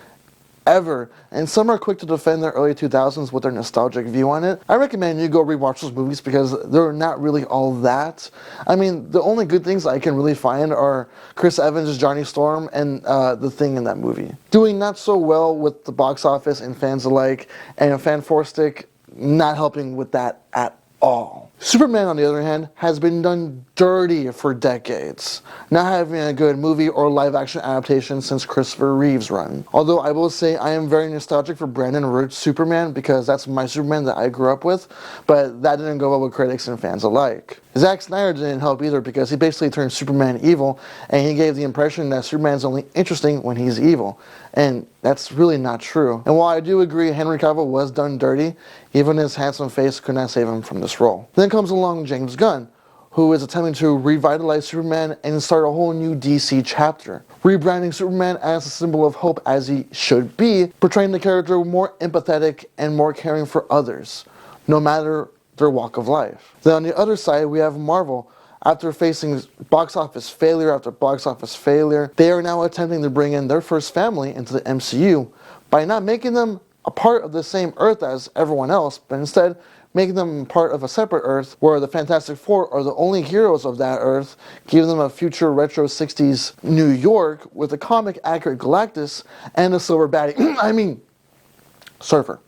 ever, and some are quick to defend their early 2000s with their nostalgic view on it. I recommend you go rewatch those movies because they're not really all that. I mean, the only good things I can really find are Chris Evans as Johnny Storm and the Thing in that movie. Doing not so well with the box office and fans alike, and Fan4Stick not helping with that at all. Superman, on the other hand, has been done dirty for decades, not having a good movie or live-action adaptation since Christopher Reeve's run. Although I will say I am very nostalgic for Brandon Routh's Superman because that's my Superman that I grew up with, but that didn't go well with critics and fans alike. Zack Snyder didn't help either because he basically turned Superman evil, and he gave the impression that Superman's only interesting when he's evil, and that's really not true. And while I do agree Henry Cavill was done dirty, even his handsome face could not save him from this role. Then comes along James Gunn, who is attempting to revitalize Superman and start a whole new DC chapter, rebranding Superman as a symbol of hope as he should be, portraying the character more empathetic and more caring for others, no matter their walk of life. Then on the other side, we have Marvel. After facing box office failure after box office failure, they are now attempting to bring in their first family into the MCU by not making them a part of the same Earth as everyone else, but instead making them part of a separate Earth where the Fantastic Four are the only heroes of that Earth, giving them a future retro 60s New York with a comic accurate Galactus and a Silver Baddie. Silver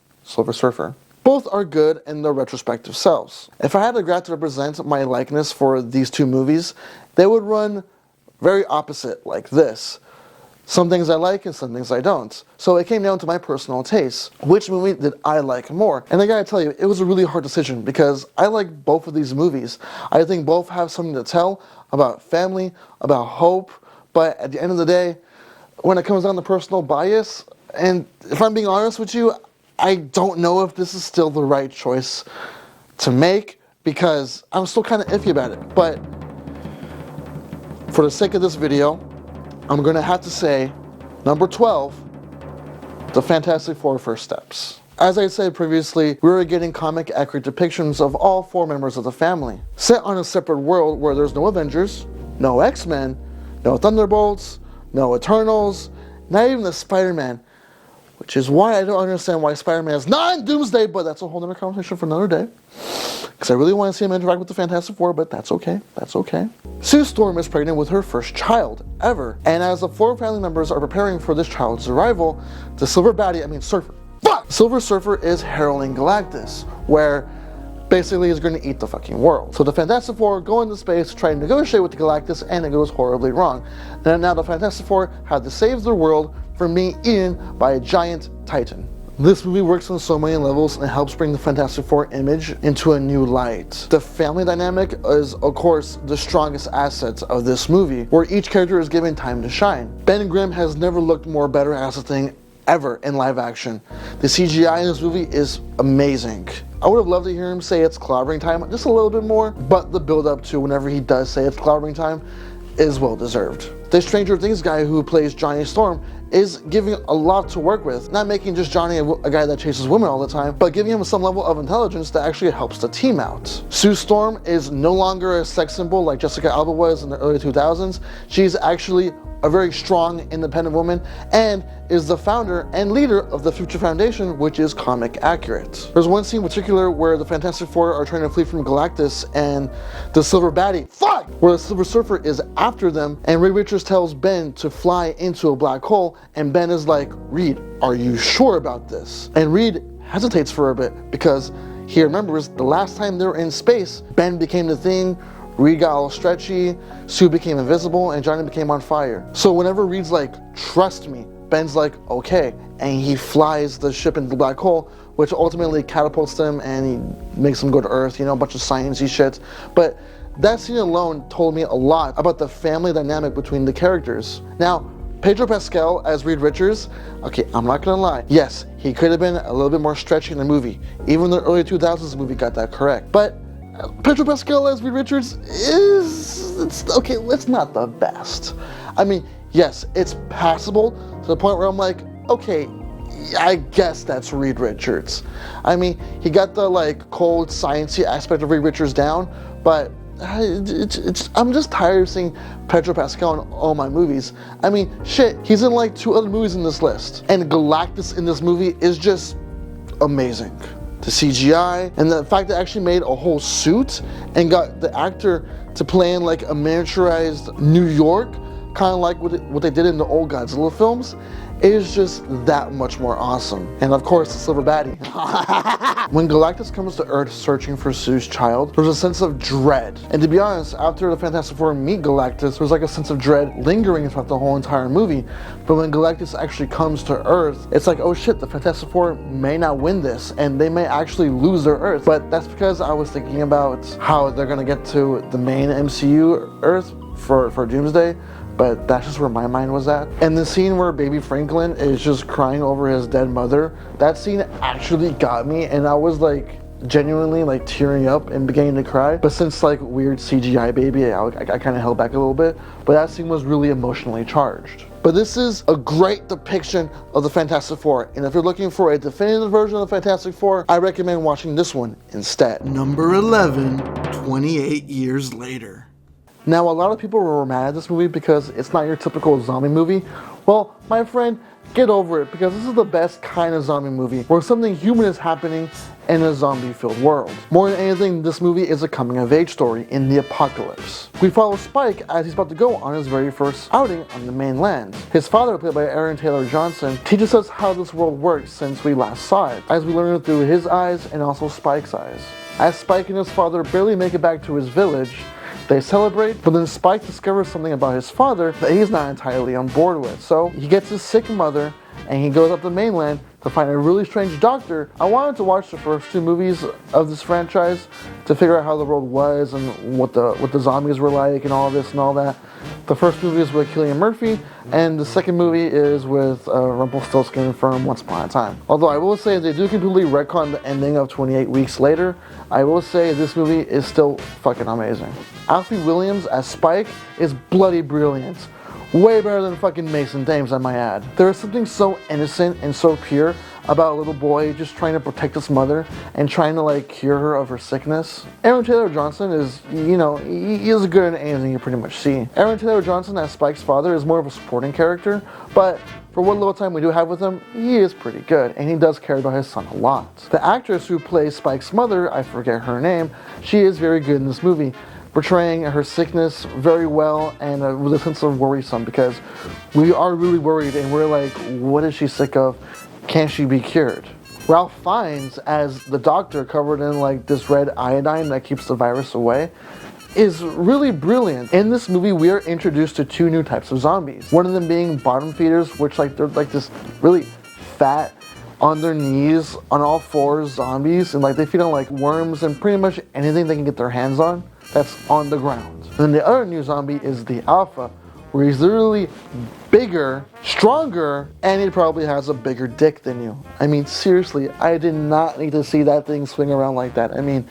Surfer. Both are good in their retrospective selves. If I had a graph to represent my likeness for these 2 movies, they would run very opposite like this. Some things I like and some things I don't. So it came down to my personal taste. Which movie did I like more? And I gotta tell you, it was a really hard decision because I like both of these movies. I think both have something to tell about family, about hope, but at the end of the day, when it comes down to personal bias, and if I'm being honest with you, I don't know if this is still the right choice to make because I'm still kind of iffy about it. But for the sake of this video, I'm going to have to say number 12, The Fantastic Four: First Steps. As I said previously, we were getting comic accurate depictions of all 4 members of the family, set on a separate world where there's no Avengers, no X-Men, no Thunderbolts, no Eternals, not even the Spider-Man. Which is why I don't understand why Spider-Man is not in Doomsday, but that's a whole other conversation for another day. Because I really want to see him interact with the Fantastic Four, but that's okay. That's okay. Sue Storm is pregnant with her first child ever. And as the 4 family members are preparing for this child's arrival, the Silver Surfer is heralding Galactus, where basically he's going to eat the fucking world. So the Fantastic Four go into space to try and negotiate with the Galactus, and it goes horribly wrong. And now the Fantastic Four have to save their world from being eaten by a giant titan. This movie works on so many levels and helps bring the Fantastic Four image into a new light. The family dynamic is, of course, the strongest asset of this movie, where each character is given time to shine. Ben Grimm has never looked more better as a Thing ever in live action. The CGI in this movie is amazing. I would have loved to hear him say it's clobbering time just a little bit more, but the build up to whenever he does say it's clobbering time is well deserved. The Stranger Things guy who plays Johnny Storm is giving a lot to work with, not making just Johnny a guy that chases women all the time, but giving him some level of intelligence that actually helps the team out. Sue Storm is no longer a sex symbol like Jessica Alba was in the early 2000s. She's actually a very strong, independent woman, and is the founder and leader of the Future Foundation, which is comic accurate. There's one scene in particular where the Fantastic Four are trying to flee from Galactus, and the Silver Baddie, where the Silver Surfer is after them, and Reed Richards tells Ben to fly into a black hole, and Ben is like, Reed, are you sure about this? And Reed hesitates for a bit because he remembers the last time they were in space, Ben became the Thing, Reed got all stretchy, Sue became invisible, and Johnny became on fire. So whenever Reed's like, trust me, Ben's like, okay, and he flies the ship into the black hole, which ultimately catapults them and he makes them go to Earth, a bunch of science-y shit. But that scene alone told me a lot about the family dynamic between the characters. Now, Pedro Pascal as Reed Richards, okay, I'm not gonna lie. Yes, he could have been a little bit more stretchy in the movie. Even the early 2000s movie got that correct. But Pedro Pascal as Reed Richards it's not the best. I mean, yes, it's passable to the point where I'm like, okay, I guess that's Reed Richards. I mean, he got the like cold, sciencey aspect of Reed Richards down, but I'm just tired of seeing Pedro Pascal in all my movies. I mean, shit, he's in like 2 other movies in this list, and Galactus in this movie is just amazing. The CGI and the fact that they actually made a whole suit and got the actor to play in like a miniaturized New York, kind of like what they did in the old Godzilla films, is just that much more awesome. And of course, the Silver Baddie. When Galactus comes to Earth searching for Sue's child, there's a sense of dread. And to be honest, after the Fantastic Four meet Galactus, there's like a sense of dread lingering throughout the whole entire movie. But when Galactus actually comes to Earth, it's like, oh shit, the Fantastic Four may not win this, and they may actually lose their Earth. But that's because I was thinking about how they're gonna get to the main MCU Earth for Doomsday. But that's just where my mind was at. And the scene where baby Franklin is just crying over his dead mother, that scene actually got me, and I was like genuinely like tearing up and beginning to cry. But since like weird CGI baby, I kind of held back a little bit. But that scene was really emotionally charged. But this is a great depiction of the Fantastic Four, and if you're looking for a definitive version of the Fantastic Four, I recommend watching this one instead. Number 11, 28 years later. Now, a lot of people were mad at this movie because it's not your typical zombie movie. Well, my friend, get over it, because this is the best kind of zombie movie where something human is happening in a zombie-filled world. More than anything, this movie is a coming-of-age story in the apocalypse. We follow Spike as he's about to go on his very first outing on the mainland. His father, played by Aaron Taylor Johnson, teaches us how this world works since we last saw it, as we learn it through his eyes and also Spike's eyes. As Spike and his father barely make it back to his village, they celebrate, but then Spike discovers something about his father that he's not entirely on board with. So he gets his sick mother, and he goes up to the mainland to find a really strange doctor. I wanted to watch the first 2 movies of this franchise to figure out how the world was and what the zombies were like and all this and all that. The first movie is with Cillian Murphy, and the second movie is with Rumpelstiltskin from Once Upon a Time. Although I will say they do completely retcon the ending of 28 Weeks Later, I will say this movie is still fucking amazing. Alfie Williams as Spike is bloody brilliant. Way better than fucking Mason Thames, I might add. There is something so innocent and so pure about a little boy just trying to protect his mother and trying to like cure her of her sickness. Aaron Taylor Johnson is, he is good in anything you pretty much see. Aaron Taylor Johnson as Spike's father is more of a supporting character, but for what little time we do have with him, he is pretty good, and he does care about his son a lot. The actress who plays Spike's mother, I forget her name, she is very good in this movie, portraying her sickness very well and with a sense of worrisome, because we are really worried and we're like, what is she sick of? Can she be cured? Ralph Fiennes as the doctor covered in like this red iodine that keeps the virus away is really brilliant. In this movie, we are introduced to 2 new types of zombies. One of them being bottom feeders, which like they're like this really fat, on their knees, on all 4s zombies, and like they feed on like worms and pretty much anything they can get their hands on that's on the ground. And then the other new zombie is the Alpha, where he's literally bigger, stronger, and he probably has a bigger dick than you. I mean, seriously, I did not need to see that thing swing around like that. I mean,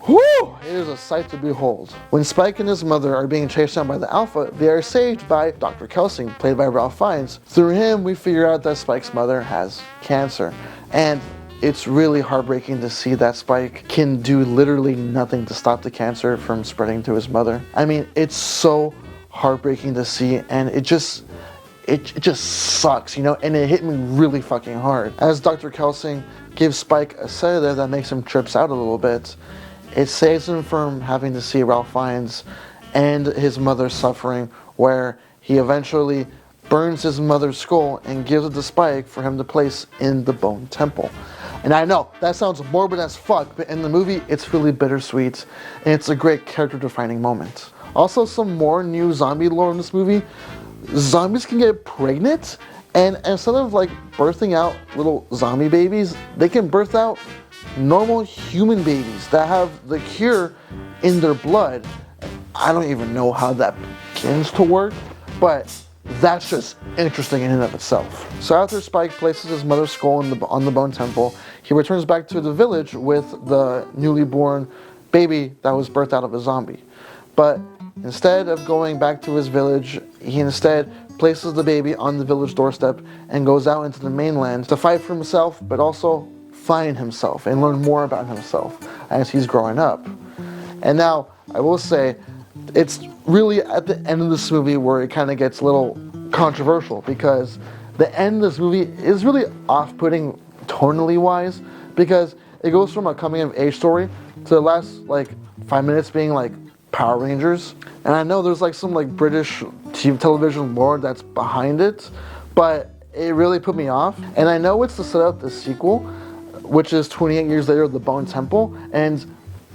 whoo! It is a sight to behold. When Spike and his mother are being chased down by the Alpha, they are saved by Dr. Kelsing, played by Ralph Fiennes. Through him, we figure out that Spike's mother has cancer. And it's really heartbreaking to see that Spike can do literally nothing to stop the cancer from spreading to his mother. I mean, it's so heartbreaking to see, and it just sucks, you know, and it hit me really fucking hard. As Dr. Kelsing gives Spike a sedative that makes him trips out a little bit, it saves him from having to see Ralph Fiennes and his mother's suffering, where he eventually burns his mother's skull and gives it to Spike for him to place in the Bone Temple. And I know, that sounds morbid as fuck, but in the movie, it's really bittersweet, and it's a great character-defining moment. Also, some more new zombie lore in this movie. Zombies can get pregnant, and instead of like birthing out little zombie babies, they can birth out normal human babies that have the cure in their blood. I don't even know how that begins to work, but that's just interesting in and of itself. So after Spike places his mother's skull on the Bone Temple, he returns back to the village with the newly born baby that was birthed out of a zombie. But instead of going back to his village, he instead places the baby on the village doorstep and goes out into the mainland to fight for himself, but also find himself and learn more about himself as he's growing up. And now, I will say, it's really at the end of this movie where it kind of gets a little controversial, because the end of this movie is really off-putting tonally wise, because it goes from a coming of age story to the last like 5 minutes being like Power Rangers. And I know there's like some like British TV television lore that's behind it, but it really put me off. And I know it's to set up the sequel, which is 28 years later, The Bone Temple, and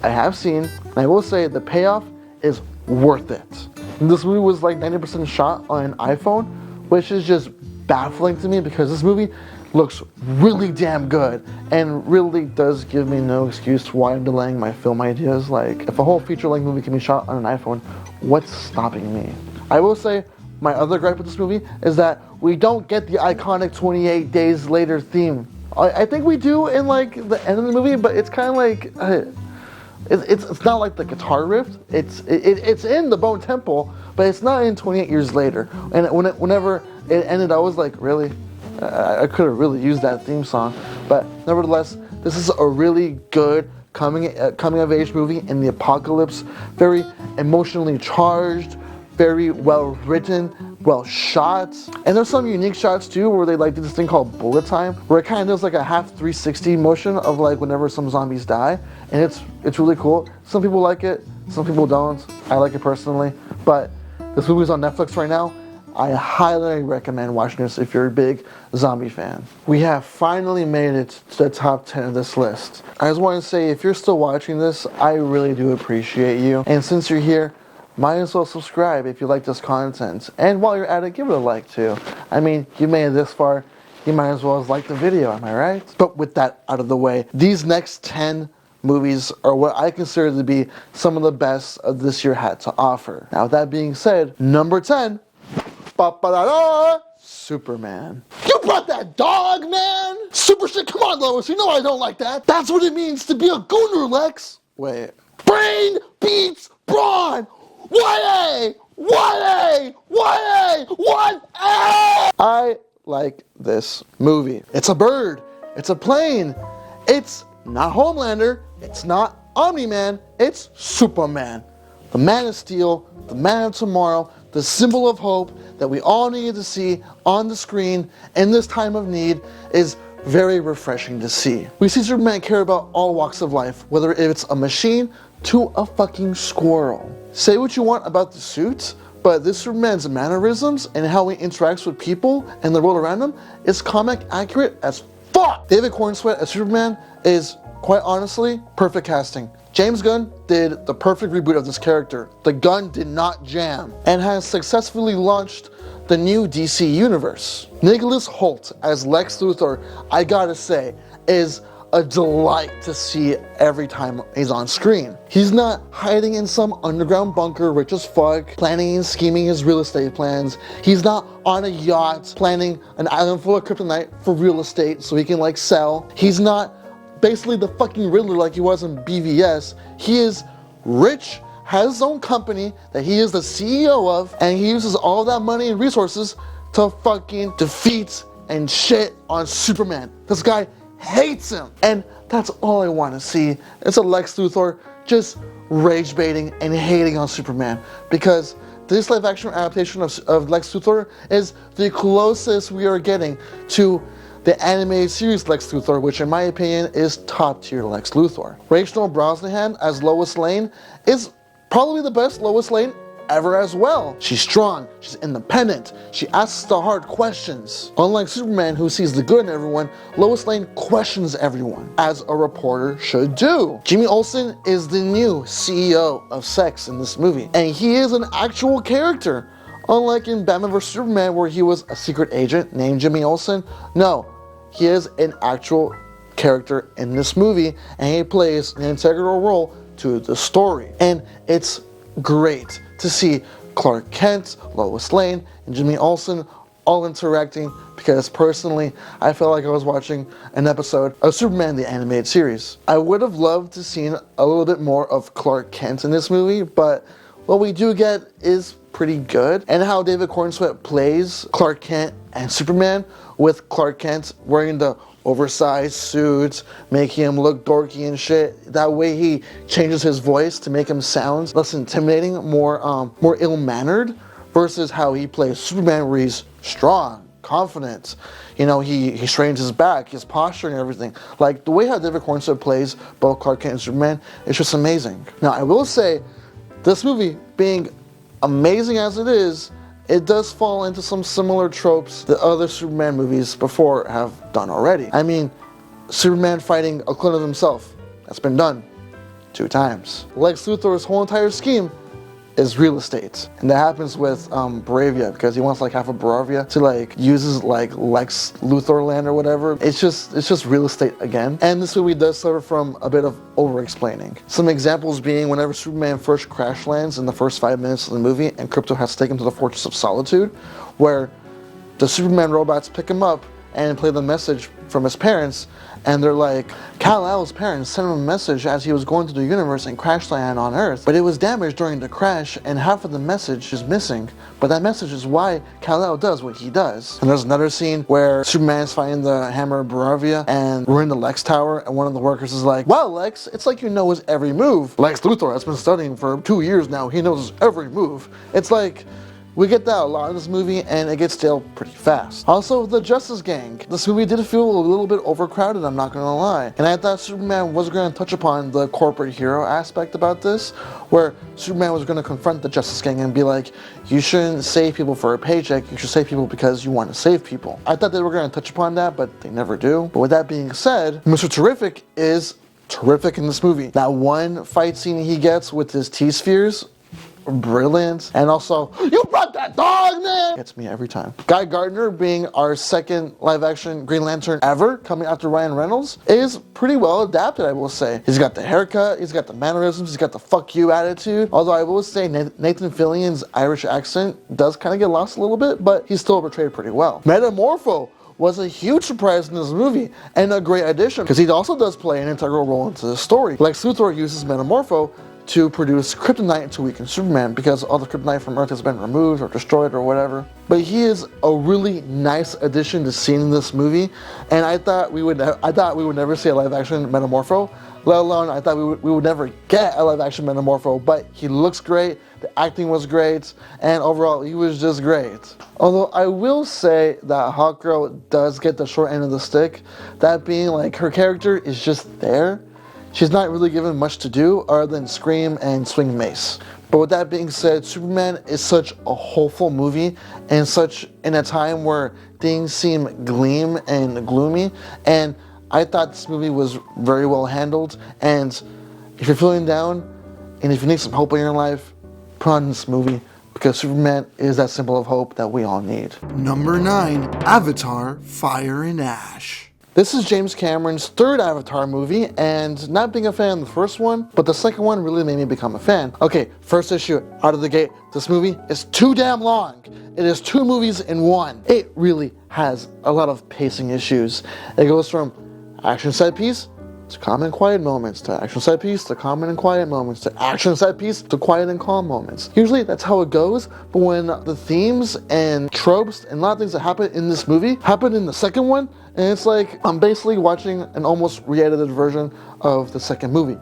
I have seen, and I will say the payoff is worth it. This movie was like 90% shot on an iPhone, which is just baffling to me, because this movie looks really damn good and really does give me no excuse to why I'm delaying my film ideas. Like, if a whole feature-length movie can be shot on an iPhone, what's stopping me? I will say, my other gripe with this movie is that we don't get the iconic 28 Days Later theme. I think we do in like the end of the movie, but it's kind of like, it's not like the guitar riff. It's in the Bone Temple, but it's not in 28 Years Later. And whenever it ended, I was like, really? I could have really used that theme song. But nevertheless, this is a really good coming of age movie in the apocalypse. Very emotionally charged, very well written, well shot. And there's some unique shots too, where they like do this thing called bullet time, where it kind of does like a half 360 motion of like whenever some zombies die. And it's really cool. Some people like it, some people don't. I like it personally. But this movie's on Netflix right now. I highly recommend watching this if you're a big zombie fan. We have finally made it to the top 10 of this list. I just want to say, if you're still watching this, I really do appreciate you. And since you're here, might as well subscribe if you like this content. And while you're at it, give it a like too. I mean, you made it this far, you might as well like the video, am I right? But with that out of the way, these next 10 movies are what I consider to be some of the best of this year had to offer. Now, with that being said, number 10, Superman. You brought that dog, man! Super shit, come on, Lois, you know I don't like that. That's what it means to be a gooner, Lex. Wait. Brain beats brawn! 1A! 1A! 1A! 1A! I like this movie. It's a bird. It's a plane. It's not Homelander. It's not Omni-Man. It's Superman. The Man of Steel, the Man of Tomorrow, the symbol of hope that we all needed to see on the screen in this time of need is very refreshing to see. We see Superman care about all walks of life, whether it's a machine to a fucking squirrel. Say what you want about the suit, but this Superman's mannerisms and how he interacts with people and the world around him is comic accurate as fuck. David Cornsweet as Superman is, quite honestly, perfect casting. James Gunn did the perfect reboot of this character. The gun did not jam, and has successfully launched the new DC universe. Nicholas Hoult as Lex Luthor, I gotta say, is a delight to see every time he's on screen. He's not hiding in some underground bunker rich as fuck, planning and scheming his real estate plans. He's not on a yacht planning an island full of kryptonite for real estate so he can like sell. He's not basically the fucking Riddler like he was in BVS. He is rich, has his own company that he is the CEO of, and he uses all that money and resources to fucking defeat and shit on Superman. This guy hates him, and that's all I want to see. It's a Lex Luthor just rage baiting and hating on Superman, because this live action adaptation of Lex Luthor is the closest we are getting to the animated series Lex Luthor, which in my opinion is top tier Lex Luthor. Rachel Brosnahan as Lois Lane is probably the best Lois Lane ever as well. She's strong, she's independent, she asks the hard questions. Unlike Superman, who sees the good in everyone, Lois Lane questions everyone, as a reporter should do. Jimmy Olsen is the new CEO of Sex in this movie, and he is an actual character. Unlike in Batman vs Superman, where he was a secret agent named Jimmy Olsen, no, he is an actual character in this movie, and he plays an integral role to the story. And it's great to see Clark Kent, Lois Lane, and Jimmy Olsen all interacting, because personally, I felt like I was watching an episode of Superman the Animated Series. I would have loved to see a little bit more of Clark Kent in this movie, but what we do get is pretty good. And how David Cornsweet plays Clark Kent and Superman, with Clark Kent wearing the oversized suits, making him look dorky and shit. That way he changes his voice to make him sound less intimidating, more ill-mannered, versus how he plays Superman, where he's strong, confident. You know, he straightens his back, his posture and everything. Like, the way how David Cornsweet plays both Clark Kent and Superman is just amazing. Now, I will say, this movie, being amazing as it is, it does fall into some similar tropes that other Superman movies before have done already. I mean, Superman fighting a clone of himself. That's been done 2 times. Lex Luthor's whole entire scheme is real estate. And that happens with Bravia, because he wants like half of Bravia to like use his like Lex Luthor land or whatever. It's just real estate again. And this movie does suffer from a bit of over-explaining. Some examples being whenever Superman first crash lands in the first 5 minutes of the movie and Krypto has to take him to the Fortress of Solitude, where the Superman robots pick him up and play the message from his parents, and they're like, Kal-El's parents sent him a message as he was going through the universe and crash land on Earth, but it was damaged during the crash and half of the message is missing, but that message is why Kal-El does what he does. And there's another scene where Superman's fighting the hammer of Barovia, and we're in the Lex Tower, and one of the workers is like, wow, Lex, it's like you know his every move. Lex Luthor has been studying for 2 years now, he knows his every move. It's like, we get that a lot in this movie, and it gets stale pretty fast. Also, the Justice Gang. This movie did feel a little bit overcrowded, I'm not gonna lie. And I thought Superman was gonna touch upon the corporate hero aspect about this, where Superman was gonna confront the Justice Gang and be like, you shouldn't save people for a paycheck, you should save people because you want to save people. I thought they were gonna touch upon that, but they never do. But with that being said, Mr. Terrific is terrific in this movie. That one fight scene he gets with his T-spheres, brilliant. And also, you brought that dog, man! Gets me every time. Guy Gardner, being our second live-action Green Lantern ever, coming after Ryan Reynolds, is pretty well adapted, I will say. He's got the haircut, he's got the mannerisms, he's got the fuck you attitude. Although I will say Nathan Fillion's Irish accent does kind of get lost a little bit, but he's still portrayed pretty well. Metamorpho was a huge surprise in this movie, and a great addition, because he also does play an integral role into the story. Lex Luthor uses Metamorpho to produce kryptonite to weaken Superman, because all the kryptonite from Earth has been removed or destroyed or whatever. But he is a really nice addition to seeing in this movie, and I thought we would never see a live action Metamorpho, let alone I thought we would never get a live action Metamorpho. But he looks great, the acting was great, and overall he was just great. Although I will say that Hawkgirl does get the short end of the stick, that being like her character is just there. She's not really given much to do other than scream and swing mace. But with that being said, Superman is such a hopeful movie, and such in a time where things seem gleam and gloomy, and I thought this movie was very well handled. And if you're feeling down and if you need some hope in your life, put on this movie, because Superman is that symbol of hope that we all need. Number 9, Avatar: Fire and Ash. This is James Cameron's third Avatar movie, and not being a fan of the first one, but the second one really made me become a fan. Okay, first issue, out of the gate, this movie is too damn long. It is 2 movies in one. It really has a lot of pacing issues. It goes from action set piece to calm and quiet moments, to action set piece to calm and quiet moments, to action set piece to quiet and calm moments. Usually that's how it goes, but when the themes and tropes and a lot of things that happen in this movie happen in the second one, and it's like I'm basically watching an almost re-edited version of the second movie.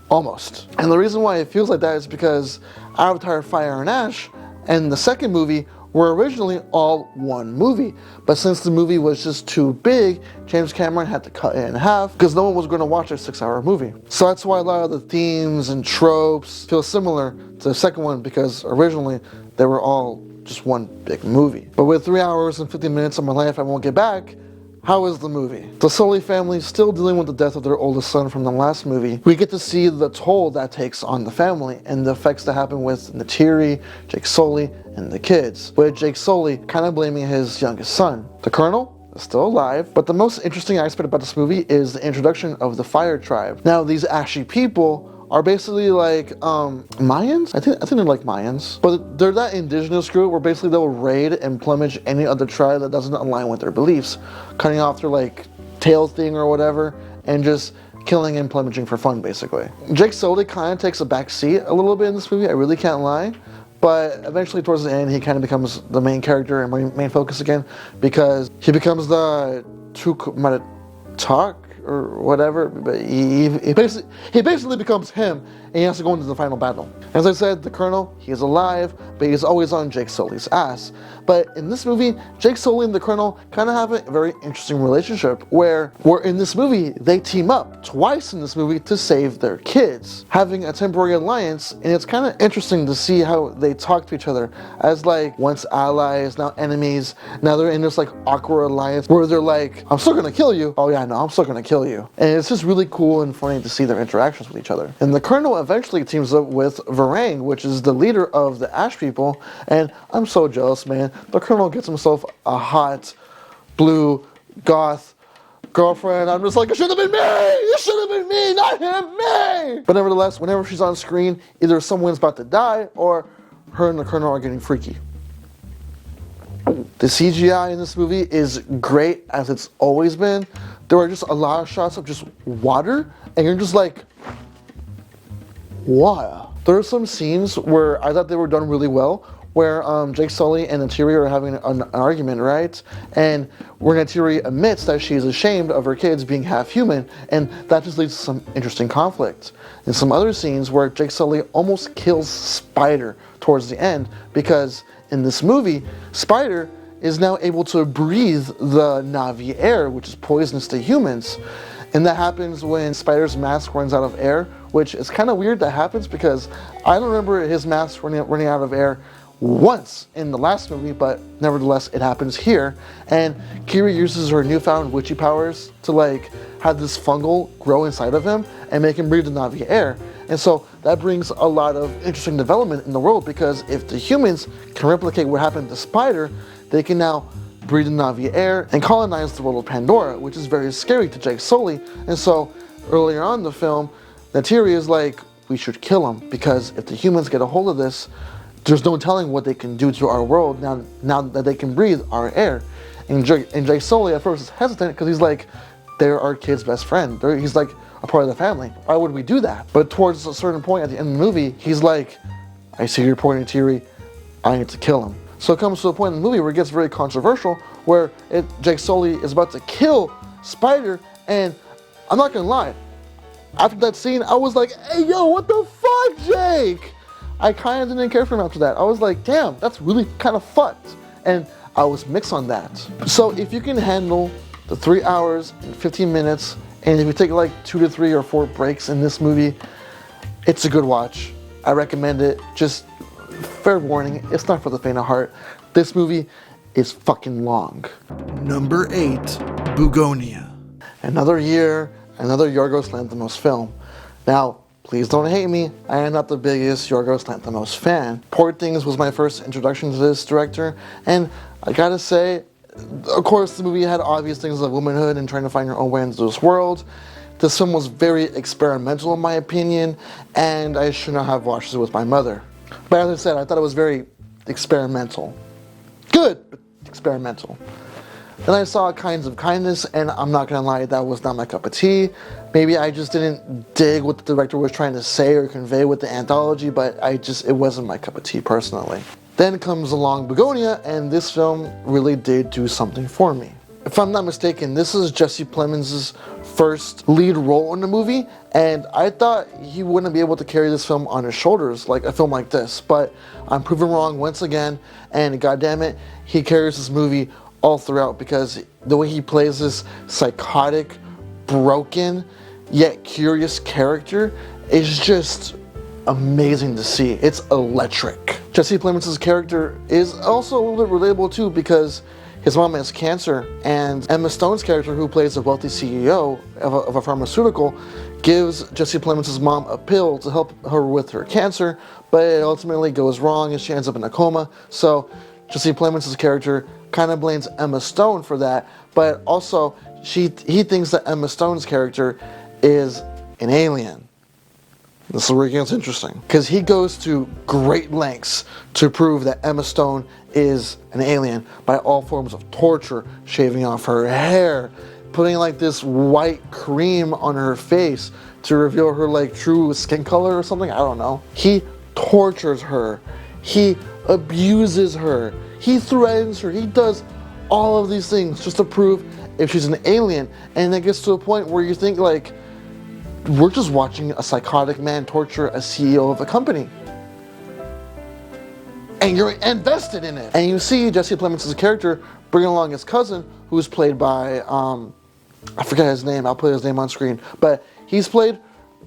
Almost. And the reason why it feels like that is because Avatar: Fire and Ash and the second movie were originally all one movie, but since the movie was just too big, James Cameron had to cut it in half because no one was going to watch a 6-hour movie. So that's why a lot of the themes and tropes feel similar to the second one, because originally they were all just one big movie. But with 3 hours and 50 minutes of my life I won't get back, how is the movie? The Sully family still dealing with the death of their oldest son from the last movie. We get to see the toll that takes on the family and the effects that happen with Neytiri, Jake Sully, and the kids, with Jake Sully kind of blaming his youngest son. The Colonel is still alive, but the most interesting aspect about this movie is the introduction of the Fire Tribe. Now, these Ashy people are basically like Mayans? I think they're like Mayans. But they're that indigenous group where basically they'll raid and plumage any other tribe that doesn't align with their beliefs, cutting off their like tail thing or whatever, and just killing and plumaging for fun, basically. Jake Sully kind of takes a back seat a little bit in this movie, I really can't lie. But eventually towards the end, he kind of becomes the main character and main focus again, because he becomes the talk or whatever, but he basically becomes him, and he has to go into the final battle. As I said, the Colonel, he is alive, but he's always on Jake Sully's ass. But in this movie, Jake Sully and the Colonel kind of have a very interesting relationship, where in this movie, they team up twice in this movie to save their kids, having a temporary alliance, and it's kind of interesting to see how they talk to each other as like once allies, now enemies. Now they're in this like awkward alliance where they're like, I'm still gonna kill you. Oh yeah, no, I'm still gonna kill you. And it's just really cool and funny to see their interactions with each other. And the Colonel eventually teams up with Varang, which is the leader of the Ash people, and I'm so jealous, man. The Colonel gets himself a hot, blue, goth girlfriend. I'm just like, it should have been me! It should have been me, not him, me! But nevertheless, whenever she's on screen, either someone's about to die or her and the Colonel are getting freaky. The CGI in this movie is great, as it's always been. There are just a lot of shots of just water, and you're just like, wow. There are some scenes where I thought they were done really well, where Jake Sully and Neytiri are having an argument, right? And where Neytiri admits that she's ashamed of her kids being half human, and that just leads to some interesting conflict. In some other scenes where Jake Sully almost kills Spider towards the end, because in this movie, Spider is now able to breathe the Na'vi air, which is poisonous to humans. And that happens when Spider's mask runs out of air, which is kind of weird that happens, because I don't remember his mask running out of air once in the last movie, but nevertheless it happens here. And Kiri uses her newfound witchy powers to like have this fungal grow inside of him and make him breathe the Na'vi air. And so that brings a lot of interesting development in the world, because if the humans can replicate what happened to Spider, they can now breathe the Na'vi air and colonize the world of Pandora, which is very scary to Jake Sully. And so earlier on in the film, Neytiri is like, we should kill him, because if the humans get a hold of this, there's no telling what they can do to our world now that they can breathe our air. And Jake Sully at first is hesitant, because he's like, they're our kid's best friend. He's like a part of the family. Why would we do that? But towards a certain point at the end of the movie, he's like, I see your point, Neytiri, I need to kill him. So it comes to a point in the movie where it gets very controversial, where Jake Sully is about to kill Spider, and I'm not gonna lie, after that scene, I was like, hey yo, what the fuck, Jake? I kind of didn't care for him after that. I was like, damn, that's really kind of fucked. And I was mixed on that. So if you can handle the 3 hours and 15 minutes, and if you take like 2 to 3 or 4 breaks in this movie, it's a good watch. I recommend it. Just fair warning, it's not for the faint of heart. This movie is fucking long. Number 8, Bugonia. Another year, another Yorgos Lanthimos film. Now, please don't hate me, I am not the biggest Yorgos Lanthimos fan. Poor Things was my first introduction to this director, and I gotta say, of course the movie had obvious things of womanhood and trying to find your own way into this world. This film was very experimental in my opinion, and I should not have watched it with my mother. But as I said, I thought it was very experimental. Good, but experimental. Then I saw Kinds of Kindness, and I'm not gonna lie, that was not my cup of tea. Maybe I just didn't dig what the director was trying to say or convey with the anthology, but it wasn't my cup of tea personally. Then comes along Bugonia, and this film really did do something for me. If I'm not mistaken, this is Jesse Plemons' first lead role in the movie, and I thought he wouldn't be able to carry this film on his shoulders like a film like this, but I'm proven wrong once again, and goddammit, he carries this movie all throughout because the way he plays this psychotic, broken, yet curious character is just amazing to see. It's electric. Jesse Plemons' character is also a little bit relatable too because his mom has cancer, and Emma Stone's character, who plays a wealthy CEO of a pharmaceutical, gives Jesse Plemons' mom a pill to help her with her cancer, but it ultimately goes wrong and she ends up in a coma. So Jesse Plemons' character kind of blames Emma Stone for that, but also he thinks that Emma Stone's character is an alien. This is where it gets interesting, because he goes to great lengths to prove that Emma Stone is an alien by all forms of torture, shaving off her hair, putting like this white cream on her face to reveal her like true skin color or something, I don't know. He tortures her, he abuses her, he threatens her, he does all of these things just to prove if she's an alien, and it gets to a point where you think like, we're just watching a psychotic man torture a CEO of a company. And you're invested in it. And you see Jesse Plemons' character bring along his cousin, who's played by, I forget his name, I'll put his name on screen, but he's played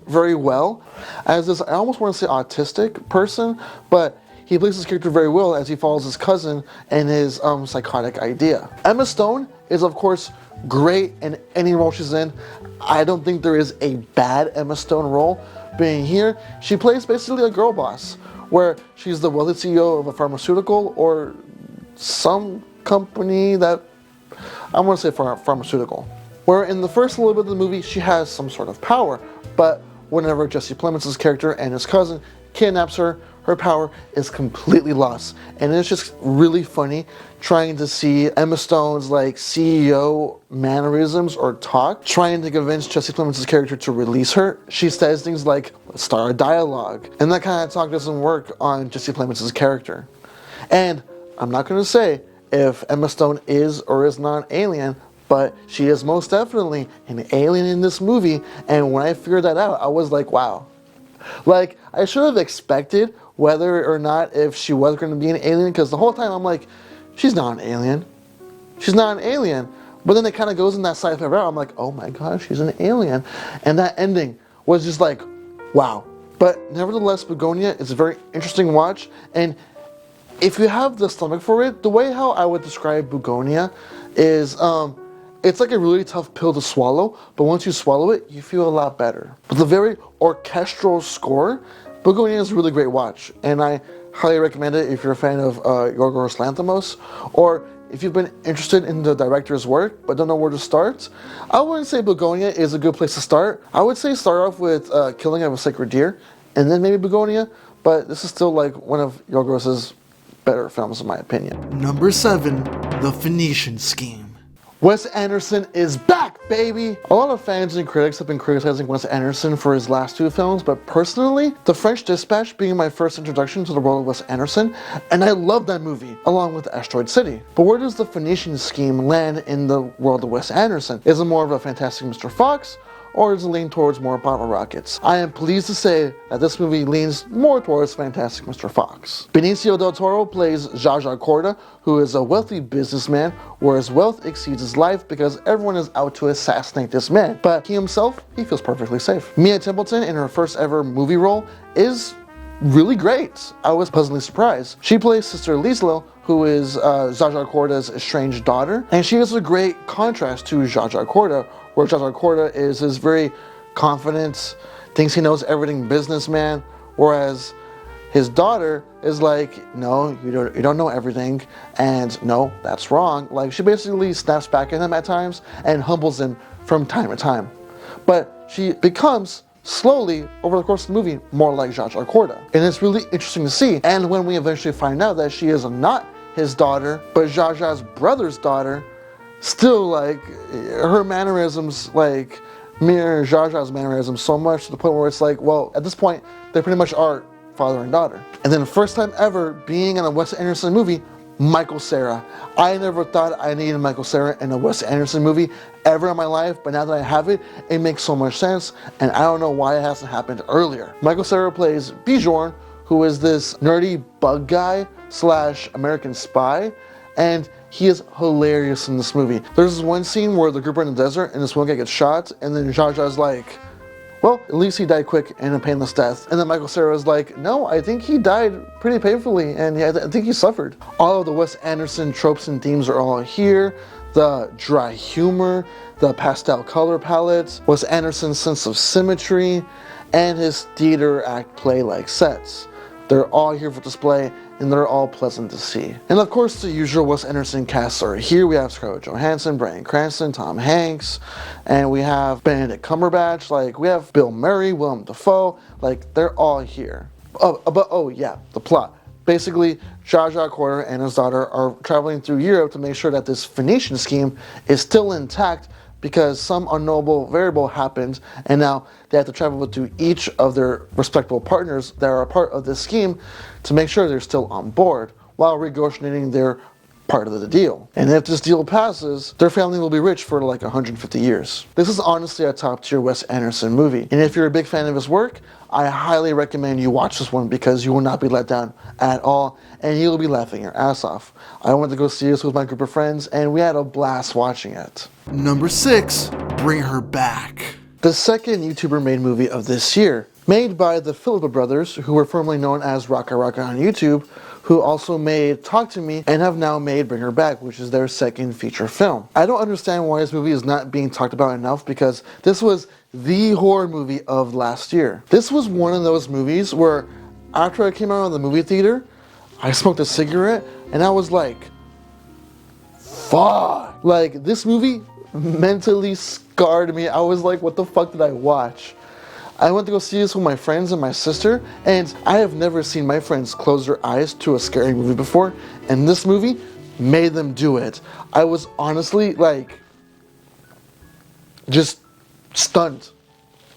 very well as this, I almost want to say autistic person, but he plays his character very well as he follows his cousin and his psychotic idea. Emma Stone is of course great in any role she's in. I don't think there is a bad Emma Stone role. Being here, she plays basically a girl boss, where she's the wealthy CEO of a pharmaceutical or some company that, I want to say pharmaceutical. Where in the first little bit of the movie, she has some sort of power, but whenever Jesse Plemons' character and his cousin kidnaps her, her power is completely lost. And it's just really funny trying to see Emma Stone's like CEO mannerisms or talk, trying to convince Jesse Plemons' character to release her. She says things like, let's start a dialogue. And that kind of talk doesn't work on Jesse Plemons' character. And I'm not going to say if Emma Stone is or is not an alien, but she is most definitely an alien in this movie. And when I figured that out, I was like, wow. Like, I should have expected whether or not if she was going to be an alien, because the whole time I'm like, she's not an alien. She's not an alien. But then it kind of goes in that sci-fi route. I'm like, oh my gosh, she's an alien. And that ending was just like, wow. But nevertheless, Begonia is a very interesting watch. And if you have the stomach for it, the way how I would describe Begonia is, it's like a really tough pill to swallow, but once you swallow it, you feel a lot better. But the very orchestral score, Begonia is a really great watch, and I highly recommend it if you're a fan of Yorgos Lanthimos, or if you've been interested in the director's work but don't know where to start. I wouldn't say Begonia is a good place to start. I would say start off with Killing of a Sacred Deer, and then maybe Begonia, but this is still like one of Yorgos's better films in my opinion. Number 7, The Phoenician Scheme. Wes Anderson is back, baby! A lot of fans and critics have been criticizing Wes Anderson for his last 2 films, but personally, The French Dispatch being my first introduction to the world of Wes Anderson, and I love that movie, along with Asteroid City. But where does The Phoenician Scheme land in the world of Wes Anderson? Is it more of a Fantastic Mr. Fox, or does it lean towards more Bottle Rockets? I am pleased to say that this movie leans more towards Fantastic Mr. Fox. Benicio del Toro plays Zsa Zsa Corda, who is a wealthy businessman where his wealth exceeds his life because everyone is out to assassinate this man. But he himself, he feels perfectly safe. Mia Templeton, in her first ever movie role, is really great. I was pleasantly surprised. She plays Sister Lieslo, who is Zsa Zsa Corda's estranged daughter, and she is a great contrast to Zsa Zsa Corda, where Zsa Zsa Corda is this very confident, thinks he knows everything businessman, whereas his daughter is like, no, you don't know everything, and no, that's wrong. Like, she basically snaps back at him at times and humbles him from time to time. But she becomes, slowly, over the course of the movie, more like Zsa Zsa Corda. And it's really interesting to see. And when we eventually find out that she is not his daughter, but Zsa Zsa's brother's daughter, still, like, her mannerisms, like, mirror Zsa Zsa's mannerisms so much to the point where it's like, well, at this point, they pretty much are father and daughter. And then the first time ever being in a Wes Anderson movie, Michael Cera. I never thought I needed Michael Cera in a Wes Anderson movie ever in my life, but now that I have it, it makes so much sense, and I don't know why it hasn't happened earlier. Michael Cera plays Bjorn, who is this nerdy bug guy / American spy, and he is hilarious in this movie. There's this one scene where the group are in the desert and this one guy gets shot, and then Zsa Zsa's like, well, at least he died quick and a painless death. And then Michael Cera was like, no, I think he died pretty painfully, and I think he suffered. All of the Wes Anderson tropes and themes are all here. The dry humor, the pastel color palettes, Wes Anderson's sense of symmetry, and his theater act play-like sets. They're all here for display, and they're all pleasant to see. And of course, the usual Wes Anderson casts are here. We have Scarlett Johansson, Bryan Cranston, Tom Hanks, and we have Benedict Cumberbatch, like we have Bill Murray, Willem Dafoe, like they're all here. Oh yeah, the plot. Basically, Zsa Zsa Quarter and his daughter are traveling through Europe to make sure that this Phoenician scheme is still intact, because some unknowable variable happened, and now they have to travel to each of their respectable partners that are a part of this scheme to make sure they're still on board while negotiating their part of the deal. And if this deal passes, their family will be rich for like 150 years. This is honestly a top tier Wes Anderson movie, and if you're a big fan of his work, I highly recommend you watch this one because you will not be let down at all, and you'll be laughing your ass off. I went to go see this with my group of friends, and we had a blast watching it. Number 6, Bring Her Back. The second YouTuber-made movie of this year, made by the Philippa brothers, who were formerly known as Rocka Rocka on YouTube, who also made Talk to Me and have now made Bring Her Back, which is their second feature film. I don't understand why this movie is not being talked about enough, because this was the horror movie of last year. This was one of those movies where after I came out of the movie theater, I smoked a cigarette and I was like, fuck. Like, this movie mentally scarred me. I was like, what the fuck did I watch? I went to go see this with my friends and my sister, and I have never seen my friends close their eyes to a scary movie before, and this movie made them do it. I was honestly like, just stunned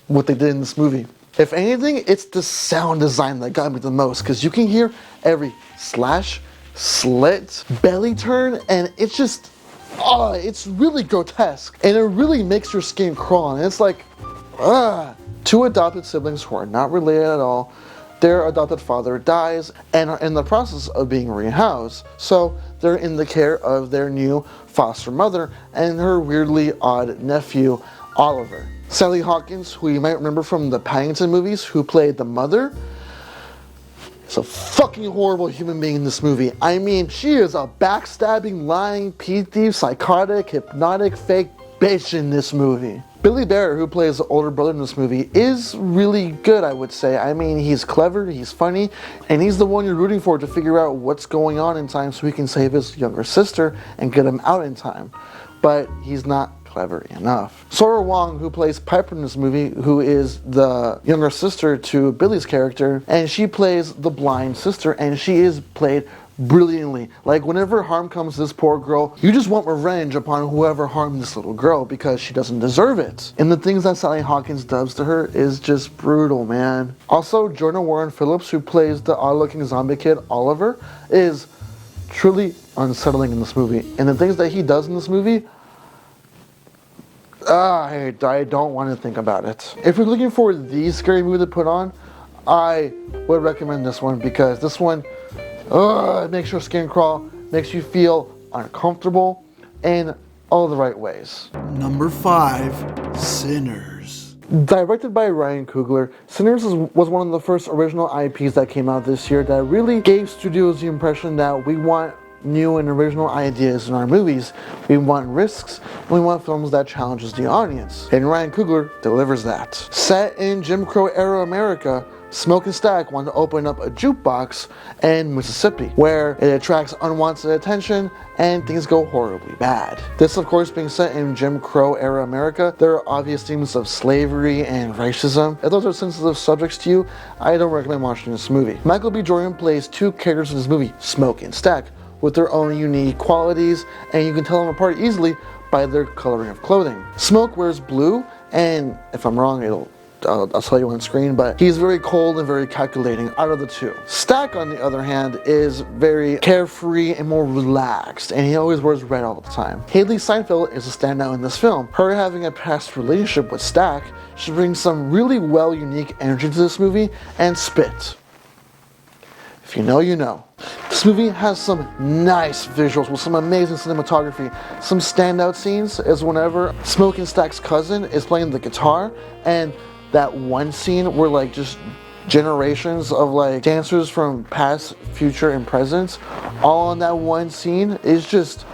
what they did in this movie. If anything, it's the sound design that got me the most, because you can hear every slash, slit, belly turn, and it's just, it's really grotesque, and it really makes your skin crawl, and it's like, Two adopted siblings who are not related at all, their adopted father dies and are in the process of being rehoused, so they're in the care of their new foster mother and her weirdly odd nephew, Oliver. Sally Hawkins, who you might remember from the Paddington movies, who played the mother, is a fucking horrible human being in this movie. I mean, she is a backstabbing, lying, pea thief, psychotic, hypnotic, fake bitch in this movie. Billy Barrett, who plays the older brother in this movie, is really good, I would say. I mean, he's clever, he's funny, and he's the one you're rooting for to figure out what's going on in time so he can save his younger sister and get him out in time. But he's not clever enough. Sora Wong, who plays Piper in this movie, who is the younger sister to Billy's character, and she plays the blind sister, and she is played brilliantly. Like, whenever harm comes to this poor girl, you just want revenge upon whoever harmed this little girl because she doesn't deserve it. And the things that Sally Hawkins does to her is just brutal, man. Also, Jordan Warren Phillips, who plays the odd-looking zombie kid Oliver, is truly unsettling in this movie. And the things that he does in this movie, I don't want to think about it. If you're looking for the scary movie to put on, I would recommend this one, because this one, it makes your skin crawl, makes you feel uncomfortable in all the right ways. Number 5, Sinners. Directed by Ryan Coogler, Sinners was one of the first original IPs that came out this year that really gave studios the impression that we want new and original ideas in our movies. We want risks, and we want films that challenges the audience. And Ryan Coogler delivers that. Set in Jim Crow era America, Smoke and Stack wanted to open up a jukebox in Mississippi, where it attracts unwanted attention and things go horribly bad. This, of course, being set in Jim Crow era America, there are obvious themes of slavery and racism. If those are sensitive subjects to you, I don't recommend watching this movie. Michael B. Jordan plays two characters in this movie, Smoke and Stack, with their own unique qualities, and you can tell them apart easily by their coloring of clothing. Smoke wears blue, and if I'm wrong, I'll tell you on screen, but he's very cold and very calculating out of the two. Stack, on the other hand, is very carefree and more relaxed, and he always wears red all the time. Haley Steinfeld is a standout in this film. Her having a past relationship with Stack, she brings some really well unique energy to this movie and spit. If you know, you know. This movie has some nice visuals with some amazing cinematography. Some standout scenes is whenever Smoke and Stack's cousin is playing the guitar, and that one scene where like just generations of like dancers from past, future, and present all on that one scene is just...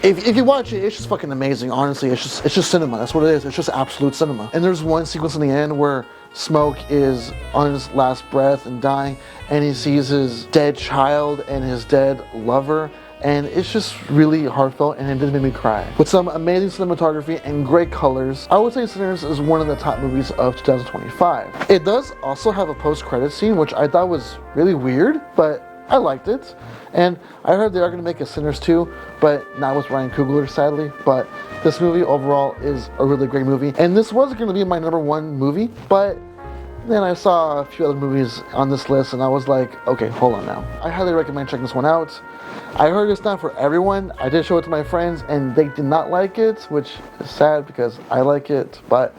If you watch it, it's just fucking amazing. Honestly, it's just cinema. That's what it is. It's just absolute cinema. And there's one sequence in the end where Smoke is on his last breath and dying, and he sees his dead child and his dead lover, and it's just really heartfelt, and it did make me cry. With some amazing cinematography and great colors, I would say Sinners is one of the top movies of 2025. It does also have a post-credit scene, which I thought was really weird, but I liked it. And I heard they are going to make a Sinners 2, but not with Ryan Coogler, sadly. But this movie overall is a really great movie. And this was going to be my #1 movie, but then I saw a few other movies on this list, and I was like, okay, hold on now. I highly recommend checking this one out. I heard it's not for everyone. I did show it to my friends, and they did not like it, which is sad because I like it, but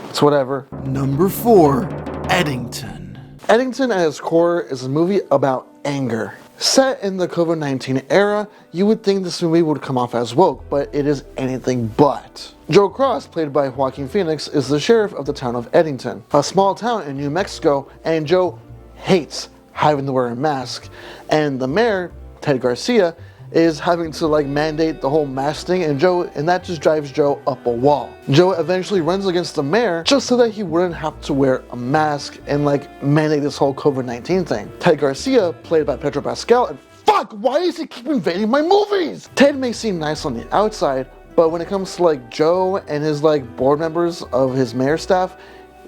it's whatever. Number 4, Eddington. Eddington at its core is a movie about anger. Set in the COVID-19 era, you would think this movie would come off as woke, but it is anything but. Joe Cross, played by Joaquin Phoenix, is the sheriff of the town of Eddington, a small town in New Mexico, and Joe hates having to wear a mask. And the mayor, Ted Garcia, is having to like mandate the whole mask thing, and that just drives Joe up a wall. Joe eventually runs against the mayor just so that he wouldn't have to wear a mask and like mandate this whole COVID-19 thing. Ted Garcia, played by Pedro Pascal, and fuck, why does he keep invading my movies? Ted may seem nice on the outside, but when it comes to like Joe and his like board members of his mayor staff,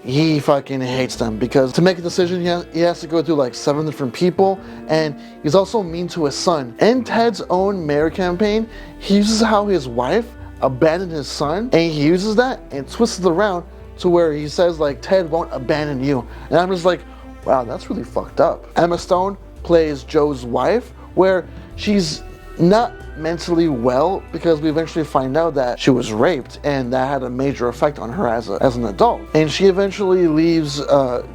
he fucking hates them, because to make a decision he has to go through like 7 different people, and he's also mean to his son. In Ted's own mayor campaign, he uses how his wife abandoned his son, and he uses that and twists it around to where he says like, Ted won't abandon you. And I'm just like, wow, that's really fucked up. Emma Stone plays Joe's wife, where she's not mentally well, because we eventually find out that she was raped, and that had a major effect on her as an adult. And she eventually leaves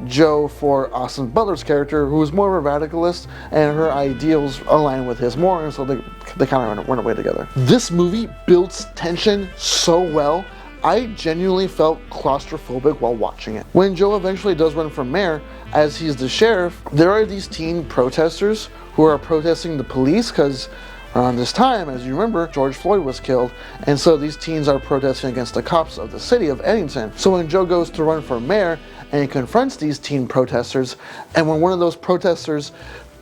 Joe for Austin Butler's character, who is more of a radicalist, and her ideals align with his more, and so they kind of run away together. This movie builds tension so well. I genuinely felt claustrophobic while watching it. When Joe eventually does run for mayor, as he's the sheriff, there are these teen protesters who are protesting the police, because around this time, as you remember, George Floyd was killed, and so these teens are protesting against the cops of the city of Eddington. So when Joe goes to run for mayor, and he confronts these teen protesters, and when one of those protesters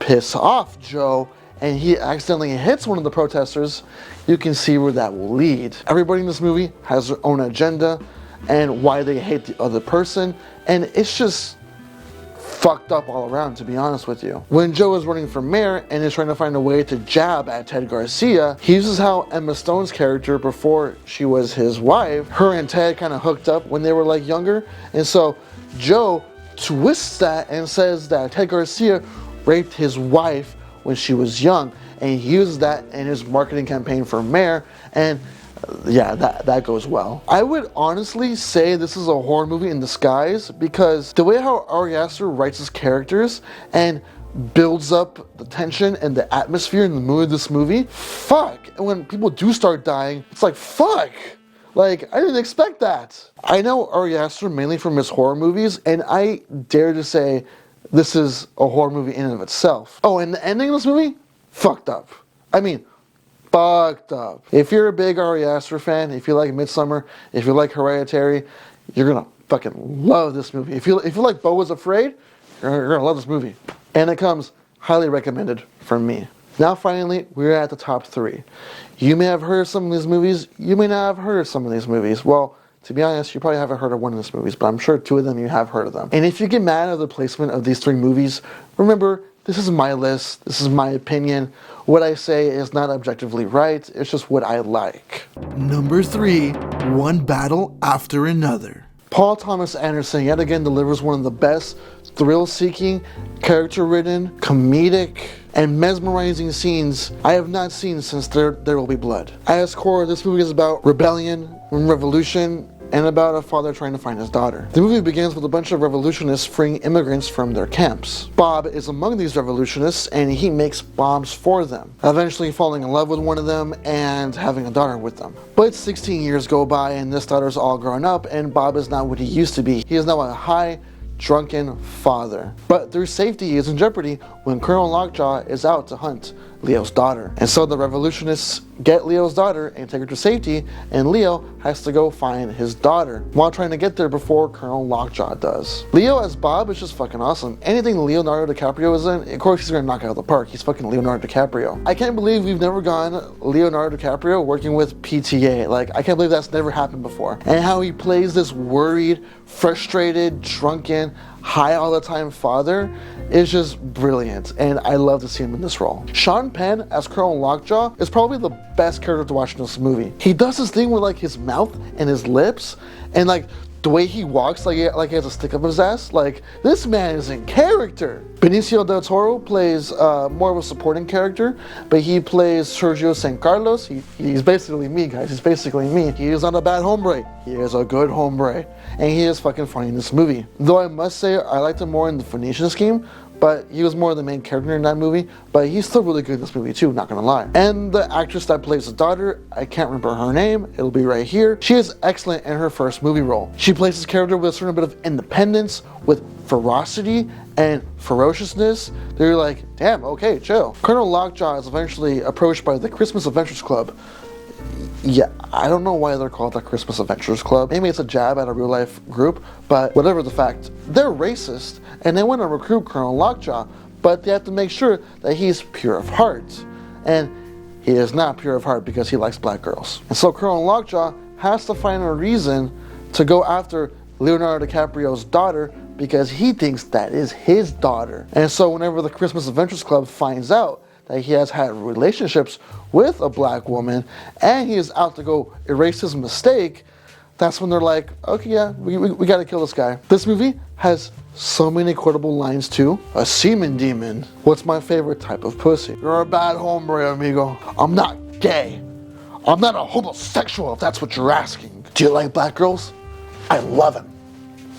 piss off Joe, and he accidentally hits one of the protesters, you can see where that will lead. Everybody in this movie has their own agenda, and why they hate the other person, and it's just fucked up all around, to be honest with you. When Joe is running for mayor and is trying to find a way to jab at Ted Garcia, he uses how Emma Stone's character, before she was his wife, her and Ted kind of hooked up when they were like younger, and so Joe twists that and says that Ted Garcia raped his wife when she was young, and he uses that in his marketing campaign for mayor, and yeah, that goes well. I would honestly say this is a horror movie in disguise, because the way how Ari Aster writes his characters and builds up the tension and the atmosphere and the mood of this movie, fuck. And when people do start dying, it's like, fuck. Like, I didn't expect that. I know Ari Aster mainly from his horror movies, and I dare to say this is a horror movie in and of itself. Oh, and the ending of this movie? Fucked up. I mean, fucked up. If you're a big Ari Aster fan, if you like Midsommar, if you like Hereditary, you're gonna fucking love this movie. If you like Beau Was Afraid, you're gonna love this movie. And it comes highly recommended from me. Now finally, we're at the top 3. You may have heard of some of these movies, you may not have heard of some of these movies. Well, to be honest, you probably haven't heard of one of these movies, but I'm sure 2 of them you have heard of them. And if you get mad at the placement of these 3 movies, remember, this is my list, this is my opinion. What I say is not objectively right, it's just what I like. Number 3, One Battle After Another. Paul Thomas Anderson yet again delivers one of the best thrill-seeking, character-ridden, comedic, and mesmerizing scenes I have not seen since There Will Be Blood. At its core, this movie is about rebellion, revolution, and about a father trying to find his daughter. The movie begins with a bunch of revolutionists freeing immigrants from their camps. Bob is among these revolutionists, and he makes bombs for them, eventually falling in love with one of them and having a daughter with them. But 16 years go by, and this daughter's all grown up, and Bob is not what he used to be. He is now a high, drunken father. But their safety is in jeopardy when Colonel Lockjaw is out to hunt Leo's daughter. And so the revolutionists get Leo's daughter and take her to safety, and Leo has to go find his daughter while trying to get there before Colonel Lockjaw does. Leo as Bob is just fucking awesome. Anything Leonardo DiCaprio is in, of course he's gonna knock it out of the park. He's fucking Leonardo DiCaprio. I can't believe we've never gotten Leonardo DiCaprio working with PTA. Like, I can't believe that's never happened before. And how he plays this worried, frustrated, drunken, high all the time father is just brilliant, and I love to see him in this role. Sean Penn as Colonel Lockjaw is probably the best character to watch in this movie. He does this thing with like his mouth and his lips, and like the way he walks, like he has a stick up his ass. Like, this man is in character. Benicio del Toro plays more of a supporting character, but he plays Sergio San Carlos. He's basically me, guys. He's basically me. He is not a bad hombre. He is a good hombre. And he is fucking funny in this movie. Though I must say, I liked him more in the Phoenician Scheme, but he was more the main character in that movie, but he's still really good in this movie too, not gonna lie. And the actress that plays the daughter, I can't remember her name, it'll be right here. She is excellent in her first movie role. She plays this character with a certain bit of independence, with ferocity and ferociousness. They're like, damn, okay, chill. Colonel Lockjaw is eventually approached by the Christmas Adventures Club. Yeah, I don't know why they're called the Christmas Adventures Club. Maybe it's a jab at a real life group, but whatever the fact, they're racist and they want to recruit Colonel Lockjaw, but they have to make sure that he's pure of heart. And he is not pure of heart because he likes black girls. And so Colonel Lockjaw has to find a reason to go after Leonardo DiCaprio's daughter because he thinks that is his daughter. And so whenever the Christmas Adventures Club finds out that he has had relationships with a black woman and he is out to go erase his mistake, that's when they're like, okay, yeah, we gotta kill this guy. This movie has so many quotable lines too. A semen demon. What's my favorite type of pussy? You're a bad hombre, amigo. I'm not gay. I'm not a homosexual, if that's what you're asking. Do you like black girls? I love him.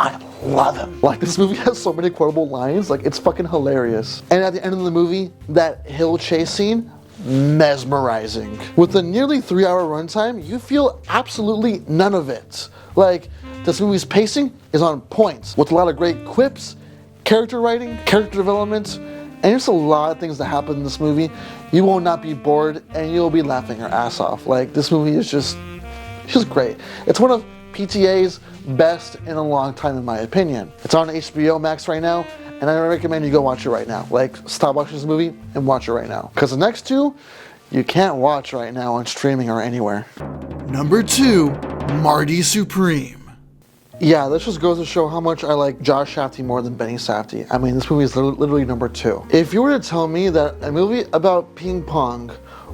I love him. Like, this movie has so many quotable lines, like, it's fucking hilarious. And at the end of the movie, that hill chase scene, mesmerizing. With a nearly 3-hour runtime, you feel absolutely none of it. Like, this movie's pacing is on point, with a lot of great quips, character writing, character development, and there's a lot of things that happen in this movie. You will not be bored, and you'll be laughing your ass off. Like, this movie is just great. It's one of PTA's best in a long time, in my opinion. It's on HBO Max right now, and I recommend you go watch it right now. Like, stop watching this movie and watch it right now. Because the next two, you can't watch right now on streaming or anywhere. Number 2, Marty Supreme. Yeah, this just goes to show how much I like Josh Safdie more than Benny Safdie. I mean, this movie is literally number 2. If you were to tell me that a movie about ping pong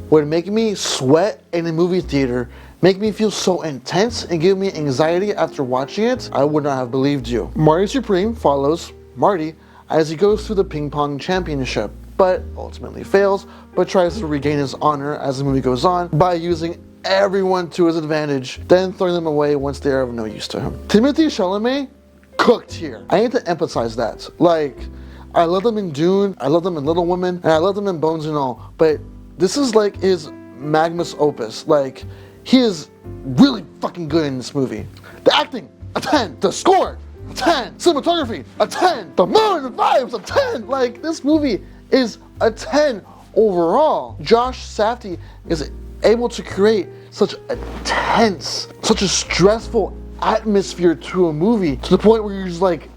would make me sweat in a movie theater, make me feel so intense and give me anxiety after watching it, I would not have believed you. Marty Supreme follows Marty as he goes through the ping pong championship, but ultimately fails, but tries to regain his honor as the movie goes on by using everyone to his advantage, then throwing them away once they are of no use to him. Timothée Chalamet cooked here. I need to emphasize that. Like, I love them in Dune, I love them in Little Women, and I love them in Bones and All, but this is like his magnus opus. Like, he is really fucking good in this movie. The acting, a 10. The score, a 10. Cinematography, a 10. The mood and vibes, a 10. Like, this movie is a 10 overall. Josh Safdie is able to create such a tense, such a stressful atmosphere to a movie to the point where you're just like,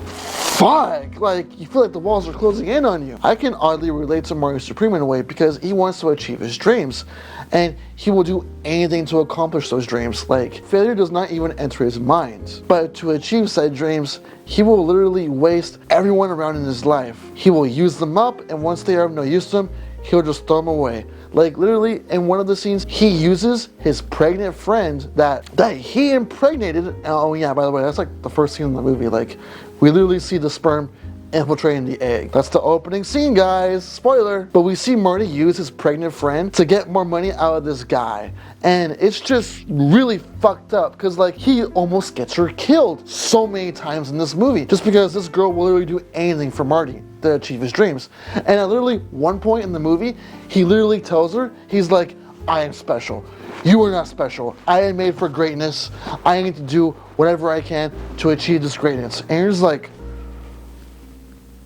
fuck, like, you feel like the walls are closing in on you. I can oddly relate to Marty Supreme in a way because he wants to achieve his dreams and he will do anything to accomplish those dreams. Like, failure does not even enter his mind. But to achieve said dreams, he will literally waste everyone around in his life. He will use them up, and once they are of no use to him, he'll just throw them away. Like literally in one of the scenes, he uses his pregnant friend that he impregnated. Oh yeah, by the way, that's like the first scene in the movie. Like we literally see the sperm infiltrating the egg. That's the opening scene, guys. Spoiler. But we see Marty use his pregnant friend to get more money out of this guy. And it's just really fucked up because like he almost gets her killed so many times in this movie just because this girl will literally do anything for Marty to achieve his dreams. And at literally one point in the movie, he literally tells her, he's like, I am special. You are not special. I am made for greatness. I need to do whatever I can to achieve this greatness. And you're just like,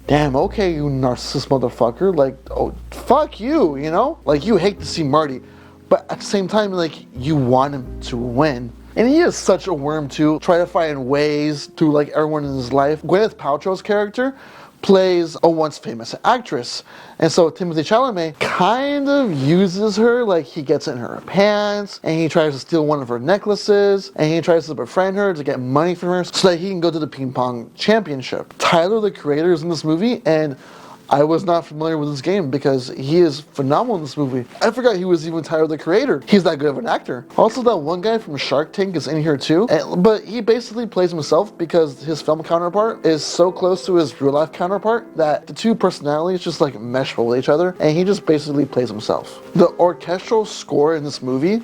damn, okay, you narcissist motherfucker. Like, oh, fuck you, you know? Like, you hate to see Marty, but at the same time, like, you want him to win. And he is such a worm, too. Try to find ways to, like, everyone in his life. Gwyneth Paltrow's character plays a once famous actress. And so Timothée Chalamet kind of uses her, like he gets in her pants and he tries to steal one of her necklaces and he tries to befriend her to get money from her so that he can go to the ping pong championship. Tyler, the creator, is in this movie, and I was not familiar with this game because he is phenomenal in this movie. I forgot he was even Tyler, the creator. He's that good of an actor. Also, that one guy from Shark Tank is in here too, but he basically plays himself because his film counterpart is so close to his real life counterpart that the two personalities just like mesh well with each other, and he just basically plays himself. The orchestral score in this movie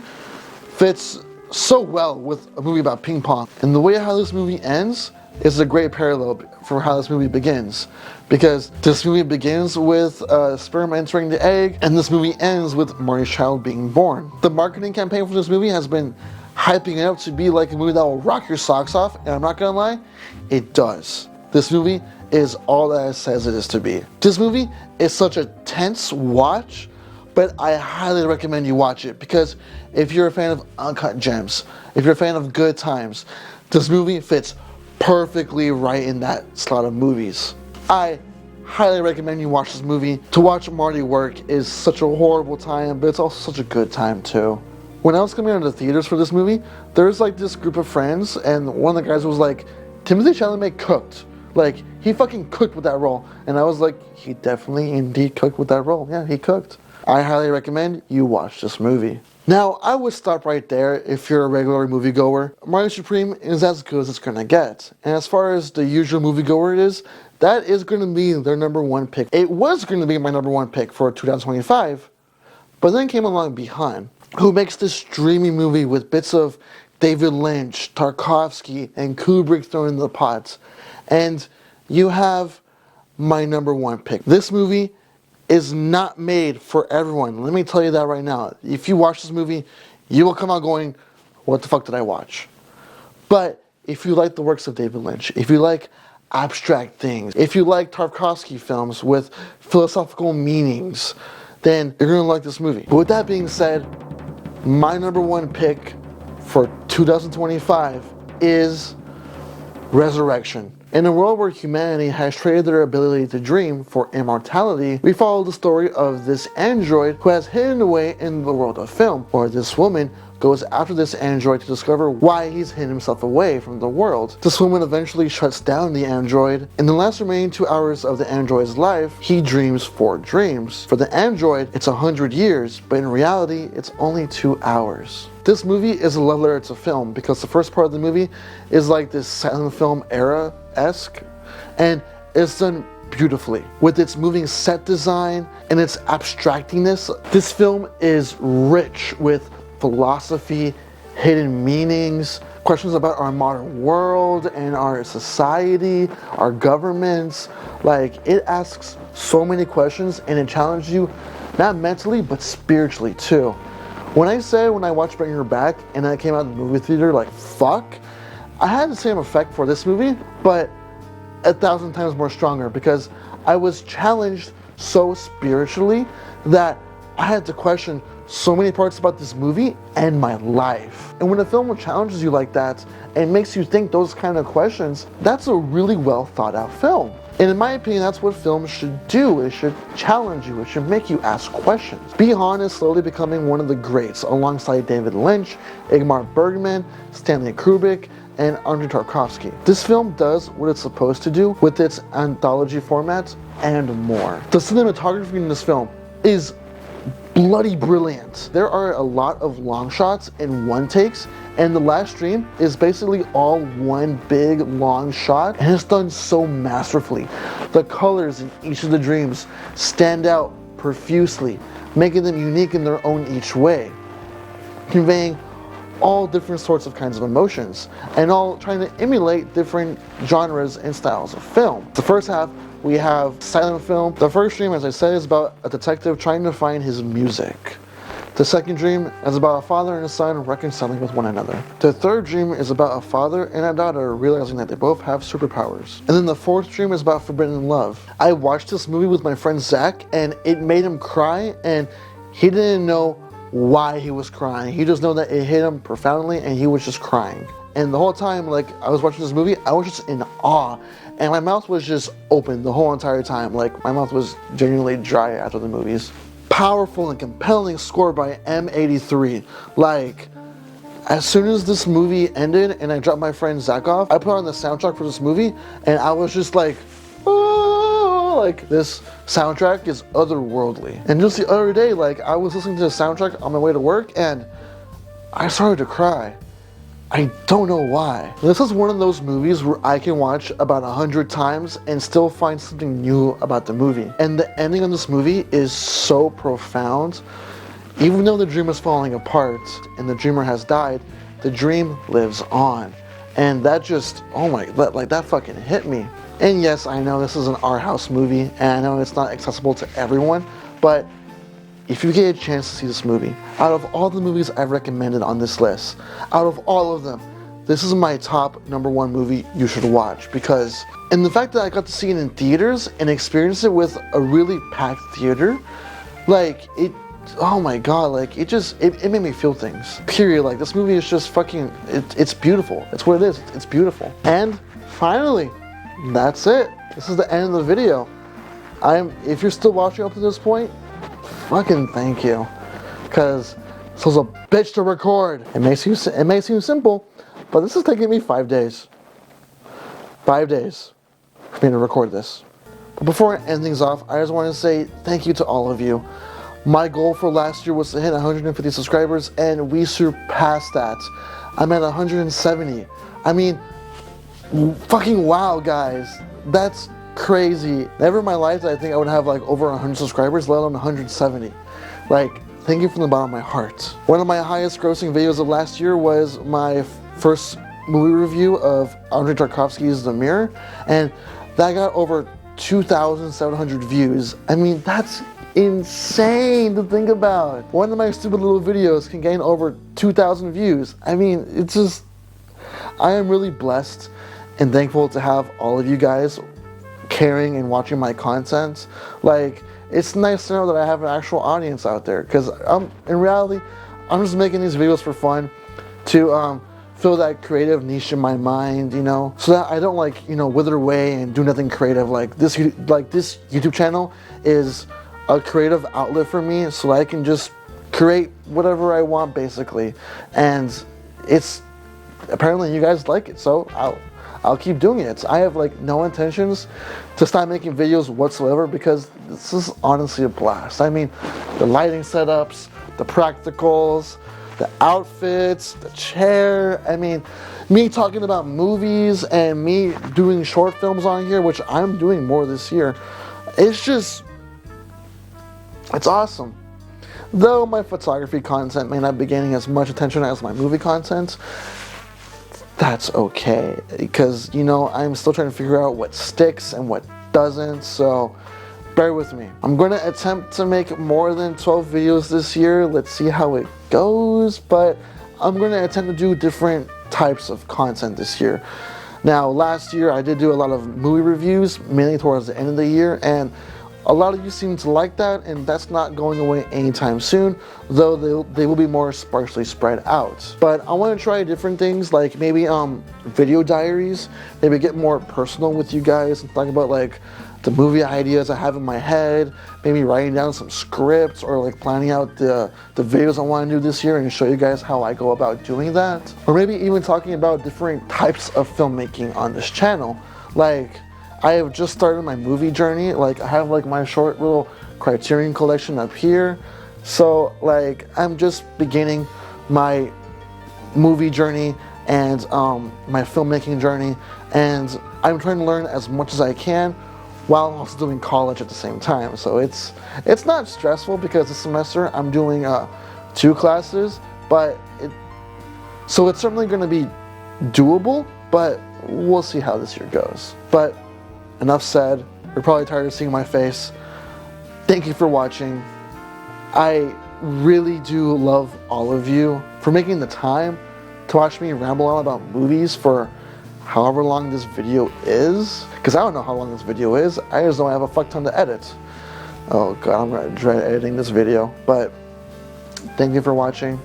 fits so well with a movie about ping pong, and the way how this movie ends is a great parallel for how this movie begins, because this movie begins with sperm entering the egg, and this movie ends with Marty's child being born. The marketing campaign for this movie has been hyping it up to be like a movie that will rock your socks off, and I'm not gonna lie, it does. This movie is all that it says it is to be. This movie is such a tense watch, but I highly recommend you watch it, because if you're a fan of uncut gems, if you're a fan of good times, this movie fits perfectly right in that slot of movies. I highly recommend you watch this movie. To watch Marty work is such a horrible time, but it's also such a good time too. When I was coming out of the theaters for this movie, there's like this group of friends, and one of the guys was like, Timothée Chalamet cooked. Like, he fucking cooked with that role. And I was like, he definitely indeed cooked with that role. Yeah, he cooked. I highly recommend you watch this movie. Now, I would stop right there if you're a regular moviegoer. Mario Supreme is as good as it's gonna get. And as far as the usual moviegoer is, that is gonna be their number one pick. It was gonna be my number one pick for 2025, but then came along Behind, who makes this dreamy movie with bits of David Lynch, Tarkovsky, and Kubrick thrown in the pot. And you have my number one pick. This movie is not made for everyone. Let me tell you that right now. If you watch this movie, you will come out going, what the fuck did I watch? But if you like the works of David Lynch, if you like abstract things, if you like Tarkovsky films with philosophical meanings, then you're gonna like this movie. But with that being said, my number one pick for 2025 is Resurrection. In a world where humanity has traded their ability to dream for immortality, we follow the story of this android who has hidden away in the world of film, where this woman goes after this android to discover why he's hidden himself away from the world. This woman eventually shuts down the android. In the last remaining 2 hours of the android's life, he dreams 4 dreams. For the android, it's 100 years, but in reality, it's only 2 hours. This movie is a love letter to film because the first part of the movie is like this silent film era-esque, and it's done beautifully. With its moving set design and its abstractiness, this film is rich with philosophy, hidden meanings, questions about our modern world and our society, our governments. Like, it asks so many questions and it challenges you, not mentally, but spiritually too. When I watched Bring Her Back and I came out of the movie theater like, fuck, I had the same effect for this movie, but 1,000 times more stronger, because I was challenged so spiritually that I had to question so many parts about this movie and my life. And when a film challenges you like that and makes you think those kind of questions, that's a really well thought out film. And in my opinion, that's what films should do. It should challenge you. It should make you ask questions. Behan is slowly becoming one of the greats alongside David Lynch, Ingmar Bergman, Stanley Kubrick, and Andrei Tarkovsky. This film does what it's supposed to do with its anthology format and more. The cinematography in this film is bloody brilliant. There are a lot of long shots in one takes, and the last stream is basically all one big long shot, and it's done so masterfully. The colors in each of the dreams stand out profusely, making them unique in their own each way, conveying all different sorts of kinds of emotions, and all trying to emulate different genres and styles of film. The first half, we have silent film. The first dream, as I said, is about a detective trying to find his music. The second dream is about a father and a son reconciling with one another. The third dream is about a father and a daughter realizing that they both have superpowers. And then the fourth dream is about forbidden love. I watched this movie with my friend Zach, and it made him cry, and he didn't know why he was crying. He just knew that it hit him profoundly, and he was just crying. And the whole time, like, I was watching this movie, I was just in awe, and my mouth was just open the whole entire time. Like, my mouth was genuinely dry after the movies. Powerful and compelling score by M83. Like, as soon as this movie ended and I dropped my friend Zach off, I put on the soundtrack for this movie, and I was just like, oh, like, this soundtrack is otherworldly. And just the other day, like, I was listening to the soundtrack on my way to work, and I started to cry. I don't know why. This is one of those movies where I can watch about 100 times and still find something new about the movie. And the ending of this movie is so profound. Even though the dream is falling apart and the dreamer has died, the dream lives on. And that just, oh my, that fucking hit me. And yes, I know this is an art house movie, and I know it's not accessible to everyone, but if you get a chance to see this movie, out of all the movies I've recommended on this list, out of all of them, this is my top #1 movie you should watch, because, and the fact that I got to see it in theaters and experience it with a really packed theater, like, it, oh my god, like, it made me feel things. Period. Like, this movie is just fucking, it's beautiful. It's what it is. It's beautiful. And finally, that's it. This is the end of the video. If you're still watching up to this point, fucking thank you, because this was a bitch to record. It may seem simple, but this is taking me 5 days. 5 days for me to record this. But before I end things off, I just want to say thank you to all of you. My goal for last year was to hit 150 subscribers, and we surpassed that. I'm at 170. I mean, fucking wow, guys. That's crazy. Never in my life did I think I would have like over 100 subscribers, let alone 170. Like, thank you from the bottom of my heart. One of my highest grossing videos of last year was my first movie review of Andrei Tarkovsky's The Mirror, and that got over 2,700 views. I mean, that's insane to think about. One of my stupid little videos can gain over 2,000 views. I mean, it's just, I am really blessed and thankful to have all of you guys caring and watching my content. Like, it's nice to know that I have an actual audience out there, because in reality, I'm just making these videos for fun, to fill that creative niche in my mind, you know, so that I don't, like, you know, wither away and do nothing creative. Like this YouTube channel is a creative outlet for me, so I can just create whatever I want, basically. And it's, apparently you guys like it, so I'll keep doing it. I have like no intentions to stop making videos whatsoever, because this is honestly a blast. I mean, the lighting setups, the practicals, the outfits, the chair. I mean, me talking about movies and me doing short films on here, which I'm doing more this year. It's just, it's awesome. Though my photography content may not be gaining as much attention as my movie content, that's okay, because, you know, I'm still trying to figure out what sticks and what doesn't, so bear with me. I'm going to attempt to make more than 12 videos this year. Let's see how it goes, but I'm going to attempt to do different types of content this year. Now, last year I did do a lot of movie reviews, mainly towards the end of the year, and a lot of you seem to like that, and that's not going away anytime soon, though they will be more sparsely spread out. But I want to try different things, like maybe video diaries, maybe get more personal with you guys and talk about like the movie ideas I have in my head, maybe writing down some scripts, or like planning out the videos I want to do this year and show you guys how I go about doing that. Or maybe even talking about different types of filmmaking on this channel. Like, I have just started my movie journey. Like, I have like my short little Criterion collection up here. So like I'm just beginning my movie journey and my filmmaking journey, and I'm trying to learn as much as I can while also doing college at the same time. So it's not stressful because this semester I'm doing 2 classes, but so it's certainly going to be doable, but we'll see how this year goes. But enough said. You're probably tired of seeing my face. Thank you for watching. I really do love all of you for making the time to watch me ramble on about movies for however long this video is. Because I don't know how long this video is. I just know I have a fuck ton to edit. Oh god, I'm gonna dread editing this video. But thank you for watching.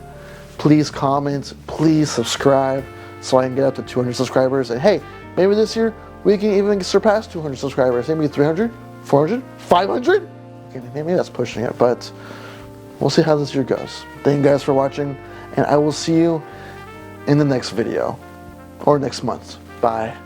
Please comment, please subscribe so I can get up to 200 subscribers. And hey, maybe this year we can even surpass 200 subscribers. Maybe 300, 400, 500? Okay, maybe that's pushing it, but we'll see how this year goes. Thank you guys for watching, and I will see you in the next video, or next month. Bye.